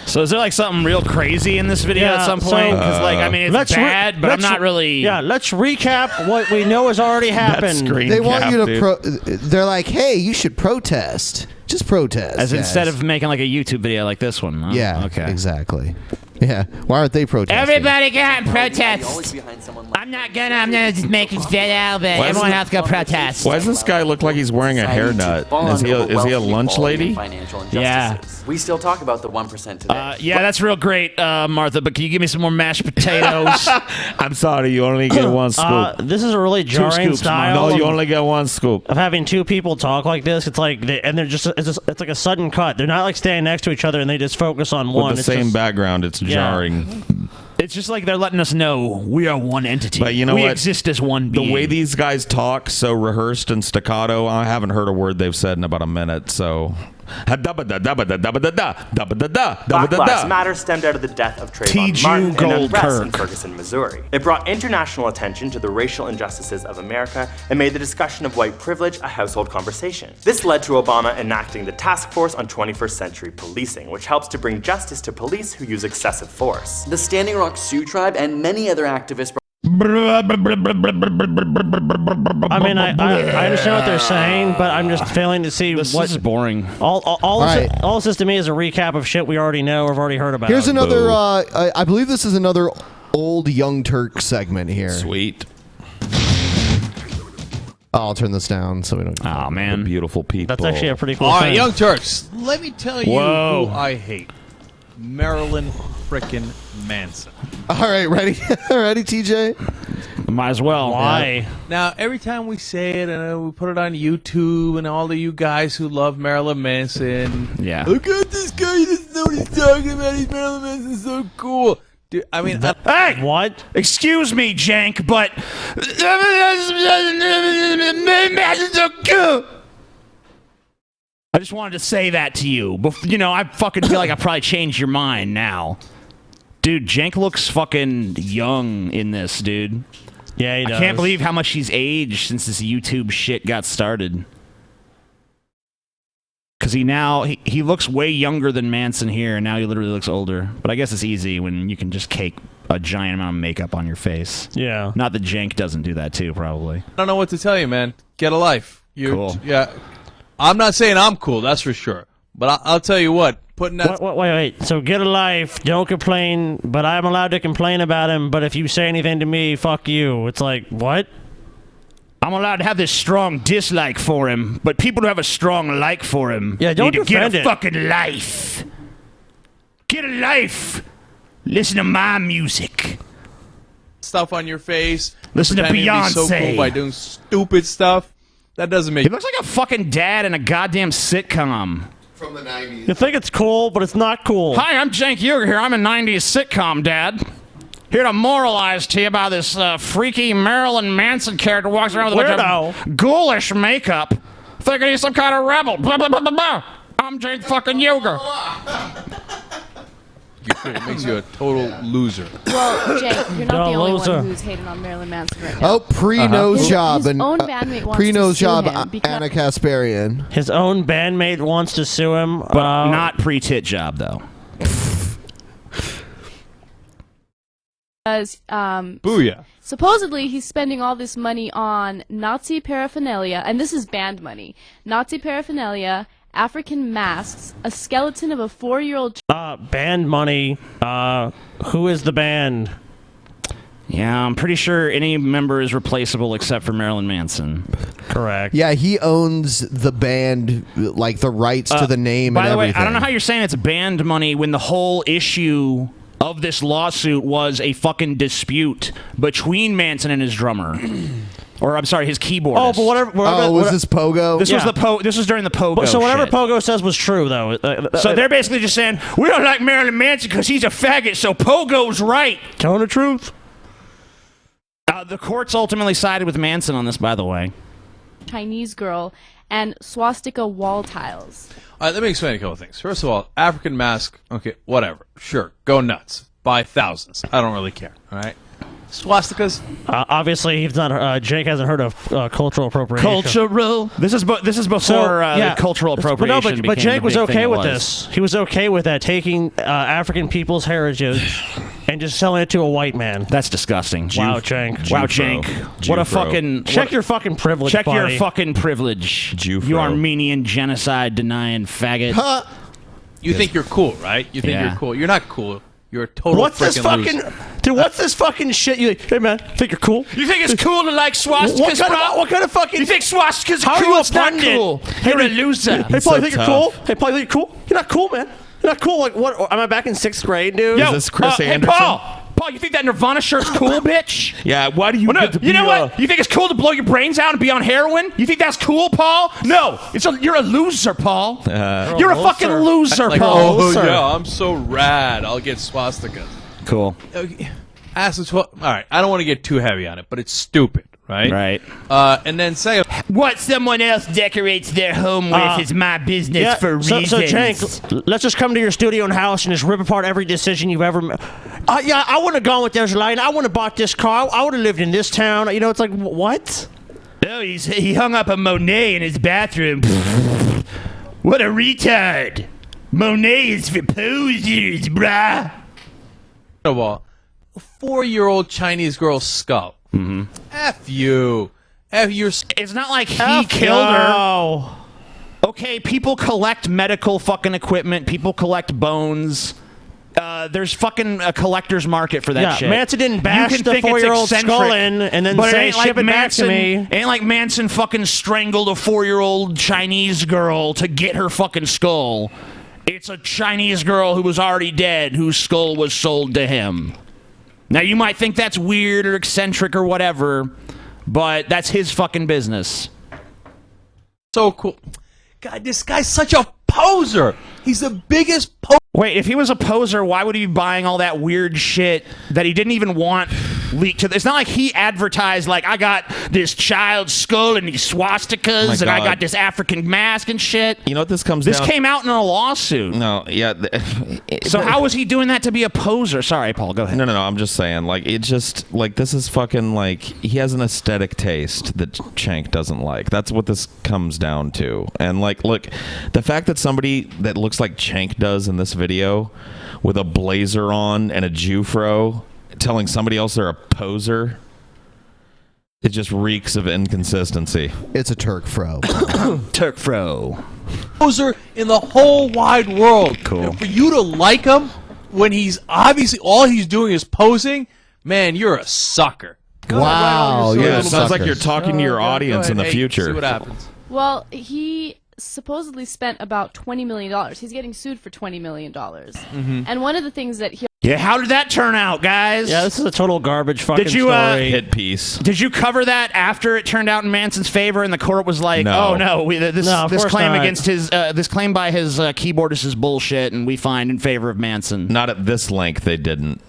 So is there like something real crazy in this video at some point? Because like, I mean, it's bad, but I'm not really. Yeah, let's recap what we know has already happened. They want you to they're like, hey, you should protest. Just protest. As instead of making like a YouTube video like this one. Huh? Yeah, okay. Exactly. Yeah, why aren't they protesting? Everybody go out and protest. I'm gonna just make a video, but everyone has to go protest. Why does this guy look like he's wearing a hairnut? Is he a lunch lady? Yeah. We still talk about the 1% today. Yeah, that's real great, Martha, but can you give me some more mashed potatoes? I'm sorry, you only get one scoop. This is a really jarring style. No, you only get one scoop. Of having two people talk like this. It's like, it's like a sudden cut. They're not like standing next to each other and they just focus on one. With the same background, it's jarring. It's just like they're letting us know we are one entity. But you know we what? exist as one being. The way these guys talk, so rehearsed and staccato, I haven't heard a word they've said in about a minute, so... Black Lives Matter stemmed out of the death of Trayvon Martin and unrest in Ferguson, Missouri. It brought international attention to the racial injustices of America and made the discussion of white privilege a household conversation. This led to Obama enacting the Task Force on 21st Century Policing, which helps to bring justice to police who use excessive force. The Standing Rock Sioux Tribe and many other activists. I mean, I understand what they're saying, but I'm just failing to see this what's boring. All this is to me is a recap of shit we already know or have already heard about. Here's another. I believe this is another old Young Turk segment here. Sweet. I'll turn this down so we don't. Oh man, beautiful people. That's actually a pretty cool All thing. right, Young Turks. Let me tell you Whoa. who I hate. Marilyn frickin' Manson. All right, ready? Ready, TJ? Might as well. Why? Now, every time we say it and we put it on YouTube and all of you guys who love Marilyn Manson. Yeah. Look at this guy. He doesn't know what he's talking about. He's Marilyn Manson's so cool. Dude, I mean, hey! What? Excuse me, Cenk, but... I just wanted to say that to you. You know, I fucking feel like I probably changed your mind now. Dude, Cenk looks fucking young in this, dude. Yeah, he does. I can't believe how much he's aged since this YouTube shit got started. Because he looks way younger than Manson here, and now he literally looks older. But I guess it's easy when you can just cake a giant amount of makeup on your face. Yeah. Not that Cenk doesn't do that too, probably. I don't know what to tell you, man. Get a life. Cool. Yeah. I'm not saying I'm cool, that's for sure. But I'll tell you what. Putting that. Wait. So get a life. Don't complain. But I'm allowed to complain about him. But if you say anything to me, fuck you. It's like, what? I'm allowed to have this strong dislike for him, but people who have a strong like for him don't need to get defend a it. fucking life. Get a life. Listen to my music. Stuff on your face. Listen to pretending be so Beyonce. cool by doing stupid stuff. That doesn't make. He looks like a fucking dad in a goddamn sitcom. From the 90s. You think it's cool, but it's not cool. Hi, I'm Cenk Uger here. I'm a 90s sitcom dad. Here to moralize to you about this freaky Marilyn Manson character walks around with a bunch of ghoulish makeup, thinking he's some kind of rebel. Blah, blah, blah, blah, blah. I'm Cenk fucking Uger. It makes you a total loser. Well, Jake, you're not the only loser. one who's hating on Marilyn Manson right now. Oh, pre-nose job His and own bandmate wants pre-nose to sue job him because- Anna Kasparian. His own bandmate wants to sue him, But not pre-tit job, though. Because Booyah. supposedly he's spending all this money on Nazi paraphernalia, and this is band money. Nazi paraphernalia, African masks, a skeleton of a 4-year-old. Band money. Who is the band? Yeah, I'm pretty sure any member is replaceable except for Marilyn Manson. Correct. Yeah, he owns the band, like the rights to the name By and the way, everything. I don't know how you're saying it's band money when the whole issue of this lawsuit was a fucking dispute between Manson and his drummer. Or I'm sorry, his keyboardist. Oh, but whatever. was this Pogo? This was the This was during the Pogo. So whatever shit. Pogo says was true, though. So they're basically just saying we don't like Marilyn Manson because he's a faggot. So Pogo's right. Telling the truth. The courts ultimately sided with Manson on this, by the way. Chinese girl and swastika wall tiles. All right, let me explain a couple of things. First of all, African mask, okay, whatever. Sure, go nuts. Buy thousands. I don't really care, all right? Swastikas? Obviously, he's not. Jake hasn't heard of cultural appropriation. Cultural. This is before the cultural appropriation. But Jake became the was big okay thing with it was. this. He was okay with that, taking African people's heritage and just selling it to a white man. That's disgusting. Wow, Cenk. Wow, Cenk. What a fucking... Check your fucking privilege, Check buddy. your fucking privilege. You Armenian genocide-denying faggot. You think you're cool, right? You think Yeah. you're cool. You're not cool. You're a total What's this freaking fucking... loser. Dude, what's this fucking shit? You hey, man, think you're cool? You think it's cool to like swastikas, What kind of fucking... You think swastikas How are are cool? you It's not abundant? cool. Hey, You're a dude, loser. Hey, Paul, you think you're cool? Hey, Paul, you think you're cool? You're not cool, man. You're not cool. Like, what? Am I back in 6th grade, dude? Yo, Is this Chris hey, Anderson? Paul, you think that Nirvana shirt's cool, bitch? Yeah, why do you Well, no, get to you be know what? You think it's cool to blow your brains out and be on heroin? You think that's cool, Paul? No, you're a loser, Paul. You're a fucking loser, Like, Paul. oh, yeah, I'm so rad. I'll get swastikas. Cool. Okay. All right, I don't want to get too heavy on it, but it's stupid, right? Right. And then say... What someone else decorates their home with is my business for reasons. So, Cenk, let's just come to your studio and house and just rip apart every decision you've ever made. Yeah, I wouldn't have gone with this line. I wouldn't have bought this car. I would have lived in this town. You know, it's like, what? Oh, he hung up a Monet in his bathroom. What a retard. Monet is for posers, brah. First of all, a 4-year-old Chinese girl's skull. Mm-hmm. F you. F your... It's not like he killed her. Okay, people collect medical fucking equipment. People collect bones. There's fucking a collector's market for that shit. Manson didn't You bash can the think it's 4-year-old eccentric, skull in and then but say, ain't like ship it back to me. Ain't like Manson fucking strangled a 4-year-old Chinese girl to get her fucking skull. It's a Chinese girl who was already dead whose skull was sold to him. Now, you might think that's weird or eccentric or whatever, but that's his fucking business. So cool. God, this guy's such a poser. He's the biggest poser. Wait, if he was a poser, why would he be buying all that weird shit that he didn't even want leaked to? It's not like he advertised, like, I got this child's skull and these swastikas, and I got this African mask and shit. You know what this comes This down... came out in a lawsuit. No, yeah. So how was he doing that to be a poser? Sorry, Paul, go ahead. No, I'm just saying, like, it just, like, this is fucking, like, he has an aesthetic taste that Cenk doesn't like. That's what this comes down to. And, like, look, the fact that somebody that looks like Cenk does in this video with a blazer on and a Jufro telling somebody else they're a poser, it just reeks of inconsistency. It's a Turk fro. Turk fro. Poser in the whole wide world. Cool. And for you to like him when he's obviously all he's doing is posing, man, you're a sucker. Go ahead, Wow, right on your Yeah, it little sounds like sucker. you're talking to your audience go in the ahead. Hey, future. See what happens. Well, he supposedly spent about $20 million. He's getting sued for $20 million. Mm-hmm. And one of the things that he... Yeah, how did that turn out, guys? Yeah, this is a total garbage fucking Did you, story. Hit piece. Did you cover that after it turned out in Manson's favor and the court was like, No. oh no, this No, of course claim not. against his this claim by his keyboardist is bullshit and we find in favor of Manson? Not at this length, they didn't.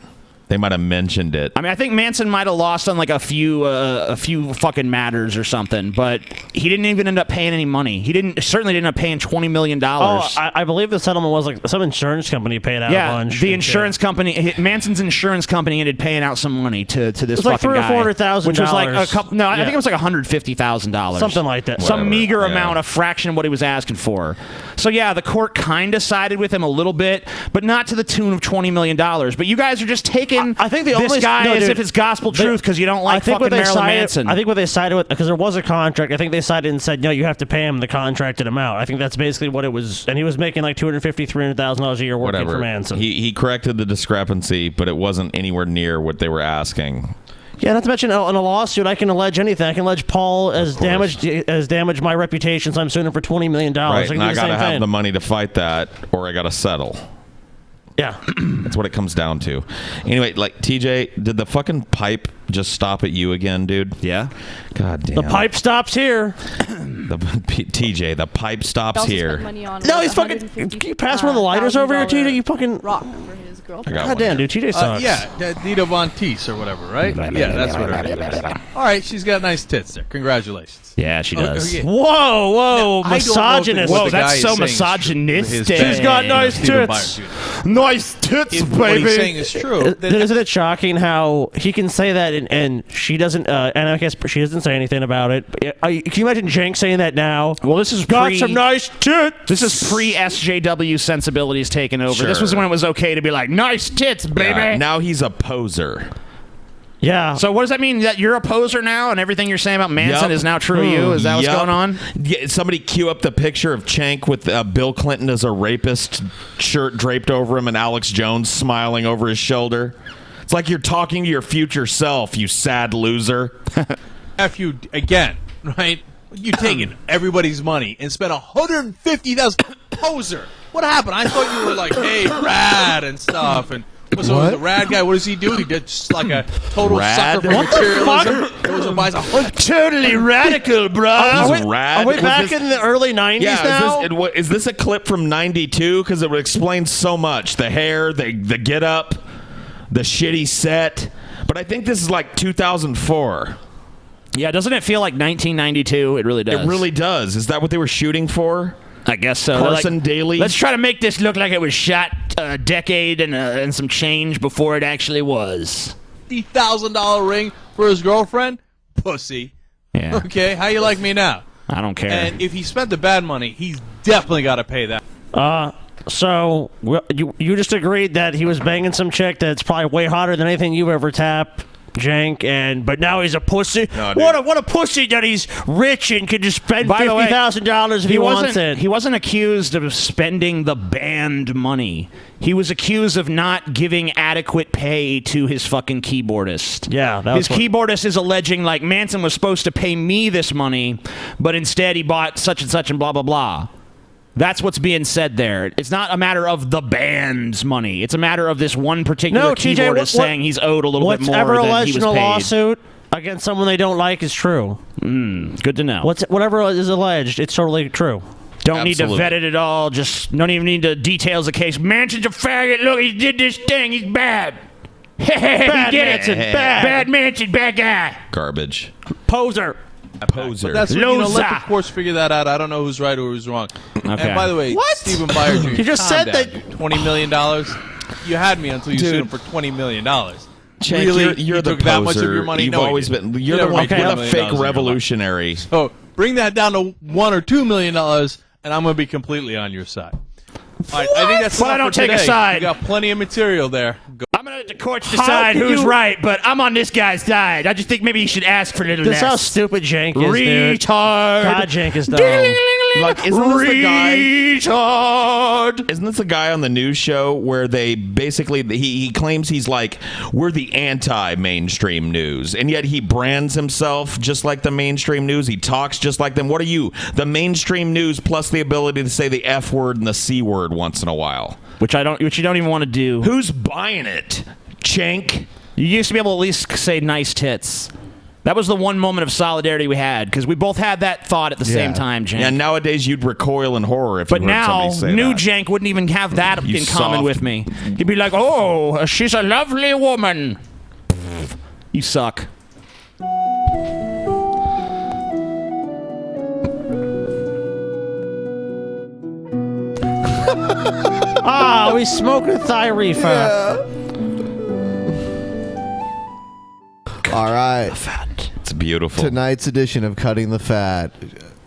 They might have mentioned it. I mean, I think Manson might have lost on like a few fucking matters or something, but he didn't even end up paying any money. He certainly didn't end up paying $20 million. Oh, I believe the settlement was like some insurance company paid out a bunch. The insurance company, Manson's insurance company, ended paying out some money to this was like fucking guy, $300,000 or $400,000. which was like a couple. No, I Yeah. think it was like $150,000, Something like that. Some Whatever. meager Yeah. amount, a fraction of what he was asking for. So yeah, the court kind of sided with him a little bit, but not to the tune of $20 million. But you guys are just taking I think the this only guy no, as dude, if it's gospel they- truth because you don't like fucking Marilyn Manson. I think what they sided with, because there was a contract, I think they sided and said, no, you have to pay him the contracted amount. I think that's basically what it was. And he was making like $250,000, $300,000 a year working Whatever. for Manson. He corrected the discrepancy, but it wasn't anywhere near what they were asking. Yeah, not to mention in a lawsuit, I can allege anything. I can allege Paul has damaged my reputation, so I'm suing him for $20 million. Right, and I got to have the money to fight that, or I got to settle. Yeah. That's what it comes down to. Anyway, like, TJ, did the fucking pipe just stop at you again, dude? Yeah. God damn. The pipe stops here. TJ, the pipe stops here. No, he's fucking. Can you pass one of the lighters over here, TJ? You fucking. Rock for his girlfriend. God damn, dude. TJ sucks. Dita Von Teese or whatever, right? Yeah, that's what her name is. All right, she's got nice tits there. Congratulations. Yeah, she does. yeah. Whoa, Now, I don't know if misogynist. what Whoa, the guy that's is so saying is true. misogynistic. She's got nice Stephen tits. Byers, Nice tits, If baby. what he's saying is true, then Isn't it shocking how he can say that and she doesn't? And I guess she doesn't say anything about it. Can you imagine Cenk saying that now? Well, this is got some nice tits. This is pre SJW sensibilities taking over. This was Sure. when it was okay to be like, nice tits, baby. Yeah, now he's a poser. Yeah. So what does that mean? That you're a poser now, and everything you're saying about Manson Yup. is now true of you? Is that what's Yup. going on? Yeah, somebody cue up the picture of Cenk with Bill Clinton as a rapist shirt draped over him and Alex Jones smiling over his shoulder. It's like you're talking to your future self, you sad loser. F you again, right? You taking everybody's money and spent $150,000. Poser. What happened? I thought you were like, hey, rad and stuff. And what's What? the rad guy? What does he do? He did just like a total Rad? sucker for What the materialism. Goes and buys Totally radical, bro. He's rad. Are we Was back this- in the early 90s now? Is this a clip from 92? Because it would explain so much. The hair, the get up, the shitty set. But I think this is like 2004. Yeah, doesn't it feel like 1992? It really does. It really does. Is that what they were shooting for? I guess so. Carson Daly? Let's try to make this look like it was shot a decade and some change before it actually was. $50,000 ring for his girlfriend? Pussy. Yeah. Okay, how you like me now? I don't care. And if he spent the bad money, he's definitely got to pay that. So you just agreed that he was banging some chick that's probably way hotter than anything you've ever tapped, Cenk, but now he's a pussy. No, dude. What a pussy that he's rich and can just spend By the way, $50,000 if he wants it. He wasn't accused of spending the band money. He was accused of not giving adequate pay to his fucking keyboardist. Yeah, his keyboardist is alleging like Manson was supposed to pay me this money, but instead he bought such and such and blah blah blah. That's what's being said there. It's not a matter of the band's money. It's a matter of this one particular keyboardist saying he's owed a little bit more whatever than he alleged was in a paid. lawsuit against someone they don't like is true. Good to know. Whatever is alleged, it's totally true. Don't need to vet it at all. Just don't even need the details of the case. Manson's a faggot. Look, he did this thing. He's bad. Bad he did Manson, it. bad. Manson, bad guy. Garbage. Poser. Poser. But that's what, let the Loser. courts figure that out. I don't know who's right or who's wrong. Okay. And by the way, What? Stephen Byers Jr. You just calm said down. that- $20 million. You had me until you sued Dude. him for $20 million. Cenk, Really? you're You the took that much of poser. your money? You've No, you always didn't. been. You You're the never one made with $20 a million fake in your life. revolutionary. So bring that down to $1 or $2 million, and I'm going to be completely on your side. All right, I think that's Well, I enough don't for take a today. side. You got plenty of material there. Go. I'm gonna let the courts decide can who's you- right, but I'm on this guy's side. I just think maybe you should ask for a little This less. is how stupid Cenk is, dude. Retard. God, Cenk is dumb. Like, isn't this the guy? Retard. Isn't this a guy on the news show where they basically he claims he's like, we're the anti-mainstream news, and yet he brands himself just like the mainstream news. He talks just like them. What are you? The mainstream news plus the ability to say the F word and the C word once in a while. Which you don't even want to do. Who's buying it? Cenk? You used to be able to at least say nice tits. That was the one moment of solidarity we had because we both had that thought at the same time, Cenk. Yeah, nowadays you'd recoil in horror if But you heard now, somebody say new that. Cenk wouldn't even have that You in common soft- with me. He'd be like, "Oh, she's a lovely woman." You suck. We smoking thigh reefer. All right. It's beautiful. Tonight's edition of Cutting the Fat.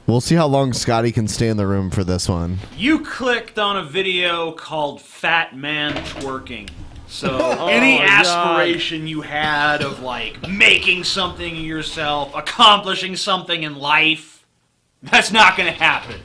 We'll see how long Scotty can stay in the room for this one. You clicked on a video called Fat Man Twerking. So any aspiration you had of like making something of yourself, accomplishing something in life, that's not going to happen.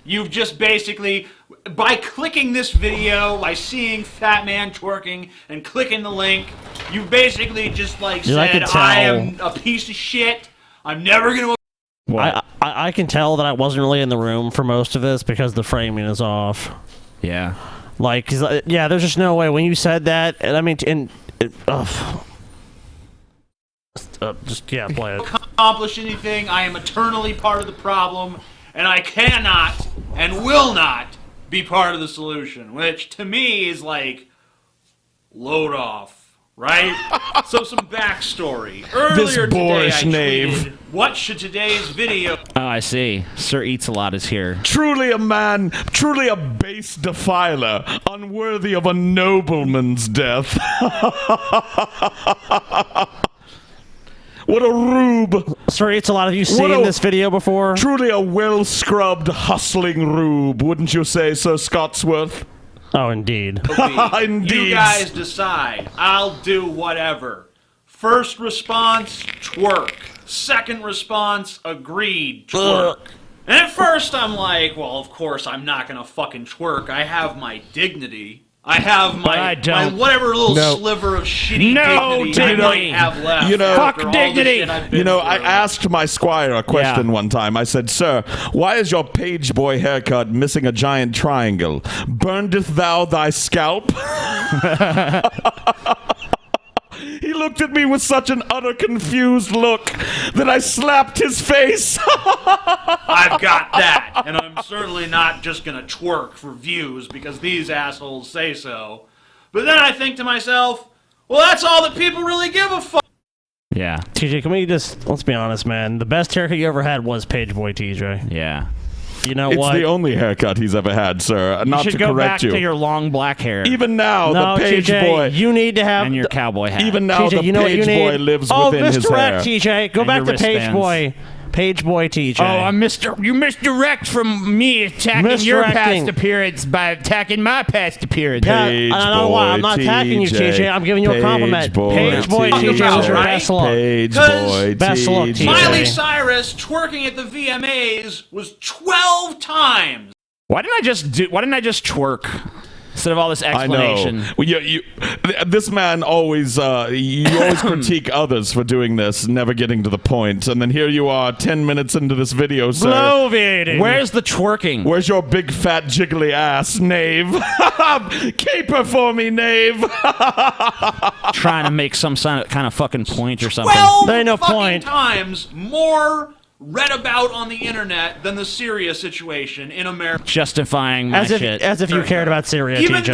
You've just basically, by clicking this video, by seeing Fat Man Twerking and clicking the link, you basically just like Dude, I said, can tell. I am a piece of shit. I'm never going to... I can tell that I wasn't really in the room for most of this because the framing is off. Yeah. Like, 'cause, yeah, there's just no way when you said that. And I mean, just play it. Accomplish anything. I am eternally part of the problem, and I cannot and will not be part of the solution. Which to me is like load off. Right? So some backstory. Earlier today I tweeted, what should today's video... Oh, I see. Sir Eats-A-Lot is here. Truly a man, truly a base defiler, unworthy of a nobleman's death. What a rube. Sir Eats-A-Lot, have you seen this video before? Truly a well-scrubbed, hustling rube, wouldn't you say, Sir Scotsworth? Oh, indeed. Indeed. You guys decide. I'll do whatever. First response, twerk. Second response, agreed, twerk. And at first I'm like, well, of course I'm not going to fucking twerk. I have my dignity. I have my whatever little sliver of shitty dignity I might have left. You know, fuck dignity. I asked my squire a question one time. I said, "Sir, why is your page boy haircut missing a giant triangle? Burnedest thou thy scalp?" He looked at me with such an utter confused look that I slapped his face. I've got that, and I'm certainly not just gonna twerk for views because these assholes say so. But then I think to myself, well, that's all that people really give a fuck. Yeah. TJ, can we let's be honest, man. The best haircut you ever had was Page Boy TJ. Yeah. You know it's what? It's the only haircut he's ever had, sir. You Not should to go correct back you. to your long black hair. Even now, no, the page TJ, boy. You need to have and your cowboy hat. Even now, TJ, the page boy lives within his hair. TJ, go and back to Page Boy. Page Boy TJ. Oh, you misdirect from me attacking your past appearance by attacking my past appearance. Page I don't know why. I'm not attacking you, TJ. I'm giving you a compliment. Page Boy TJ was your best look. Page Boy best look, TJ. Miley Cyrus twerking at the VMAs was 12 times. Why didn't I just twerk? Instead of all this explanation. I know. Well, this man always, you always critique others for doing this, never getting to the point. And then here you are, 10 minutes into this video, sir. Bloviating. Where's the twerking? Where's your big, fat, jiggly ass, knave? Caper for me, knave. Trying to make some kind of fucking point or something. 12 there ain't no fucking point. times more read about on the internet than the Syria situation in America. Justifying my shit. As if you cared about Syria, even TJ.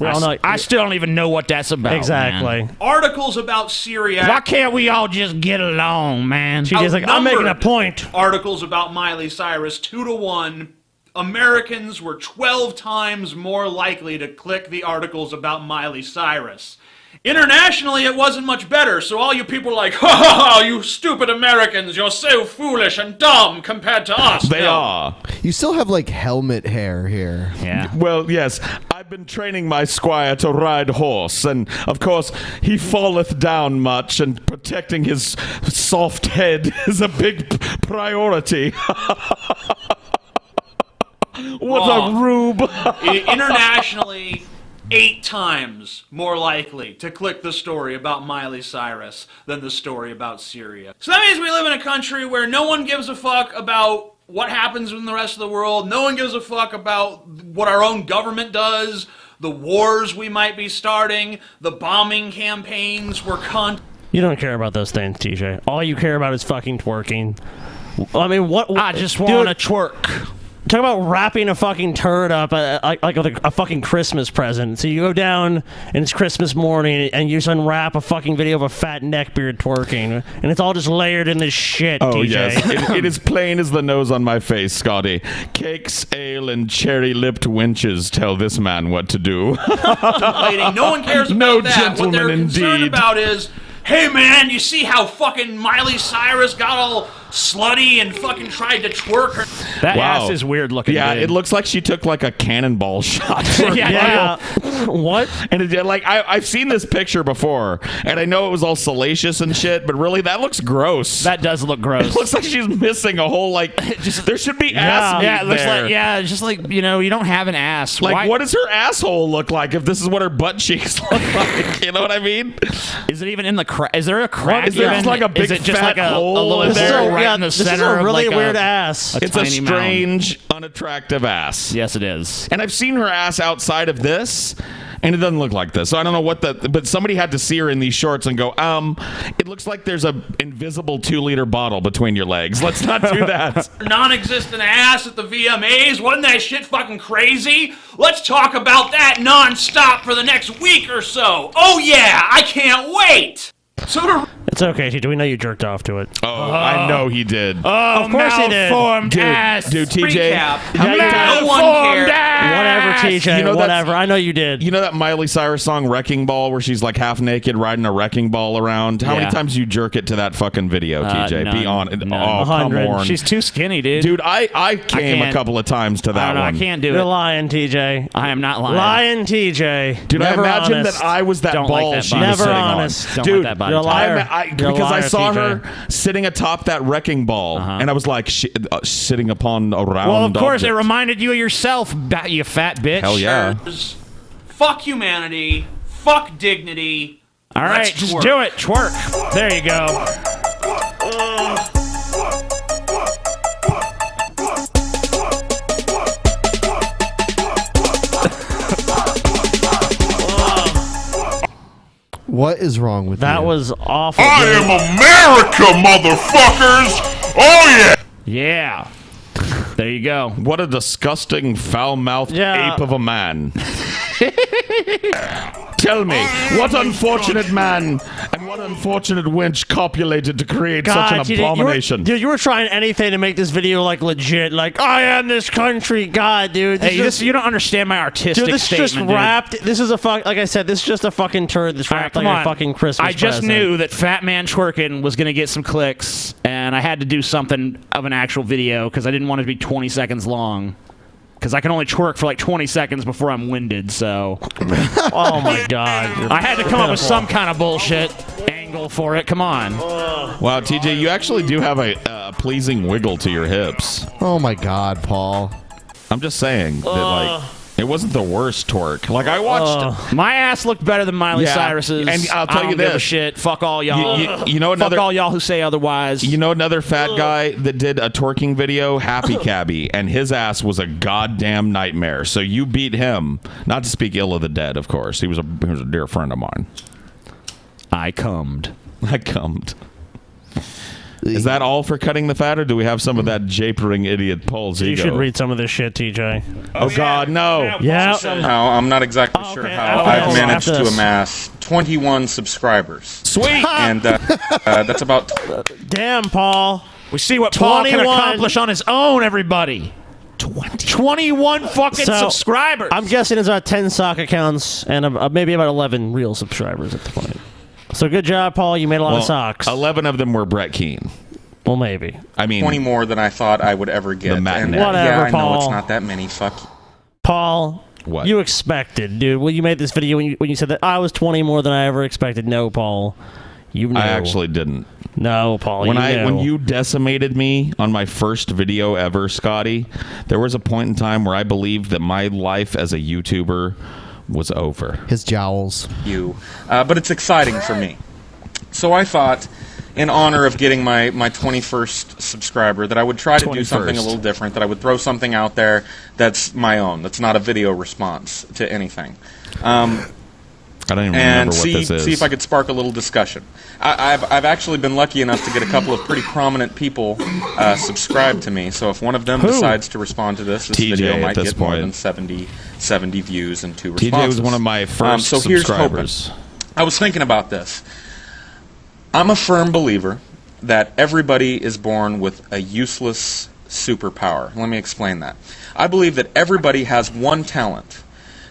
Though I still don't even know what that's about. Exactly. Man. Articles about Syria. Why can't we all just get along, man? TJ's like, I'm making a point. Articles about Miley Cyrus 2-1. Americans were 12 times more likely to click the articles about Miley Cyrus. Internationally, it wasn't much better, so all you people are like, ha ha ha, you stupid Americans, you're so foolish and dumb compared to us. They are. You still have, like, helmet hair here. Yeah. Well, yes. I've been training my squire to ride horse, and, of course, he falleth down much, and protecting his soft head is a big priority. What a rube. Internationally, 8 times more likely to click the story about Miley Cyrus than the story about Syria. So that means we live in a country where no one gives a fuck about what happens in the rest of the world. No one gives a fuck about what our own government does, the wars we might be starting, the bombing campaigns we're You don't care about those things, TJ. All you care about is fucking twerking. I mean, what? I just want to twerk. Talk about wrapping a fucking turd up like a fucking Christmas present. So you go down and it's Christmas morning and you just unwrap a fucking video of a fat neckbeard twerking, and it's all just layered in this shit. Oh TJ. yes, it is plain as the nose on my face, Scotty. Cakes, ale, and cherry-lipped wenches tell this man what to do. No one cares about No that. What they're gentleman concerned indeed. about is, hey man, you see how fucking Miley Cyrus got all slutty and fucking tried to twerk her. That ass is weird looking. Yeah, dude. it looks like she took like a cannonball shot. Yeah. What? And it, like I've seen this picture before, and I know it was all salacious and shit, but really that looks gross. That does look gross. It looks like she's missing a whole there should be ass meat Yeah, it looks there. like it's just like you don't have an ass. Like, Why? what does her asshole look like if this is what her butt cheeks look like? You know what I mean? Is it even in the crack? Is there a crack? Is there just like a big is it just fat like a hole little in there? round right in the this is center a really of like weird ass. It's a tiny mound. strange, unattractive ass. Yes, it is. And I've seen her ass outside of this, and it doesn't look like this. So I don't know what but somebody had to see her in these shorts and go, it looks like there's a invisible 2-liter bottle between your legs. Let's not do that. Non-existent ass at the VMAs. Wasn't that shit fucking crazy? Let's talk about that non-stop for the next week or so. Oh yeah, I can't wait. So It's okay, TJ. We know you jerked off to it. Oh, I know he did. Of course he did. malformed ass. Dude, TJ. Recap. How many times- No one cares. Whatever, TJ. You know whatever. I know you did. You know that Miley Cyrus song "Wrecking Ball" where she's like half naked riding a wrecking ball around? How many Yeah. times you jerk it to that fucking video, TJ? Be none. on. None. Oh, come 100. on. She's too skinny, dude. Dude, I came a can't. couple of times to I that don't know. one. I can't do You're it. lying, TJ. I am not lying. Lying, TJ. Dude, Never I imagine honest. that I was that Don't ball like that she body. was Never sitting honest. on. Don't Dude, like that body you're a type. liar. You're a because I liar, saw TJ. her sitting atop that wrecking ball, and I was like sitting upon a round Well, of course, object. it reminded you of yourself, you fat bitch. Hell yeah. Fuck humanity. Fuck dignity. All right, Let's just twerk. do it. Twerk. There you go. What is wrong with That you? was awful. I dude. am America, motherfuckers! Oh yeah! Yeah. There you go. What a disgusting, foul-mouthed ape of a man. Tell me, what unfortunate man and what unfortunate wench copulated to create God, such an abomination? Dude, you were trying anything to make this video like legit. Like, I am this country. God, dude. Hey, you don't understand my artistic Dude, this is statement, just dude. wrapped. This is a fuck. Like I said, this is just a fucking turd that's wrapped Come like on. a fucking Christmas I just present. knew that Fat Man Twerking was going to get some clicks, and I had to do something of an actual video because I didn't want it to be 20 seconds long. Because I can only twerk for like 20 seconds before I'm winded, so... Oh my god. I had to come up with some kind of bullshit angle for it. Come on. Wow, TJ, you actually do have a pleasing wiggle to your hips. Oh my God, Paul. I'm just saying that, like, it wasn't the worst twerk. Like, I watched... My ass looked better than Miley Yeah, Cyrus's. and I'll tell I you don't give a this. shit. Fuck all y'all. You know another... Fuck all y'all who say otherwise. You know another fat guy that did a twerking video? Happy Cabby. And his ass was a goddamn nightmare. So you beat him. Not to speak ill of the dead, of course. He was a dear friend of mine. I cummed. Is that all for cutting the fat, or do we have some of that japering idiot Paul's You ego? should read some of this shit, TJ. Oh, God, no. Yeah. Somehow, I'm not exactly sure how I've managed to amass 21 subscribers. Sweet. And that's about... Damn, Paul. We see what Paul can 21. accomplish on his own, everybody. 21 fucking So, subscribers. I'm guessing it's about 10 sock accounts and maybe about 11 real subscribers at the point. So good job, Paul. You made a lot of socks. 11 of them were Brett Keane. Well, maybe. I mean... 20 more than I thought I would ever get. The And, Whatever, yeah, I know Paul. it's not that many. Fuck you. Paul, what? You expected, dude. Well, you made this video when you said that I was 20 more than I ever expected. No, Paul. You knew. I actually didn't. No, Paul. When you decimated me on my first video ever, Scotty, there was a point in time where I believed that my life as a YouTuber was over. His jowls. But it's exciting for me. So I thought, in honor of getting my 21st subscriber, that I would try to do something a 21st. little different, that I would throw something out there that's my own, that's not a video response to anything. I don't even and remember what this is. see if I could spark a little discussion. I've actually been lucky enough to get a couple of pretty prominent people subscribe to me. So if one of them Who? decides to respond to this TJ video at might this get more point. than 70 views and 2 responses. TJ was one of my first so here's subscribers. hoping. I was thinking about this. I'm a firm believer that everybody is born with a useless superpower. Let me explain that. I believe that everybody has one talent,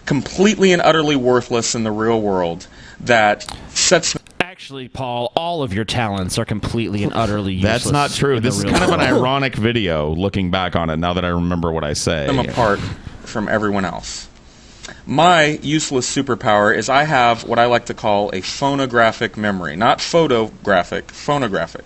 completely and utterly worthless in the real world, that sets... Actually, Paul, all of your talents are completely and utterly useless. That's not true. in the This is real kind of an world. ironic video, looking back on it, now that I remember what I say. them apart from everyone else. My useless superpower is I have what I like to call a phonographic memory. Not photographic, phonographic.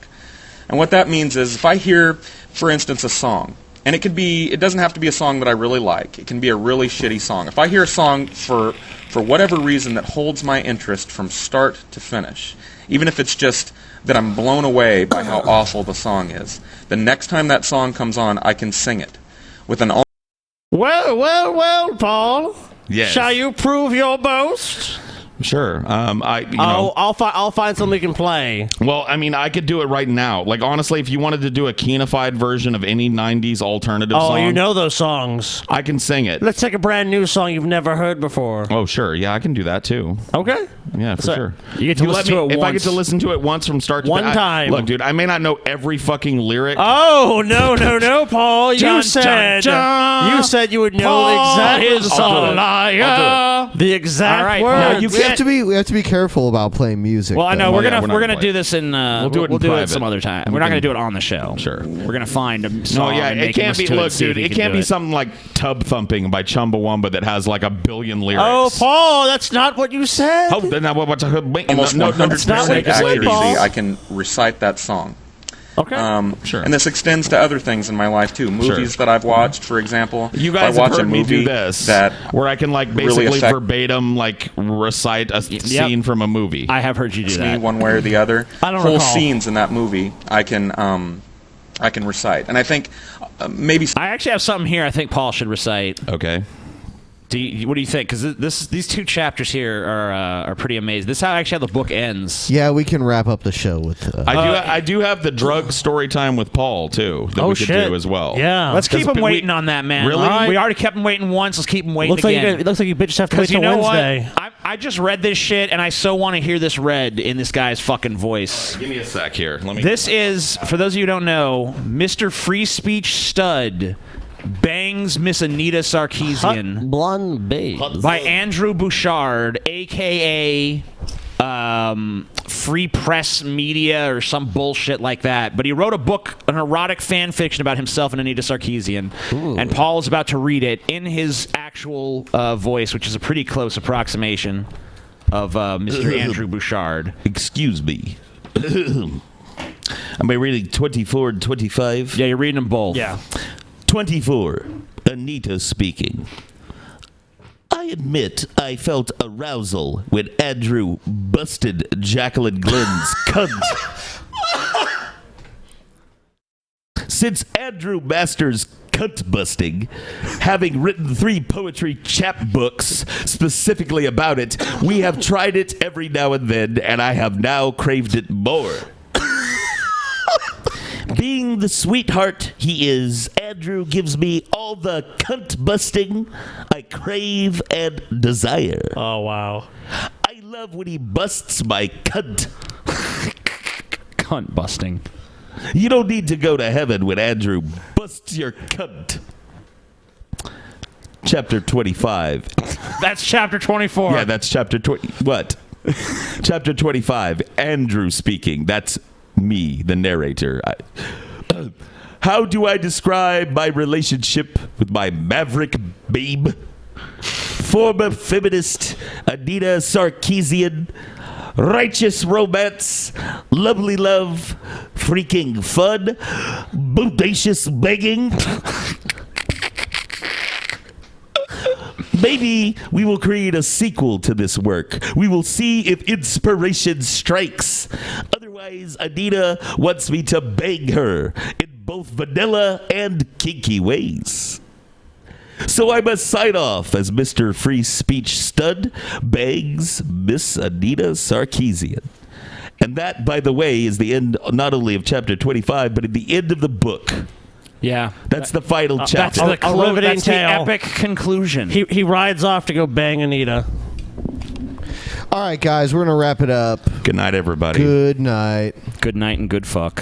And what that means is if I hear, for instance, a song, and it doesn't have to be a song that I really like. It can be a really shitty song. If I hear a song for whatever reason that holds my interest from start to finish, even if it's just that I'm blown away by how awful the song is. The next time that song comes on, I can sing it with an. Well, Paul. Yes. Shall you prove your boast? Sure. I'll find something we can play. Well, I mean, I could do it right now. Like, honestly, if you wanted to do a keynified version of any 90s alternative song. Oh, you know those songs. I can sing it. Let's take a brand new song you've never heard before. Oh, sure. Yeah, I can do that, too. Okay. Yeah, for sure. You get to listen to it once. If I get to listen to it once from start to One time. Look, dude, I may not know every fucking lyric. Oh, no, Paul. You said you would know Paul exactly is the song. a liar. The exact All right, words. now We have to be careful about playing music. Well, I know though. we're gonna do this in. We'll do it in do it private. some other time. We're not gonna do it on the show. Sure. We're gonna find a No, song. yeah, and it make him can't be. listen to Look, see if dude, he it can can't do be it. something like Tub Thumping by Chumbawamba that has like a billion lyrics. Oh, Paul, that's not what you said. Oh, then what's a Almost no, 100% you said, accuracy, Paul. I can recite that song. Okay. Sure. And this extends to other things in my life too. Movies that I've watched, for example. You guys I watch have heard a me movie do this, that where I can like really basically affect- verbatim like recite a scene from a movie. I have heard you do me that. one way or the other. I don't Whole recall. scenes in that movie I can recite, and I think maybe I actually have something here. I think Paul should recite. Okay. What do you think? Because these two chapters here are pretty amazing. This is how the book ends. Yeah, we can wrap up the show with. I do have the drug story time with Paul too that we could do as well. Yeah. Let's keep him waiting on that, man. Really? All right. We already kept him waiting once. Let's keep him waiting again. It looks like you bitches have to wait Because you till know Wednesday. what? I just read this shit, and I so want to hear this read in this guy's fucking voice. Give me a sec here. This is, for those of you who don't know, Mr. Free Speech Stud bangs Miss Anita Sarkeesian Blonde babe by Andrew Bouchard, a.k.a. Free Press Media or some bullshit like that. But he wrote a book, an erotic fan fiction about himself and Anita Sarkeesian. And Paul is about to read it in his actual voice, which is a pretty close approximation of Mr. Andrew Bouchard. Excuse me. Am I reading 24 and 25? Yeah, you're reading them both. Yeah. 24. Anita speaking. I admit I felt arousal when Andrew busted Jacqueline Glenn's cunt. Since Andrew masters cunt busting, having written 3 poetry chapbooks specifically about it, we have tried it every now and then, and I have now craved it more. Being the sweetheart he is, Andrew gives me all the cunt busting I crave and desire. Oh, wow. I love when he busts my cunt. Cunt busting. You don't need to go to heaven when Andrew busts your cunt. Chapter 25. That's chapter 24. Yeah, that's chapter 20. What? Chapter 25. Andrew speaking. That's me, the narrator. How do I describe my relationship with my maverick babe? Former feminist Anita Sarkeesian. Righteous romance, lovely love, freaking fun, bodacious begging. Maybe we will create a sequel to this work. We will see if inspiration strikes. Otherwise, Anita wants me to bang her in both vanilla and kinky ways. So I must sign off as Mr. Free Speech Stud bangs Miss Anita Sarkeesian. And that, by the way, is the end not only of chapter 25, but at the end of the book. Yeah. That's the final chapter. That's the epic conclusion. He rides off to go bang Anita. All right, guys, we're going to wrap it up. Good night, everybody. Good night. Good night and good fuck.